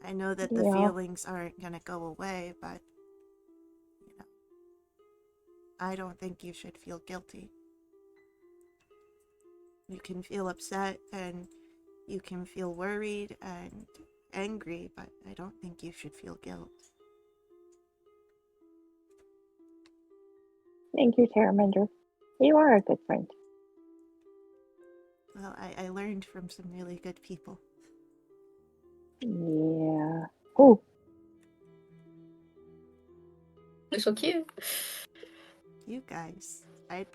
I know that the Yeah. feelings aren't gonna go away, but, you know, I don't think you should feel guilty. You can feel upset and you can feel worried and angry, but I don't think you should feel guilt. Thank you, Terramander. You are a good friend. Well, I learned from some really good people. Yeah. Oh, Looks so cute. You guys. I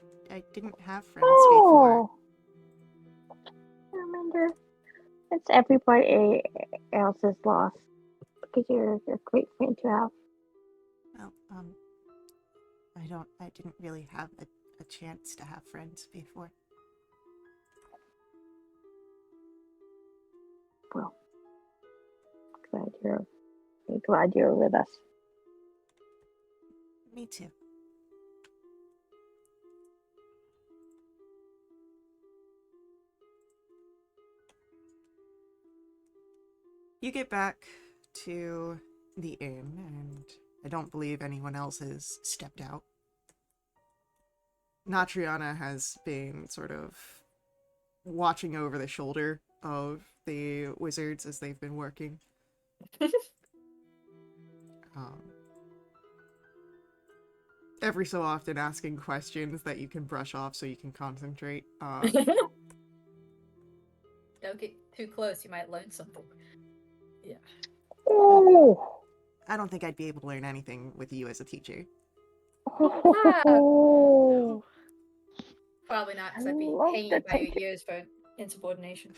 didn't have friends before. Terramander. It's everybody else's loss. Because you're a great friend to have. Well, I didn't really have a chance to have friends before. Well, glad you're with us. Me too. You get back to the inn, and I don't believe anyone else has stepped out. Natriana has been sort of watching over the shoulder of the wizards as they've been working. Every so often asking questions that you can brush off so you can concentrate. Don't get too close, you might learn something. Yeah. Oh! I don't think I'd be able to learn anything with you as a teacher. Oh! Probably not, because I I'd be love hanging the by your teacher. ears for insubordination.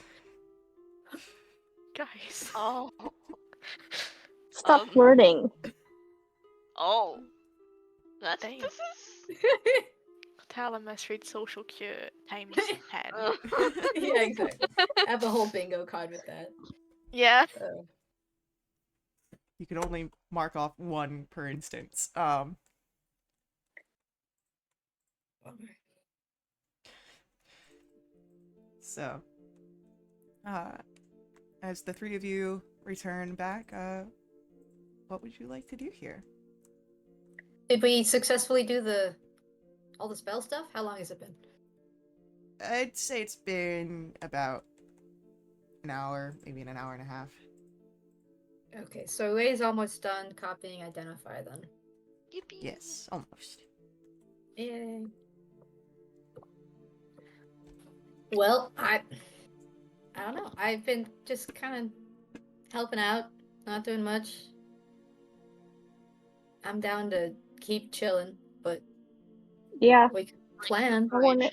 Guys. Oh. Stop flirting. Oh. That's Damn. this is. Tell him must read social cue times 10. Yeah, exactly. I have a whole bingo card with that. Yeah. You can only mark off one per instance. So, as the three of you return back, what would you like to do here? Did we successfully do all the spell stuff? How long has it been? I'd say it's been about an hour, maybe an hour and a half. Okay, so Ray's almost done copying Identify then. Yippee. Yes, almost. Yay. Well, I don't know. I've been just kind of helping out, not doing much. I'm down to keep chilling, but Yeah, we can plan. I wanna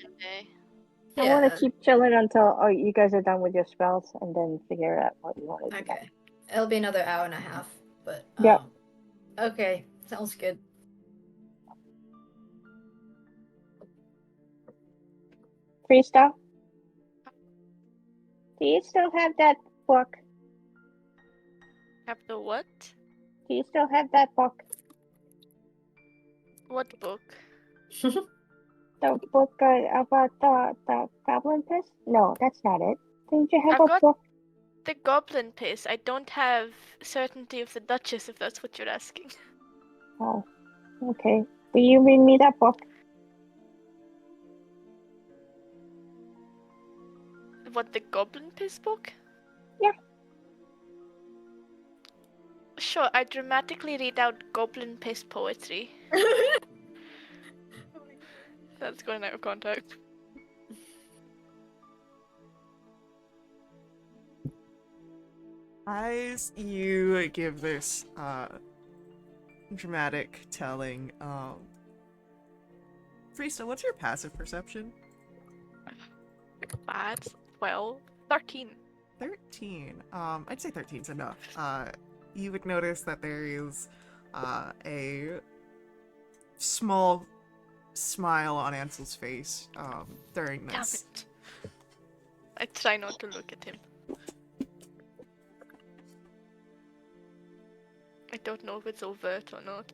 Day. keep chilling until you guys are done with your spells, and then figure out what you want to do. Okay. It'll be another hour and a half, but Yep. Okay, sounds good. Krista, do you still have that book? Have the what? Do you still have that book? What book? The book about the goblin piss? No, that's not it. Didn't you have I've a got book? the goblin piss. I don't have certainty of the Duchess, if that's what you're asking. Oh, okay. Will you read me that book? what, the Goblin Piss book? Yeah. Sure, I dramatically read out Goblin Piss poetry. Oh my God. That's going out of context. As you give this dramatic telling, Friesta, what's your passive perception? Bad. 12. 13. 13. I'd say 13's enough. You would notice that there is a small smile on Ansel's face during Damn this. it. I try not to look at him. I don't know if it's overt or not.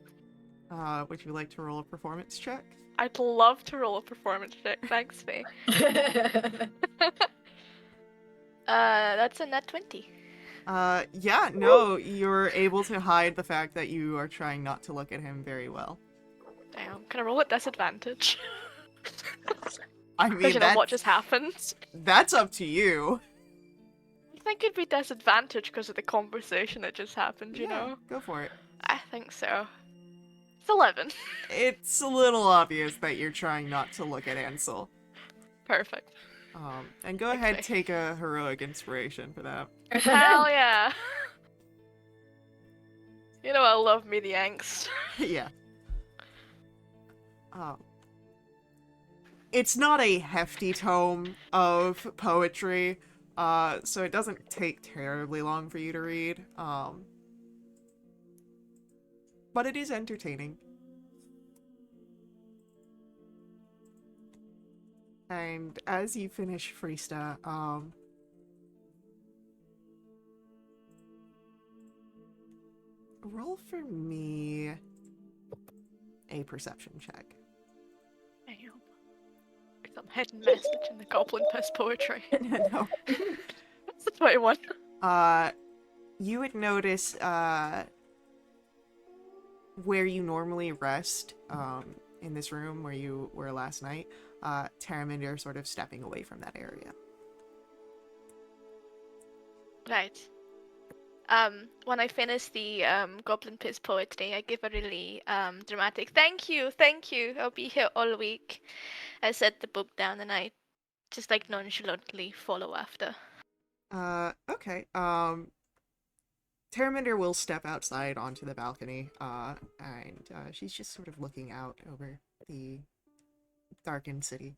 Would you like to roll a performance check? I'd love to roll a performance check. Thanks, Faye. That's a nat 20. Yeah, no, you're able to hide the fact that you are trying not to look at him very well. Damn. Can I roll at disadvantage? I Because mean, you know what just happened? that's up to you. I think it'd be disadvantage because of the conversation that just happened, you Yeah, know? go for it. I think so. It's 11. It's a little obvious that you're trying not to look at Ansel. Perfect. And go ahead, Okay. take a heroic inspiration for that. Hell yeah. You know I love me the angst. Yeah. It's not a hefty tome of poetry, so it doesn't take terribly long for you to read. But it is entertaining. And as you finish Friesta, roll for me a perception check. Damn. Some hidden message in the Goblin Piss poetry. No. That's the 21. You would notice, where you normally rest, in this room where you were last night, Terraminder sort of stepping away from that area. Right. When I finish the Goblin Piss poetry, I give a really dramatic thank you, I'll be here all week. I set the book down and I just like nonchalantly follow after. Okay. Terraminder will step outside onto the balcony, and she's just sort of looking out over the darkened city.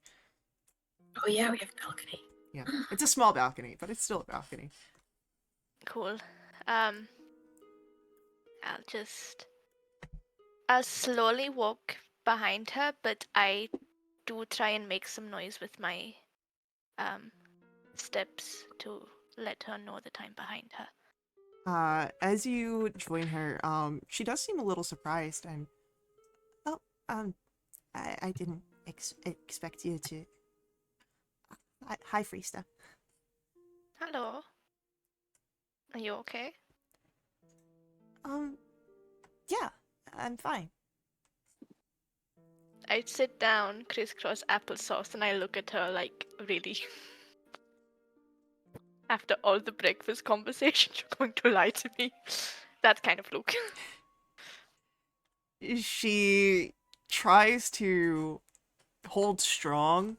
Oh yeah, we have a balcony. Yeah, it's a small balcony, but it's still a balcony. Cool. I'll slowly walk behind her, but I do try and make some noise with my steps to let her know that I'm behind her. As you join her, she does seem a little surprised and, I didn't expect you to. Hi, Friesta. Hello. Are you okay? Yeah, I'm fine. I sit down, crisscross applesauce, and I look at her like, really? After all the breakfast conversation, you're going to lie to me? That kind of look. She tries to hold strong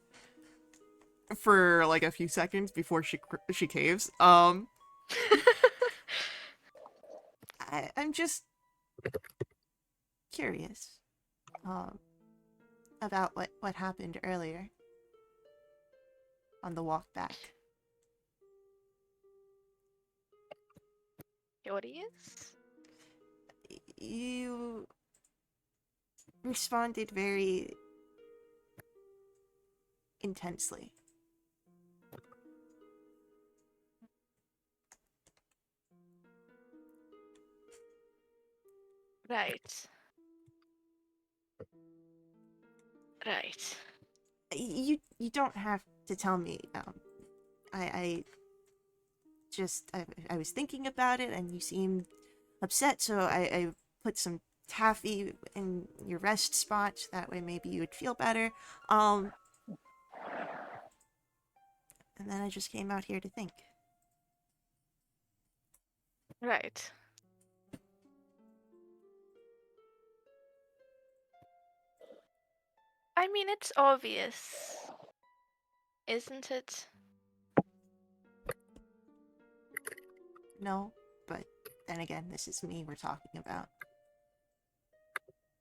for like a few seconds before she caves. I'm just curious about what happened earlier on the walk back. Curious? You responded very intensely. Right. Right. You don't have to tell me. I was thinking about it and you seemed upset, so I put some taffy in your rest spot. That way maybe you would feel better. And then I just came out here to think. Right. I mean, it's obvious, isn't it? No, but then again, this is me we're talking about.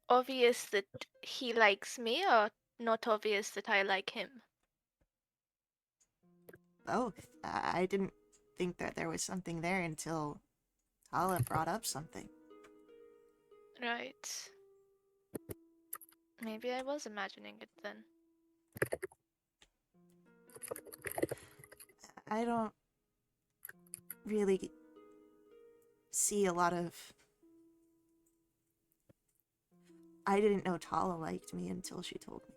Obvious that he likes me, or not obvious that I like him? Both. I didn't think that there was something there until Tala brought up something. Right. Maybe I was imagining it then. I don't really see a lot of... I didn't know Tala liked me until she told me.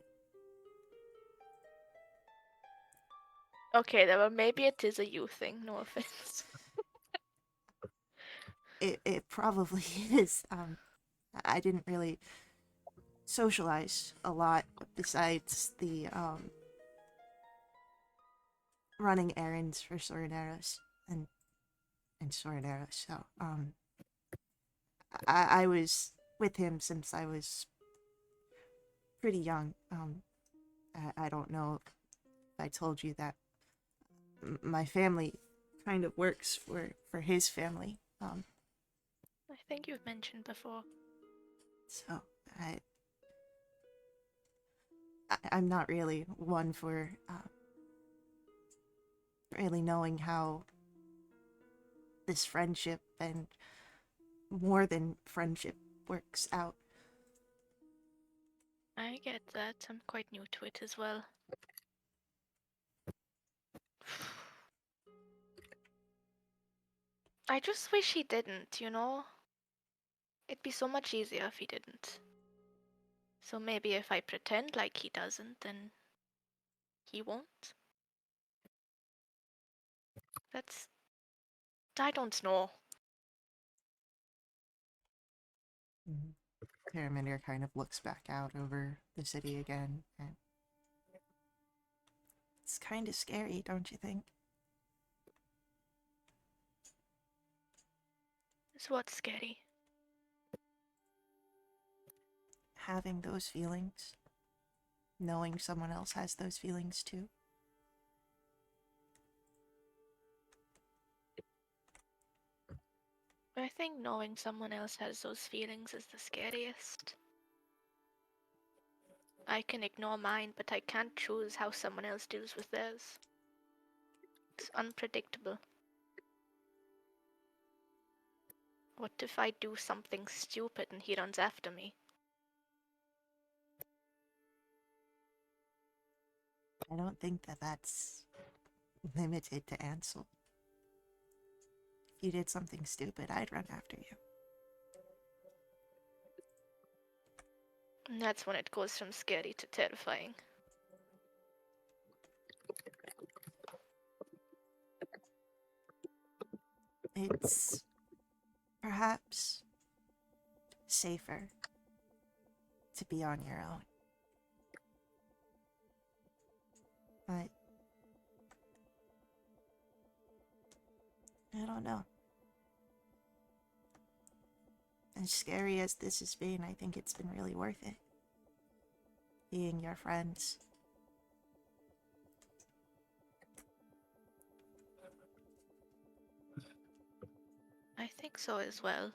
Okay, well, maybe it is a you thing, no offense. It probably is. I didn't really socialize a lot besides the running errands for Sorneros and Sorneros. So I was with him since I was pretty young. I don't know if I told you that my family kind of works for his family. I think you've mentioned before. So I'm not really one for really knowing how this friendship and more than friendship works out. I get that. I'm quite new to it as well. I just wish he didn't, you know? It'd be so much easier if he didn't. So maybe if I pretend like he doesn't, then he won't? That's... I don't know. Paraminder kind of looks back out over the city again, and it's kind of scary, don't you think? Is what's scary? Having those feelings, knowing someone else has those feelings too. I think knowing someone else has those feelings is the scariest. I can ignore mine, but I can't choose how someone else deals with theirs. It's unpredictable. What if I do something stupid and he runs after me? I don't think that that's limited to Ansel. If you did something stupid, I'd run after you. And that's when it goes from scary to terrifying. It's perhaps safer to be on your own. But I don't know. As scary as this has been, I think it's been really worth it. Being your friends. I think so as well.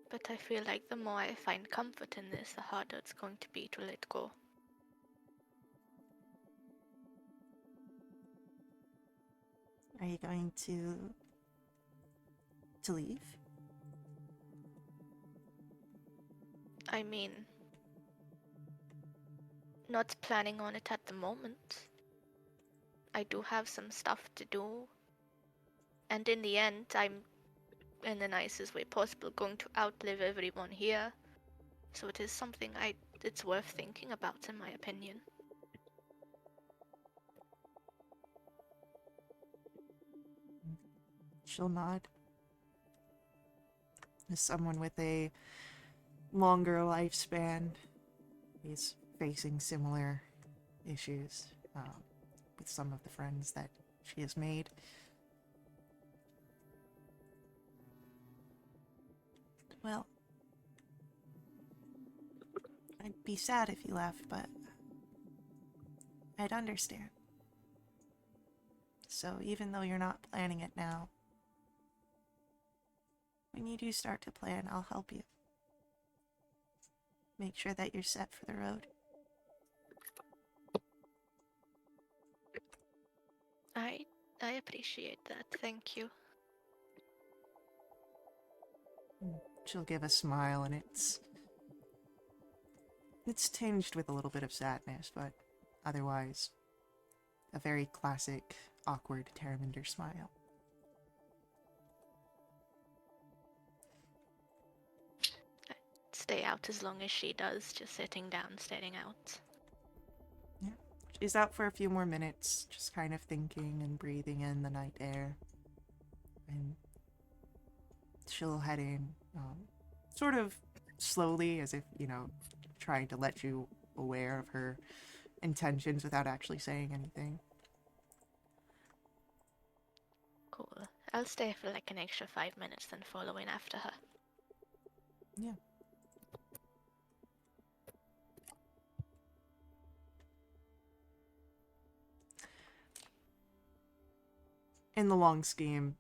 But I feel like the more I find comfort in this, the harder it's going to be to let go. Are you going to leave? I mean, not planning on it at the moment. I do have some stuff to do. And in the end, I'm, in the nicest way possible, going to outlive everyone here. So it is something it's worth thinking about, in my opinion. She'll nod. As someone with a longer lifespan, he's facing similar issues. with some of the friends that she has made. Well, I'd be sad if you left, but I'd understand. So even though you're not planning it now, when you do start to plan, I'll help you. Make sure that you're set for the road. I appreciate that. Thank you. She'll give a smile, and it's tinged with a little bit of sadness, but otherwise a very classic, awkward Terraminder smile. Stay out as long as she does, just sitting down, staring out. Yeah. She's out for a few more minutes, just kind of thinking and breathing in the night air. And she'll head in, sort of slowly, as if, trying to let you aware of her intentions without actually saying anything. Cool. I'll stay for like an extra 5 minutes, then follow in after her. Yeah. In the long scheme,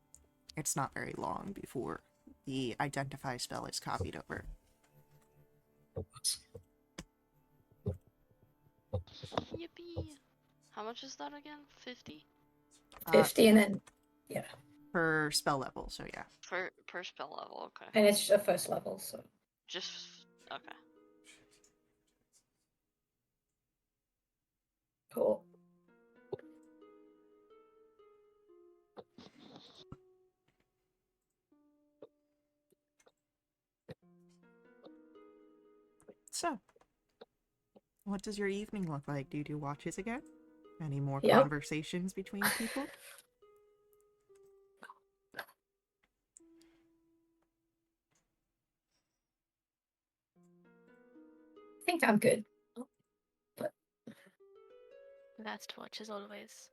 it's not very long before the identify spell is copied over. Yippee! How much is that again? 50? 50 and then, yeah. Per spell level, so yeah. Per spell level, okay. And it's a first level, so. Just okay. Cool. So, what does your evening look like? Do you do watches again? Any more Yep. conversations between people? I think I'm good. Last watch as always.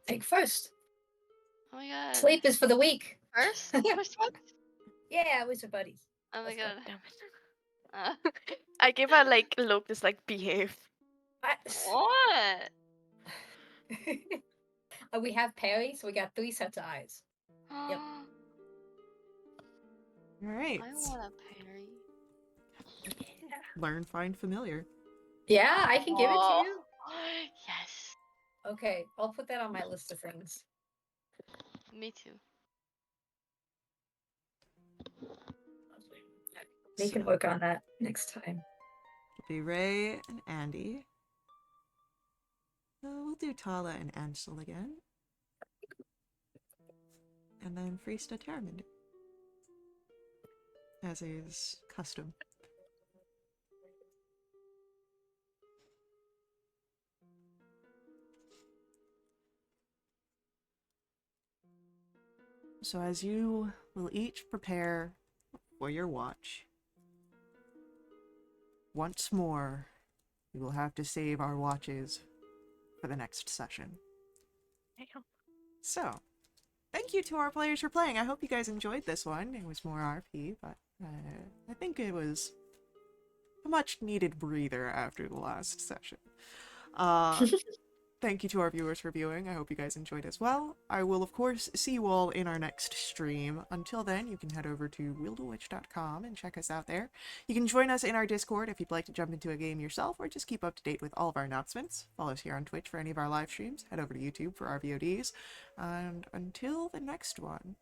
Take first. Oh my god. Sleep is for the weak. First? First one? Yeah, we're some buddies. Oh my Let's go. god. Damn it. I give her like a look that's like behave. What? We have Perry, so we got 3 sets of eyes. Yep. Alright. I want a parry. Learn, find familiar. Yeah, I can give it to Oh. you. Yes. Okay, I'll put that on my list of things. Me too. We can work on that next time. It'll be Ray and Andy. We'll do Tala and Ansel again. And then Freesta Terraminder. As is custom. So as you will each prepare for your watch, once more, we will have to save our watches for the next session. So, thank you to our players for playing. I hope you guys enjoyed this one. It was more RP, but I think it was a much needed breather after the last session. Thank you to our viewers for viewing. I hope you guys enjoyed as well. I will, of course, see you all in our next stream. Until then, you can head over to wildewitch.com and check us out there. You can join us in our Discord if you'd like to jump into a game yourself, or just keep up to date with all of our announcements. Follow us here on Twitch for any of our live streams. Head over to YouTube for our VODs. And until the next one,